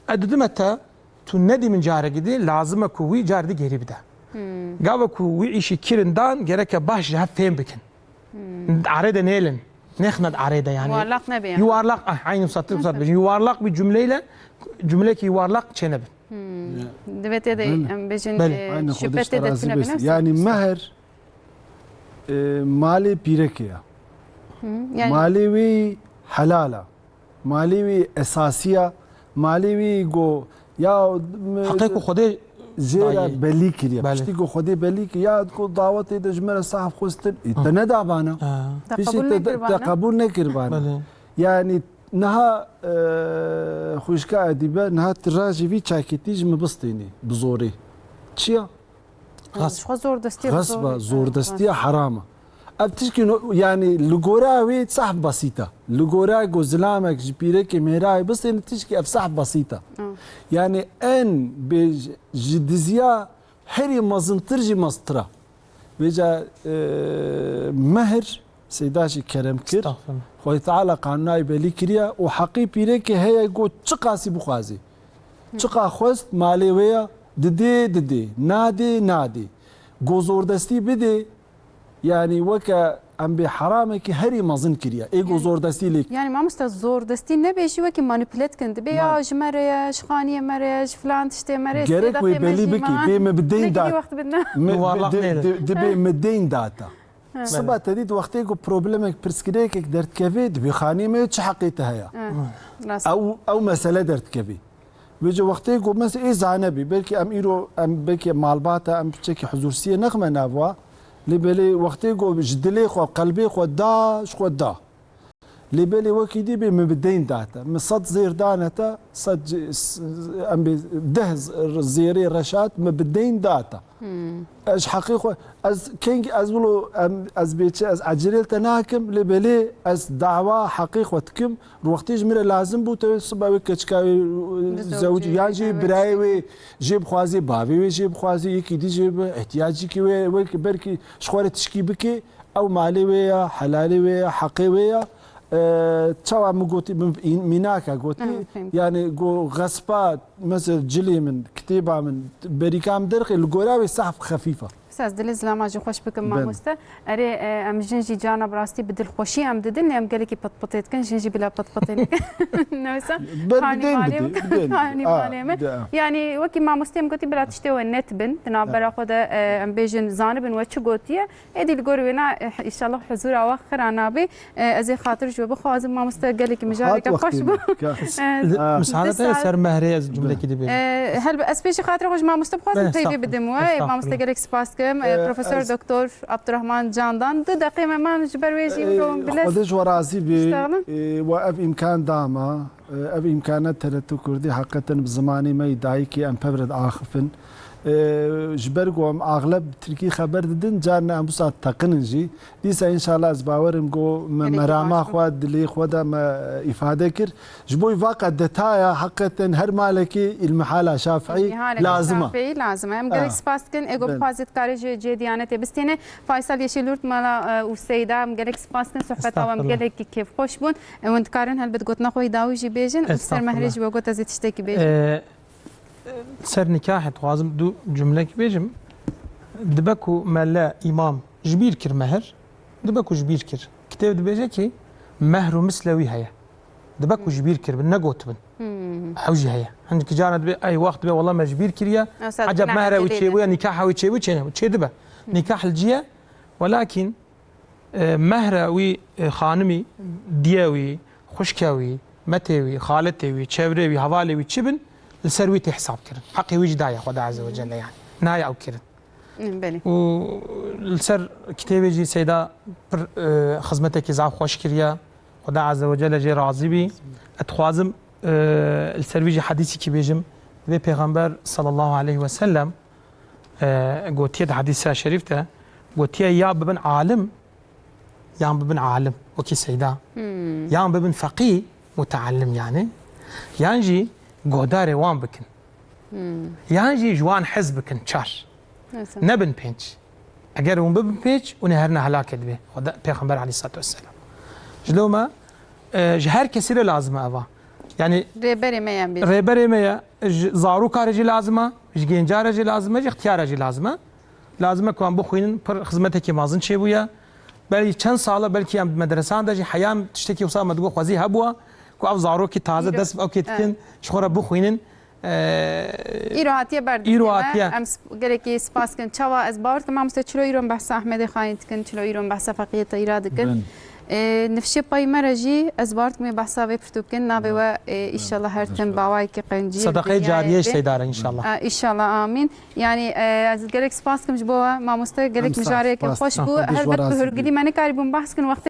أددمتا تندي من جارة جدي لازمك وي جاردي جيري بدا قابك وي إشي كيرندان جرك باش جهة فين بكن عريدة نيلن نخند عريضة يعني يوارلق نبي يوارلق عين صوت بيجي يوارلق بجملة جملة كي يوارلق شنب دبت يدي بيجن شبت يدي يعني مهر مالي بيركيا مالي وي حلالة مالي وي أساسية مالي وي جو يا حقيقة خدي زيرا بليك يا بشتيكو خدي بليك يا تكون دعوت دجمر صاحب خوستن تندا بانا تقبل نكربانا يعني نها خوشكا اديبه نها تراجي في تشاكيتيج مبسطيني بزوري تشيا غصب زور دستي غصب زور دستي حرامه ابتشكي يعني لغوراوي صح بسيطه لغورا غزلامك جبيرك ميراي بس ان تشكي افصح بسيطه يعني ان بجدزيا حري مزنترجي مسترا بيجا مهر سيداشي كرم كر خوي تعالى قاناي بلي كريا وحقي بيرك هي جو تشقاسي بخازي تشقا خوست مالي ويا ددي نادي غوزور دستي بدي يعني وكا ام بحرامك هري مزن كريا ايغو زور دستي لك يعني ما مست زور دستي نبيش وكي مانيبيليت كنت بيا جمريا شخانيه مريج فلان تشتي مريج جرك ويبلي بكي بما بدين داتا وقت بدنا دبي مدين داتا صبا تديد وقتيكو بروبلمك برسكريك درت كافي دبي خاني ما حقيتها هي او مساله درت كافي بيجي وقتيكو مس اي زعنبي بلكي ام ايرو ام بلكي مالباتا ام بتشكي حضورسيه نغمه نافوا لبلي وقتيكو جدلي خو قلبي خو دا شو دا لبلي وكي دي بمبدين داتا من صد زير دانتا صد ام دهز زيري رشات مبدين داتا اش حقيقه از كينج از ولو از بيتش از عجريل تناكم لبلي از دعوه حقيقه تكم وقت جمره لازم بو تسبا كشكاوي زوج ياجي برايوي جيب خوازي باوي جيب خوازي يكي دي جيب احتياجي كي وي بركي شخوره تشكي بكي او مالي ويا حلالي ويا حقي ويا تشوا مقوتي ميناكا قوتي يعني جو غصبات مثل جلي من كتيبه من بريكام درخي القراوي صحف خفيفه استاذ دل زلام اجي خوش بكم مع مستا اري ام جنجي جانا براستي بدل خوشي ام ددن ام قالك بطبطيت كان جنجي بلا بطبطين نوسا يعني وكي مع مستم قلتي بلا تشتوي النت بن تنابر اخذ ام بيجن زانب وتش قوتيه ادي القروينا ان شاء الله حضور اواخر انا بي ازي خاطر جو بخوازم مع مستا قالك مجارك خوش مساعدة سر مهري الجمله كده هل اسبيش خاطر خوش مع مستا بخوازم تيبي بدموي مع مستا قالك سباس بروفيسور دكتور عبد الرحمن جاندان دو دقيقة ما نجبر ويجي خدش وراسي بي وأب إمكان داما أب إمكانات تلتو كردي حقا بزماني ما يدايكي أم ببرد آخفن جبرقوم أغلب تركي خبر ددن جارنا أمبسات تقننجي ديسا إن شاء الله أزباورم قو مراما خواد دلي خوادا ما إفادة كر جبوي واقع دتايا حقا هر مالكي المحالة شافعي لازمة لازمة أم قلت سباسكن إيقو بخوازت كارج جي ديانتي بستيني فايسال يشيلورت مالا والسيدة أم قلت سباسكن صحبتا وأم قلت كيف خوش بون وانت كارن هل بتقوتنا خوي داوي جي بيجن وستر مهرج وقوت أزي تشتكي بيجن سر نكاح توازم دو جملة بيجم دبكو ملا إمام جبير كر مهر دبكو جبير كر كتاب دبيجي كي مهر مثلوي هيا دبكو جبير كر بالنقوت بن حوجي هيا عندك جانا دبي أي وقت بي والله ما جبير كريا عجب مهر وتشيوي نكاح وتشيوي وتشي دبا نكاح الجيا ولكن مهر وي خانمي دياوي خشكاوي متوي خالتوي تشاوري هوالي وتشبن السرويتي حساب كرن حقي وجدايا خدا عز وجل يعني نهاية أو كرن بلي والسر كتابي جي سيدا خدمتك زعف خوش كريا خدا عز وجل جي راضي بي اتخوازم السرويجي حديثي كي بيجم في پیغمبر صلى الله عليه وسلم قوتيد حديثة شريفته قوتيا يا ببن عالم يا ببن عالم وكي سيدا يا ببن فقيه متعلم يعني جي قوداري وان بكن يعني جوان حزب بكن تشاش نبن بينج اگر ون ببن بينج ونهرنا هلاك به خدا پیغمبر عليه الصلاه والسلام جلوما جهر كثير لازمه ابا يعني ريبري ما زارو كارجي لازمه جينجارجي لازمه اختيارجي لازمه كون بخوين خدمتك مازن شي بويا بل چند ساله بلكي مدرسان دجي حيام تشتكي وصام مدغو خوازي هبوا كو اف زارو كي تازه دس او كيتكن شخوره بخوينن ایروهاتیه برد ام گرکی سپاس کن چوا از بار تمام ست چلو ایران بحث احمد خاين کن چلو ایران بحث فقیه ایراد کن نفشي باي مرجي از بارت می بحثا و پرتوکن نابه و ان شاء الله هر تن باوای که قنجی صدقه جاریه استداره ان شاء الله ان شاء الله امين يعني از گرک سپاس کم جبوا ما مست گرک مجاره که خوش بو هر بت هرگلی من کاری بم بحث کن وقت